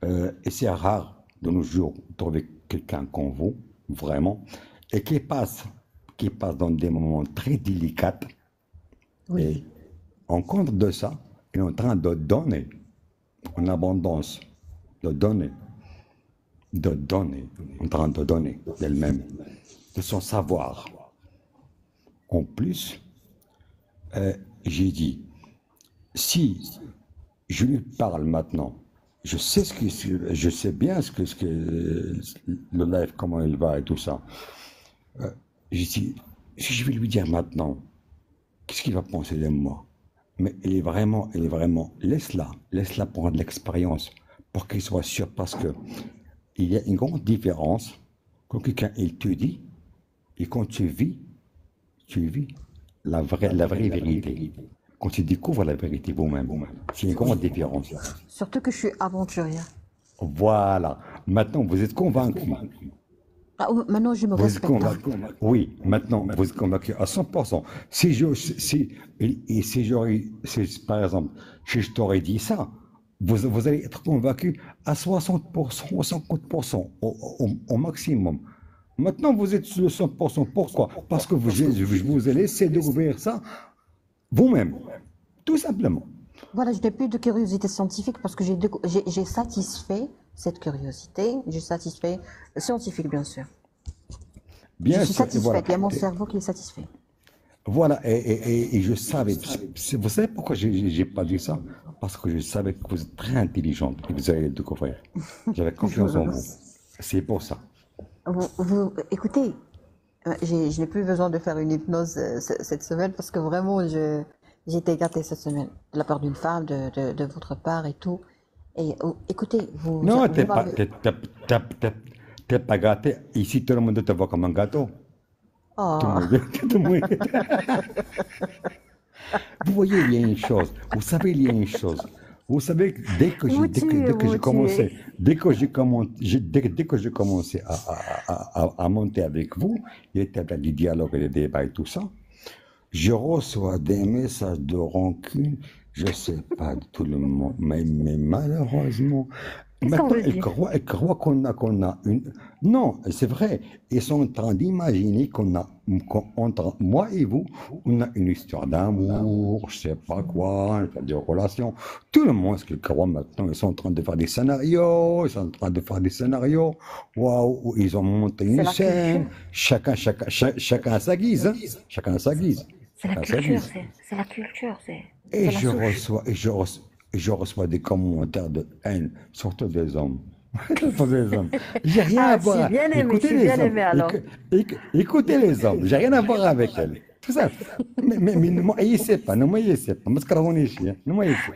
Et c'est rare de nos jours de trouver quelqu'un comme vous, vraiment, et qui passe dans des moments très délicats. Et Oui. en compte de ça, il est en train de donner en abondance, de donner, en train de donner d'elle-même, de son savoir. En plus, j'ai dit, si je lui parle maintenant, je sais bien ce que le live, comment il va et tout ça. J'ai dit, si je vais lui dire maintenant, qu'est-ce qu'il va penser de moi? Mais il est vraiment, laisse-la prendre l'expérience pour qu'il soit sûr, parce que il y a une grande différence quand quelqu'un il te dit et quand tu vis la vraie vérité. Quand tu découvres la vérité vous-même, c'est une grande différence. Surtout que je suis aventurière. Voilà. Maintenant, vous êtes convaincu. Ah, oh, maintenant, je me Vous êtes respecte, hein. convaincu? Oui, maintenant, vous êtes convaincu à 100%. Si j'aurais, par exemple, si je t'aurais dit ça, vous allez être convaincu à 60% ou 50% au maximum. Maintenant, vous êtes sur le 100%. Pourquoi? Parce que je vous ai laissé découvrir ça vous-même, tout simplement. Voilà, je n'ai plus de curiosité scientifique parce que j'ai satisfait cette curiosité. J'ai satisfait scientifique, bien sûr. Je Bien suis sûr, et voilà. satisfaite. Il y a mon cerveau qui est satisfait. Voilà, et je savais. Vous savez pourquoi j'ai pas dit ça? Parce que je savais que vous êtes très intelligente et que vous allez le découvrir. J'avais Je vous confiance en vous. remercie. C'est pour ça. Écoutez, je n'ai plus besoin de faire une hypnose cette semaine parce que vraiment, j'ai été gâtée cette semaine de la part d'une femme, de votre part et tout. Et oh, écoutez, Non, vous m'avez. t'es pas gâté. Ici, tout le monde te voit comme un gâteau. Tout le Oh, monde, tout le monde. Vous voyez, il y a une chose. Vous savez, il y a une chose. Vous savez, dès que vous j'ai me tuez. commencé, dès que j'ai commencé à monter avec vous, il y avait du dialogue et des débats et tout ça. Je reçois des messages de rancune, je ne sais pas de tout le monde, mais malheureusement, Qu'est-ce qu'on maintenant, veut dire? ils croient qu'on a une... Non, c'est vrai, ils sont en train d'imaginer entre moi et vous, on a une histoire d'amour, je ne sais pas quoi, de relation. Tout le monde, ce qu'ils croient maintenant, ils sont en train de faire des scénarios, ils sont en train de faire des scénarios, waouh, ils ont monté C'est une la culture. scène, chacun à sa guise, hein, chacun à sa guise. C'est la À sa culture, guise. c'est la culture, Et c'est la souche. je reçois des commentaires de haine, surtout des hommes. Surtout des hommes. J'ai rien à Ah, je suis voir. bien aimée, je Écoutez suis les bien hommes. aimée alors. Écoutez les hommes. J'ai rien à voir avec elles. Tout ça. Mais ne m'haïssez pas, ne m'haïssez pas. Ne m'haïssez.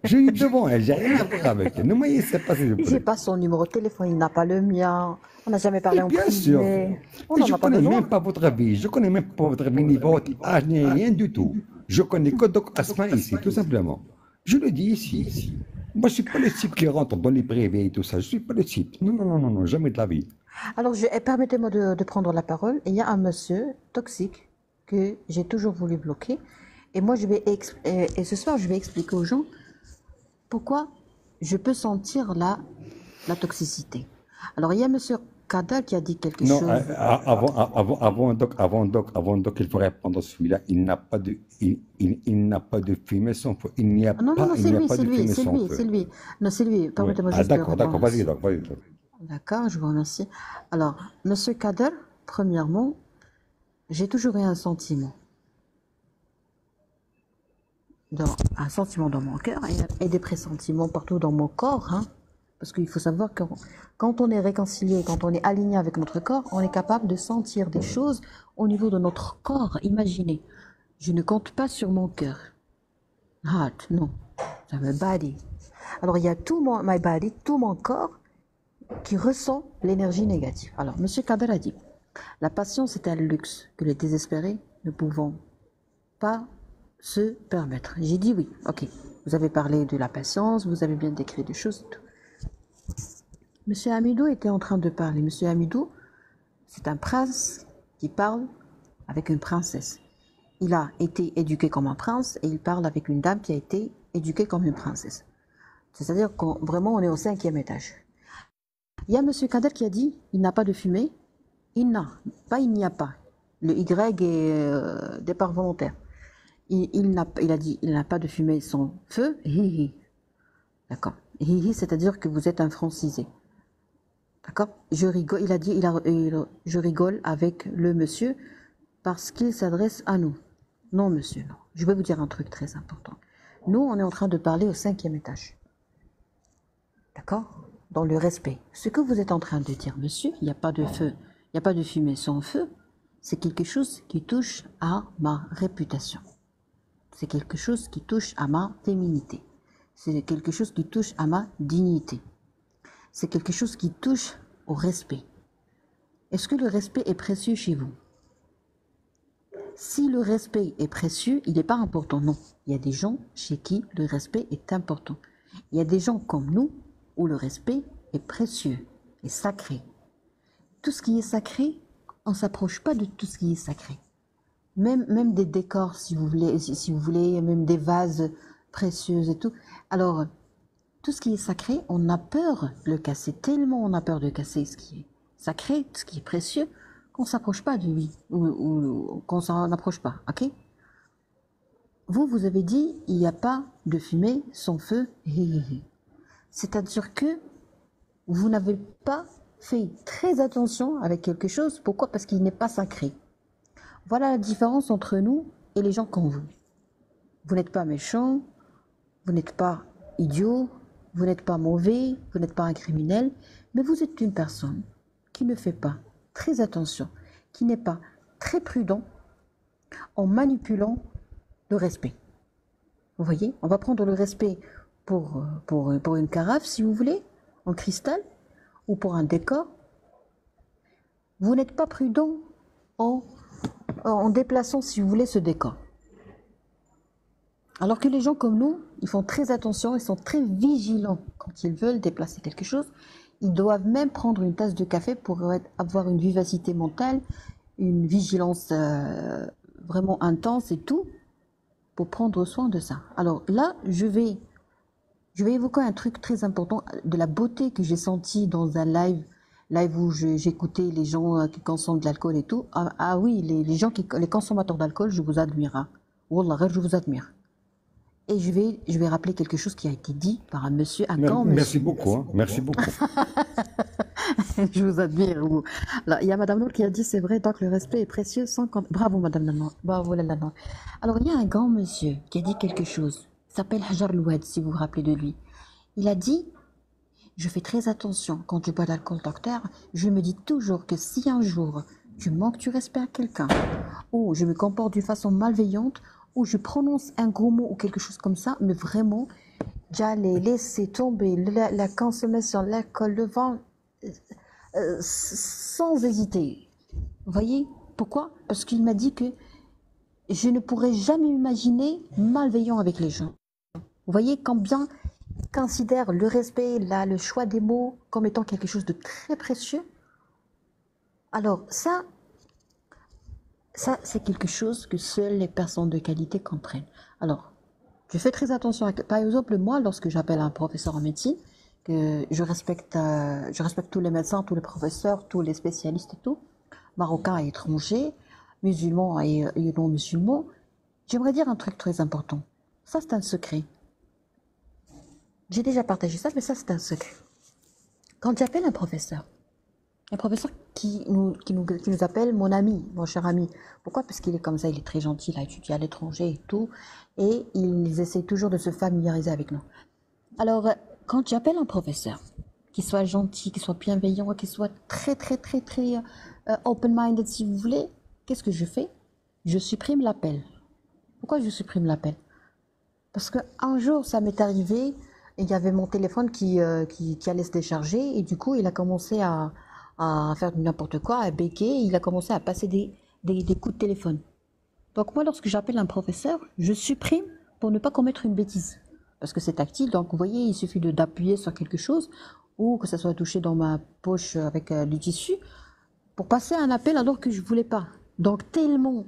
Je suis devant elle, j'ai rien à voir avec elle. Ne m'haïssez pas, s'il vous J'ai plaît. pas son numéro de téléphone, il n'a pas le mien. On n'a jamais parlé Et en bien sûr. privé. On Et n'en je a pas connais même besoin. pas votre vie. Je connais même pas votre vie, ni votre âge, ni rien du tout. Je connais que Doc Asma ici, tout simplement. Je le dis ici. Moi, je suis pas le type qui rentre dans les privés et tout ça. Je suis pas le type. Non, non, non, non, non, jamais de la vie. Alors, permettez-moi de prendre la parole. Il y a un monsieur toxique que j'ai toujours voulu bloquer. Et moi, et ce soir, je vais expliquer aux gens pourquoi je peux sentir la toxicité. Alors, il y a monsieur Kadal qui a dit quelque Non, chose. avant Doc, il faut répondre à celui-là. Il n'a pas de fumée sans feu. Ah, non, non, non, Il n'y a pas de fumée c'est sans lui, c'est feu. lui. Non, c'est lui. Oui. Permettez-moi Ah, juste de d'accord, répondre. vas-y, Doc, vas-y, Doc. D'accord, je vous remercie. Alors, monsieur Kader, premièrement, j'ai toujours eu un sentiment, un sentiment dans mon cœur et des pressentiments partout dans mon corps, hein. Parce qu'il faut savoir que quand on est réconcilié, quand on est aligné avec notre corps, on est capable de sentir des choses au niveau de notre corps. Imaginez, je ne compte pas sur mon cœur. Heart, non. C'est my body. Alors, il y a my body, tout mon corps qui ressent l'énergie négative. Alors, monsieur Kader a dit, la patience est un luxe que les désespérés ne pouvons pas se permettre. J'ai dit oui, ok. Vous avez parlé de la patience, vous avez bien décrit des choses et tout. Monsieur Amidou était en train de parler. Monsieur Amidou, c'est un prince qui parle avec une princesse. Il a été éduqué comme un prince et il parle avec une dame qui a été éduquée comme une princesse. C'est-à-dire qu'on vraiment on est au 5e étage. Il y a monsieur Kader qui a dit il n'a pas de fumée. Il n'y a pas. Le Y est départ volontaire. Il a dit il n'a pas de fumée sans feu. Hihi. D'accord. Hihi, c'est-à-dire que vous êtes un francisé. D'accord. Je rigole. Il a dit je rigole avec le monsieur parce qu'il s'adresse à nous. Non, monsieur, non. Je vais vous dire un truc très important. Nous, on est en train de parler au 5e étage. D'accord? Dans le respect. Ce que vous êtes en train de dire, monsieur, il n'y a pas de feu, il n'y a pas de fumée sans feu, c'est quelque chose qui touche à ma réputation. C'est quelque chose qui touche à ma féminité. C'est quelque chose qui touche à ma dignité. C'est quelque chose qui touche au respect. Est-ce que le respect est précieux chez vous? Si le respect est précieux, il n'est pas important, non. Il y a des gens chez qui le respect est important. Il y a des gens comme nous où le respect est précieux et sacré. tout ce qui est sacré, on ne s'approche pas de tout ce qui est sacré. Même des décors, si vous voulez, même des vases précieux et tout. Alors, tout ce qui est sacré, on a peur de le casser. Tellement on a peur de casser ce qui est sacré, ce qui est précieux, qu'on ne s'approche pas de lui, ou qu'on s'en approche pas, ok? Vous avez dit, il n'y a pas de fumée sans feu. C'est-à-dire que vous n'avez pas fait très attention avec quelque chose. Pourquoi? Parce qu'il n'est pas sacré. Voilà la différence entre nous et les gens comme vous. Vous n'êtes pas méchant, vous n'êtes pas idiot, vous n'êtes pas mauvais, vous n'êtes pas un criminel, mais vous êtes une personne qui ne fait pas très attention, qui n'est pas très prudent en manipulant le respect. Vous voyez, on va prendre le respect pour une carafe, si vous voulez, en cristal, ou pour un décor. Vous n'êtes pas prudent en déplaçant, si vous voulez, ce décor. Alors que les gens comme nous, ils font très attention, ils sont très vigilants quand ils veulent déplacer quelque chose. Ils doivent même prendre une tasse de café pour avoir une vivacité mentale, une vigilance vraiment intense et tout, pour prendre soin de ça. Alors là, je vais évoquer un truc très important, de la beauté que j'ai sentie dans un live où j'écoutais les gens qui consomment de l'alcool et tout. Ah oui, les consommateurs d'alcool, je vous admire. Hein. Wallah, je vous admire. Et je vais rappeler quelque chose qui a été dit par un monsieur, un grand monsieur. Merci beaucoup, hein. Merci beaucoup. Je vous admire. Vous. Là, il y a Madame Nour qui a dit, c'est vrai, donc le respect est précieux sans... Bravo Madame Nour. Bravo Nour. Alors il y a un grand monsieur qui a dit quelque chose. Il s'appelle Hajar Loued, si vous vous rappelez de lui. Il a dit, je fais très attention quand je bois d'alcool, docteur. Je me dis toujours que si un jour tu manques du respect à quelqu'un, ou je me comporte d'une façon malveillante, ou je prononce un gros mot ou quelque chose comme ça, mais vraiment, j'allais laisser tomber la consommation, l'alcool, le vin, sans hésiter. Vous voyez pourquoi? Parce qu'il m'a dit que je ne pourrais jamais imaginer malveillant avec les gens. Vous voyez combien il considère le respect, le choix des mots comme étant quelque chose de très précieux. Alors ça c'est quelque chose que seules les personnes de qualité comprennent. Alors, je fais très attention. Par exemple, moi, lorsque j'appelle un professeur en médecine, que je respecte tous les médecins, tous les professeurs, tous les spécialistes et tout, marocains et étrangers, musulmans et non musulmans, j'aimerais dire un truc très important. Ça, c'est un secret. J'ai déjà partagé ça, mais ça, c'est un secret. Quand j'appelle un professeur qui nous appelle mon ami, mon cher ami. Pourquoi? Parce qu'il est comme ça, il est très gentil, il a étudié à l'étranger et tout, et ils essaient toujours de se familiariser avec nous. Alors, quand j'appelle un professeur, qui soit gentil, qui soit bienveillant, qui soit très open-minded si vous voulez, qu'est-ce que je fais? Je supprime l'appel. Pourquoi je supprime l'appel? Parce qu'un jour, ça m'est arrivé, il y avait mon téléphone qui allait se décharger, et du coup, il a commencé à faire n'importe quoi, à béquer, il a commencé à passer des coups de téléphone. Donc moi, lorsque j'appelle un professeur, je supprime pour ne pas commettre une bêtise. Parce que c'est tactile, donc vous voyez, il suffit d'appuyer sur quelque chose, ou que ça soit touché dans ma poche avec du tissu, pour passer un appel alors que je ne voulais pas. Donc tellement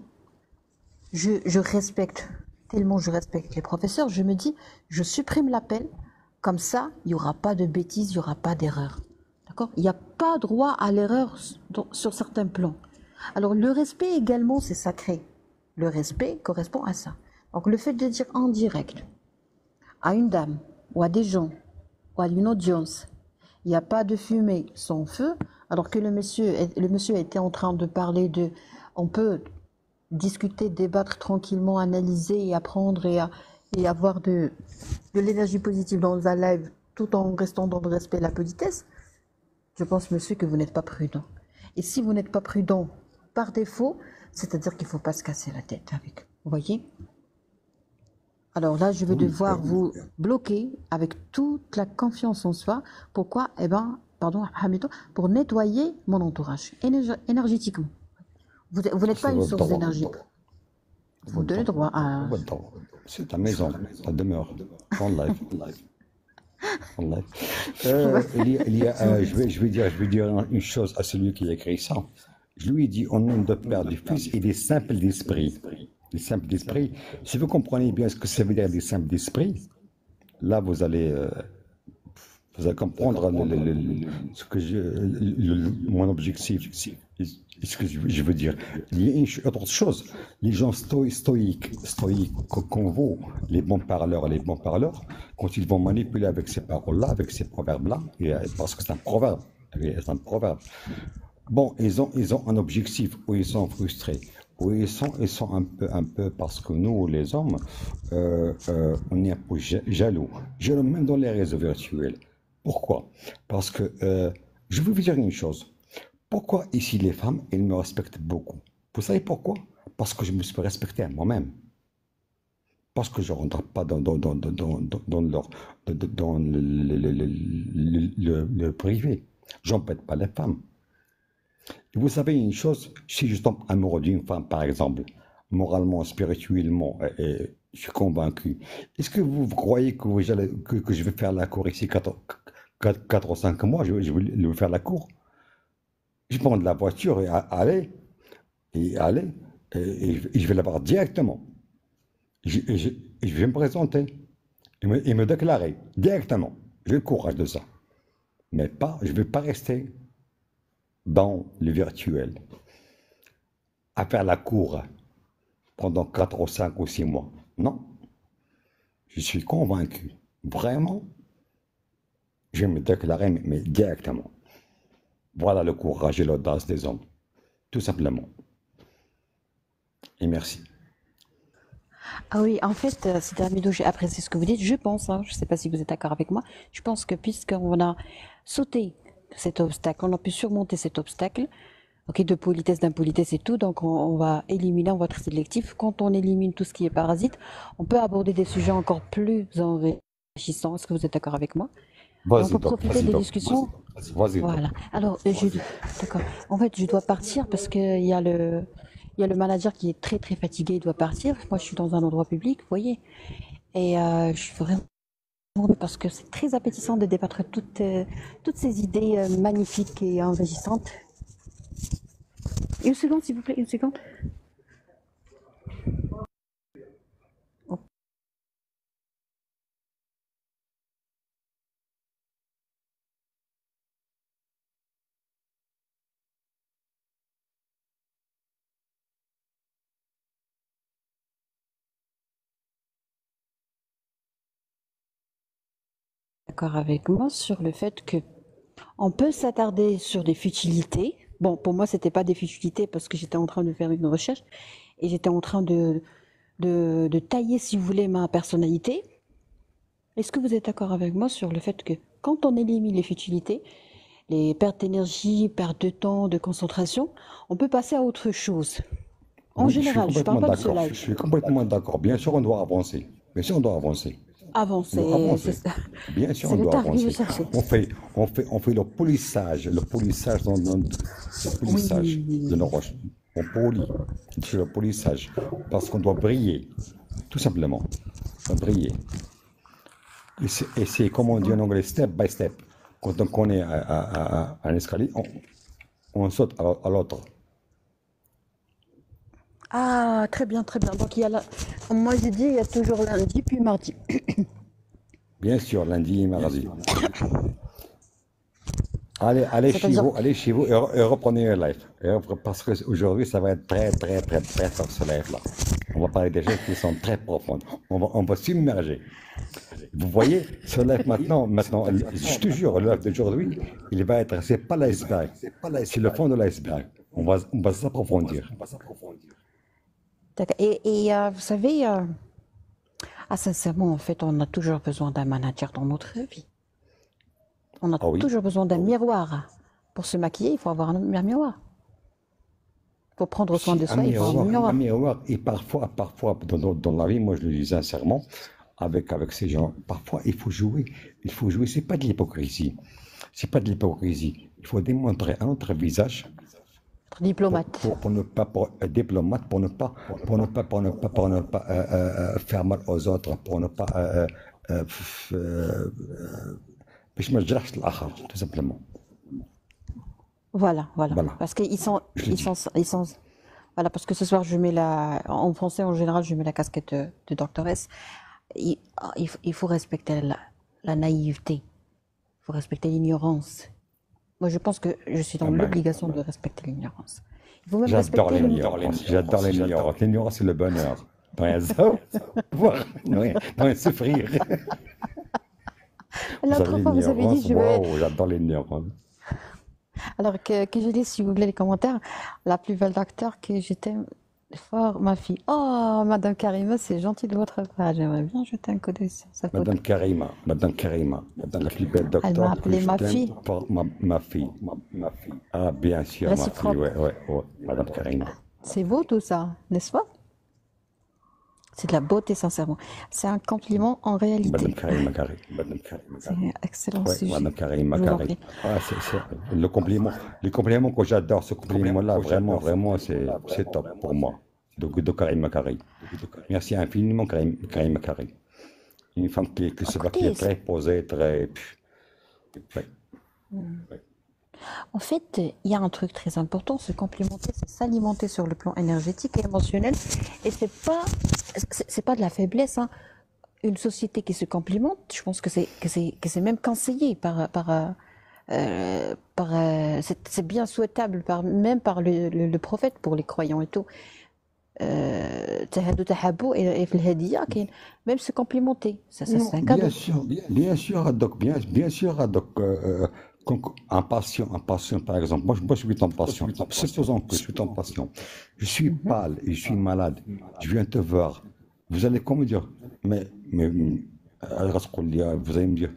je respecte les professeurs, je me dis, je supprime l'appel, comme ça, il n'y aura pas de bêtises, il n'y aura pas d'erreur. D'accord? Il n'y a pas droit à l'erreur sur certains plans. Alors le respect également, c'est sacré. Le respect correspond à ça. Donc le fait de dire en direct à une dame ou à des gens ou à une audience, il n'y a pas de fumée sans feu, alors que le monsieur était en train de parler de... On peut discuter, débattre tranquillement, analyser et apprendre et avoir de l'énergie positive dans un live tout en restant dans le respect et la politesse. Je pense, monsieur, que vous n'êtes pas prudent. Et si vous n'êtes pas prudent par défaut, c'est-à-dire qu'il ne faut pas se casser la tête avec. Vous voyez? Alors là, je vais devoir vous bloquer avec toute la confiance en soi. Pourquoi? Eh bien, pardon, Hamidou, pour nettoyer mon entourage énergétiquement. Vous n'êtes pas une source d'énergie. Vous donnez droit à... C'est ta maison, ta demeure, en live. Wallah. Je vais dire une chose à celui qui a écrit ça. Je lui ai dit au nom de Père, du Fils et des simples d'esprit. Les simples d'esprit. Si vous comprenez bien ce que ça veut dire des simples d'esprit, là vous allez comprendre ce que mon objectif. Ce que je veux dire. Il y a une autre chose. Les gens stoïques qu'on vaut, les bons parleurs, quand ils vont manipuler avec ces paroles-là, avec ces proverbes-là, parce que c'est un proverbe, c'est un proverbe. Bon, ils ont un objectif où ils sont frustrés, où ils sont un peu parce que nous, les hommes, on est un peu jaloux même dans les réseaux virtuels. Pourquoi? Parce que je veux vous dire une chose. Pourquoi ici les femmes, elles me respectent beaucoup? Vous savez pourquoi? Parce que je me suis respecté à moi-même. Parce que je ne rentre pas dans le privé. J'embête pas les femmes. Et vous savez une chose, si je tombe amoureux d'une femme, par exemple, moralement, spirituellement, et je suis convaincu, est-ce que vous croyez que je vais faire la cour ici 4 ou 5 mois, je vais lui faire la cour? Je prends de la voiture et aller, et je vais la voir directement. Je vais me présenter et me déclarer directement. J'ai le courage de ça. Mais pas, je ne vais pas rester dans le virtuel à faire la cour pendant 4 ou 5 ou 6 mois. Non, je suis convaincu. Vraiment, je vais me déclarer mais directement. Voilà le courage et l'audace des hommes. Tout simplement. Et merci. Ah oui, en fait, c'est Amidou, j'ai apprécié ce que vous dites. Je pense, hein, je ne sais pas si vous êtes d'accord avec moi, je pense que puisqu'on a sauté cet obstacle, on a pu surmonter cet obstacle, ok, de politesse, d'impolitesse et tout, donc on va éliminer, on va être sélectif. Quand on élimine tout ce qui est parasite, on peut aborder des sujets encore plus enrichissants. Est-ce que vous êtes d'accord avec moi? Et on Vas-y, peut Doc, profiter vas-y, des Doc, discussions. vas-y, Doc. Voilà. Alors, d'accord. En fait, je dois partir parce qu'il y a il y a le manager qui est très très fatigué, il doit partir. Moi, je suis dans un endroit public, vous voyez. Et je suis vraiment parce que c'est très appétissant de débattre toutes ces idées magnifiques et enrichissantes. Une seconde, s'il vous plaît, une seconde. D'accord avec moi sur le fait que on peut s'attarder sur des futilités. Bon, pour moi, c'était pas des futilités parce que j'étais en train de faire une recherche et j'étais en train de tailler, si vous voulez, ma personnalité. Est-ce que vous êtes d'accord avec moi sur le fait que quand on élimine les futilités, les pertes d'énergie, pertes de temps, de concentration, on peut passer à autre chose. En Oui, je suis général, je ne parle complètement pas de ce d'accord. Je live. suis complètement d'accord. Bien sûr, on doit avancer. Bien sûr, on doit avancer. Avant, On doit avancer. c'est Bien sûr, on c'est le doit tarif que je avancer. cherchais. On fait le polissage le polissage de nos Oui. roches. On polit. C'est le polissage. Parce qu'on doit briller. Tout simplement. On doit briller. Et c'est comme on dit en anglais, step by step. Quand on connaît un escalier, on saute à l'autre. Ah, très bien, très bien. Donc, il y a moi, j'ai dit, il y a toujours lundi, puis mardi. Bien sûr, lundi et mardi. C'est-à-dire, Allez chez vous et reprenez le live. Parce qu'aujourd'hui, ça va être très fort ce live-là. On va parler des choses qui sont très profondes. On va submerger. Vous voyez, ce live maintenant, je te jure, le live d'aujourd'hui, il va être, c'est pas l'iceberg, c'est le fond de l'iceberg. On va s'approfondir. d'accord. Vous savez, sincèrement, en fait, on a toujours besoin d'un manager dans notre vie. On a Ah oui, toujours besoin d'un miroir. Pour se maquiller, il faut avoir un miroir. Pour prendre soin si de soi, il faut avoir un un miroir. miroir, et parfois dans la vie, moi je le dis sincèrement, avec ces gens, parfois il faut jouer, c'est pas de l'hypocrisie, c'est pas de l'hypocrisie, il faut démontrer un autre visage Être diplomate. pour ne pas pour être diplomate, pour ne pas faire mal aux autres, pour ne pas باش ما تجرحش الاخر tout simplement. Voilà, voilà. Voilà, Parce qu'ils sont, je le dis. voilà, parce que ce soir, en français, en général, je mets la casquette de doctoresse. Il faut respecter la naïveté. Il faut respecter l'ignorance. Moi, je pense que je suis Ah dans ben, l'obligation de respecter l'ignorance. Il faut même j'adore respecter l'ignorance. J'adore l'ignorance. L'ignorance, c'est le bonheur. Dans rien savoir, dans rien souffrir. Vous savez, L'autre fois, vous avez dit, l'ignorance, waouh, j'adore l'ignorance. alors que je lis, si vous voulez, les commentaires, la plus belle d'acteur que j'étais fort, ma fille. Oh, Madame Karima, c'est gentil de votre part. J'aimerais bien jeter un coup d'œil sur sa photo. Madame Karima, la plus belle Elle m'a docteur que appelé je ma t'aime, fille. ma fille, ma fille. Ah, bien sûr, ma fille, Réciproque. ouais, Madame Karima. C'est beau tout ça, n'est-ce pas? C'est de la beauté, sincèrement. C'est un compliment en réalité. Madame Karima Kari, Madame Karima C'est Kari. un excellent Ouais, sujet. Madame Karima Je vous en Kari. prie. Ah, le compliment que j'adore, ce compliment-là, vraiment, c'est top pour moi. De Karima Kari. Merci infiniment, Karima Kari. Une femme qui se voit, qui est Écoutez, très posée, très. Ouais. en fait, il y a un truc très important, se complimenter, c'est s'alimenter sur le plan énergétique et émotionnel. Et c'est pas de la faiblesse, hein. Une société qui se complimente, je pense que c'est même conseillé c'est bien souhaitable même par le prophète pour les croyants et tout. تهادوا تحابوا et في الهدية كاين même se complimenter, ça Non, c'est un cadeau. bien sûr, Haddock, bien sûr, Haddock, un patient, par exemple, moi, je suis ton patient, supposons que je suis ton patient, je suis pâle et je suis malade, je viens te voir, vous allez quoi me dire, mais, vous allez me dire,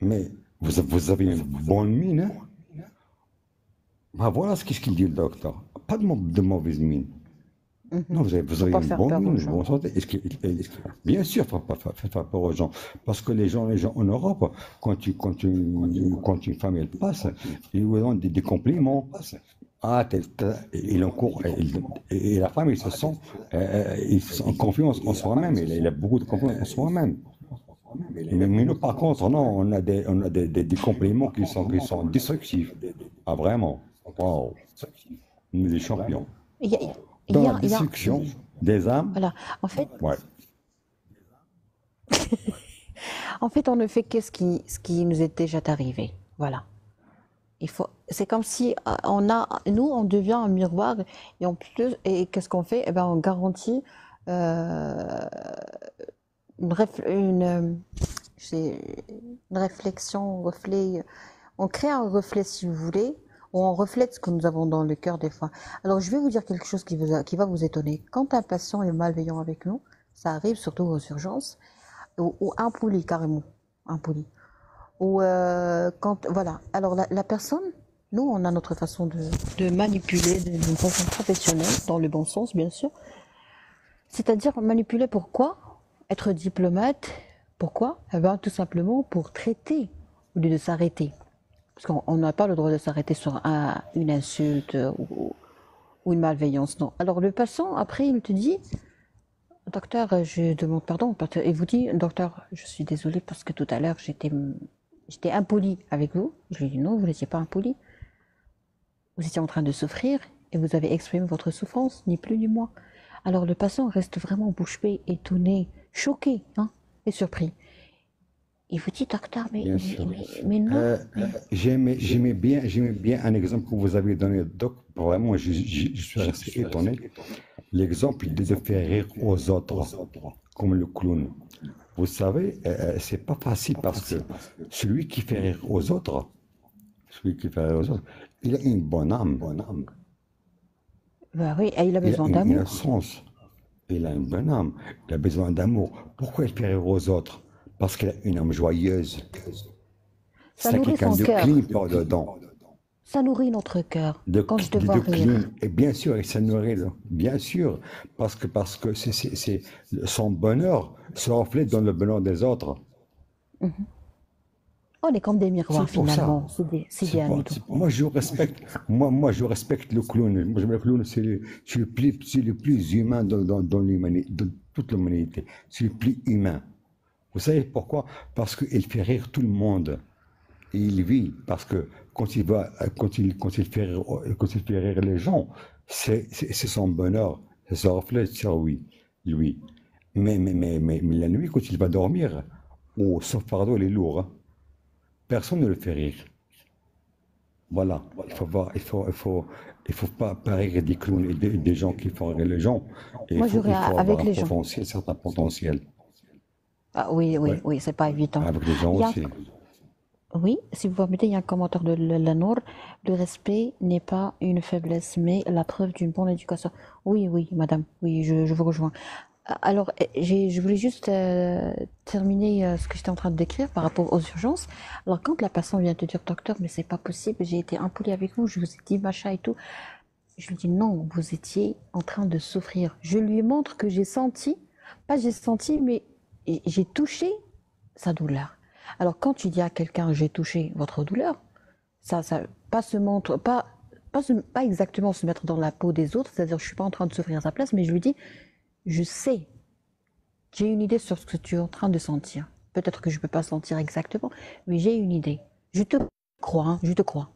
mais vous avez une bonne mine, hein? Ben voilà ce qu'il dit le docteur, pas de mauvaise mine. Non, vous Faut avez pas une faire bonne peur aux mine, gens. bonne santé. Bien sûr, faut pas faire peur aux gens. Parce que les gens en Europe, quand une femme elle passe, ils vous donnent des compliments. Ah, il en court, et la femme, il se sent en confiance en soi-même. Il a beaucoup de confiance en soi-même. Mais nous, par contre, non, on a des compliments qui sont destructifs. Ah, vraiment. Waouh. On est des champions. Il y a, il Dans y la a, il y a- destruction des âmes, voilà. ouais. En fait, on ne fait que ce qui nous est déjà arrivé. Voilà. C'est comme si on devient un miroir et en plus, et qu'est-ce qu'on fait? Eh ben, on garantit euh, une, réf- une, j'ai- une réflexion, un reflet. On crée un reflet, si vous voulez, ou on reflète ce que nous avons dans le cœur des fois. Alors, je vais vous dire quelque chose qui va vous étonner. Quand un patient est malveillant avec nous, ça arrive surtout aux urgences, ou impoli carrément, impoli. Ou voilà. Alors la personne, nous, on a notre façon de manipuler d'une façon professionnelle, dans le bon sens, bien sûr. C'est-à-dire manipuler pourquoi? Être diplomate, pourquoi? Eh bien, tout simplement pour traiter, au lieu de s'arrêter. Parce qu'on n'a pas le droit de s'arrêter sur une insulte ou une malveillance, non. Alors le patient, après, il te dit, docteur, je demande pardon, et vous dit, docteur, je suis désolé parce que tout à l'heure, j'étais impoli avec vous. Je lui dis non, vous n'étiez pas impoli. Vous étiez en train de souffrir et vous avez exprimé votre souffrance, ni plus ni moins. Alors le patient reste vraiment bouche bée, étonné, choqué, hein, et surpris. Il vous dit, docteur, Bien sûr. mais non. J'aimais bien un exemple que vous avez donné, Doc. Vraiment, je suis resté étonné. L'exemple de faire rire aux autres, comme le clown. Vous savez, c'est pas facile parce que celui qui fait rire aux autres, il a une bonne âme. Bah oui, et il a besoin Il a un d'amour. sens. Il a une bonne âme. Il a besoin d'amour. Pourquoi il fait rire aux autres? Parce qu'il a une âme joyeuse. Ça C'est nourrit quelqu'un son de cœur. clean par dedans. Ça nourrit notre cœur quand je te De vois clean. rire. Et bien sûr, il s'en nourrit, bien sûr, parce que son bonheur se reflète dans le bonheur des autres. On est comme des miroirs C'est pour ça. finalement. C'est des amis. Moi, je respecte le clown. Moi, le clown, c'est le plus humain dans l'humanité, dans toute l'humanité. C'est le plus humain. Vous savez pourquoi? Parce qu'il fait rire tout le monde. Et il vit. Parce que quand il fait rire les gens, c'est son bonheur. Ça se reflète sur lui. Mais la nuit, quand il va dormir, oh, son fardeau, il est lourd, hein. Personne ne le fait rire. Voilà. Il faut pas rire des clowns et des gens qui font rire les gens. Et Moi, j'aurais il faut avoir avec un les gens. potentiel, certain potentiel. Ah, oui, oui, Ouais. oui, c'est pas évident. Avec les gens Il y a, aussi. oui, si vous permettez, il y a un commentaire de Lanour. Le respect n'est pas une faiblesse, mais la preuve d'une bonne éducation. Oui, oui, madame, oui, je vous rejoins. Alors, je voulais juste terminer ce que j'étais en train de décrire par rapport aux urgences. Alors, quand la patiente vient te dire, docteur, mais c'est pas possible, j'ai été impoli avec vous, je vous ai dit machin et tout. Je lui dis non, vous étiez en train de souffrir. Je lui montre que j'ai senti, pas j'ai senti, mais j'ai touché sa douleur. Alors quand tu dis à quelqu'un j'ai touché votre douleur, ça pas se montre, pas exactement se mettre dans la peau des autres, c'est-à-dire je suis pas en train de souffrir à sa place, mais je lui dis je sais, j'ai une idée sur ce que tu es en train de sentir. Peut-être que je ne peux pas sentir exactement, mais j'ai une idée. Je te crois, hein, je te crois.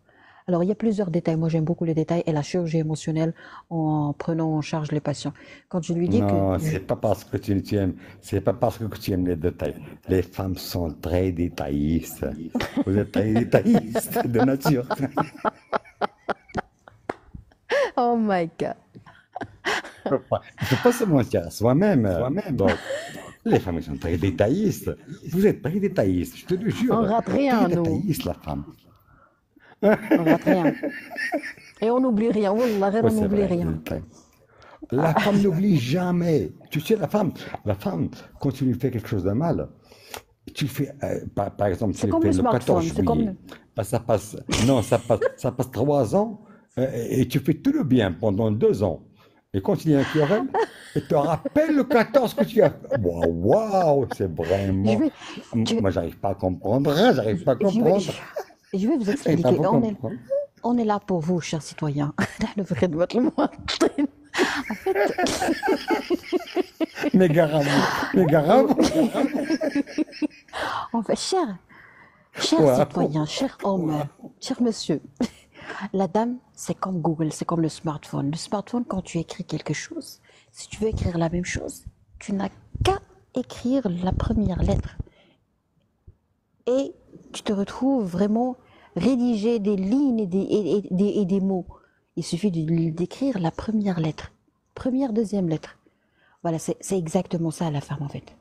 Alors, il y a plusieurs détails. Moi, j'aime beaucoup les détails et la chirurgie émotionnelle en prenant en charge les patients. Quand je lui dis que Non, c'est pas parce que tu aimes, c'est pas parce que tu aimes les détails. Les femmes sont très détaillistes. Vous êtes très détaillistes de nature. oh my God, Il faut pas se mentir à soi-même. Donc, les femmes elles sont très détaillistes. Vous êtes très détailliste, je te le on jure. rate Très rien, nous. détailliste, la femme. On rate rien. Et on n'oublie rien. Wallah, Oui, on c'est n'oublie vrai. rien. La femme n'oublie jamais. Tu sais, la femme, quand tu lui fais quelque chose de mal, tu fais, par exemple, tu C'est le comme fais le le 14 smartphone. C'est comme juillet. Ça passe, non, ça passe 3 ans et tu fais tout le bien pendant 2 ans. Et quand il y a un querelle, il te rappelle le 14 que tu as fait. Waouh, waouh, c'est je vraiment. vais, je vais, Moi, j'arrive pas à comprendre, hein, j'arrive pas à je vais, comprendre. je vais vous J'arrive pas à expliquer. comprendre. On est là pour vous, chers citoyens. نحن في خدمة المواطن. En fait, Mais garamou, mais garamou. chers Waouh. citoyens, cher homme, cher monsieur, la dame, c'est comme Google, c'est comme le smartphone. Le smartphone, quand tu écris quelque chose, si tu veux écrire la même chose, tu n'as qu'à écrire la première lettre. Et tu te retrouves vraiment rédiger des lignes et des mots. Il suffit d'écrire la première lettre, première, deuxième lettre. Voilà, c'est exactement ça la femme en fait.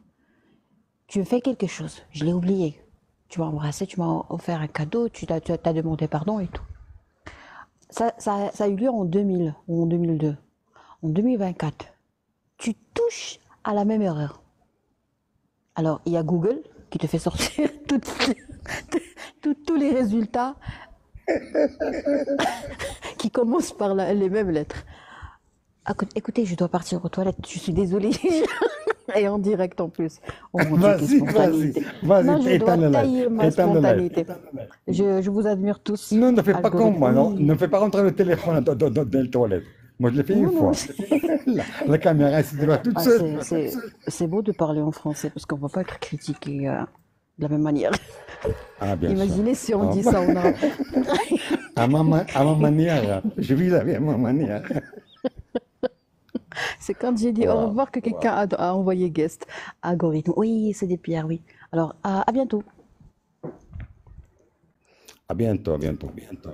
Tu me fais quelque chose, je l'ai oublié. Tu m'as embrassé, tu m'as offert un cadeau, tu t'as demandé pardon et tout. Ça a eu lieu en 2000 ou en 2002. En 2024, tu touches à la même erreur. Alors, il y a Google qui te fait sortir tous les résultats qui commencent par les mêmes lettres. Écoutez, je dois partir aux toilettes, je suis désolée. Et en direct en plus. Oh mon Dieu, quelle Vas-y, vas-y, spontanéité. Non, vas-y, je dois éteins le live. tailler ma Éteins le live. spontanéité. Je vous admire tous. Non, ne fais pas comme Algorithme, moi, non. oui. Ne fais pas rentrer le téléphone dans les toilettes. Moi, je l'ai fait une Non, non, fois. La caméra, elle se droit toute ah, seule. c'est beau de parler en français parce qu'on ne va pas être critiqué de la même manière. Ah, bien sûr. Imaginez si on Ah, dit ça en arabe. à ma manière. Je vis la vie à ma manière. C'est quand j'ai dit au Wow. revoir que quelqu'un a envoyé guest. Algorithme. Oui, c'est des pierres, oui. Alors, à bientôt. À bientôt, à bientôt, bientôt.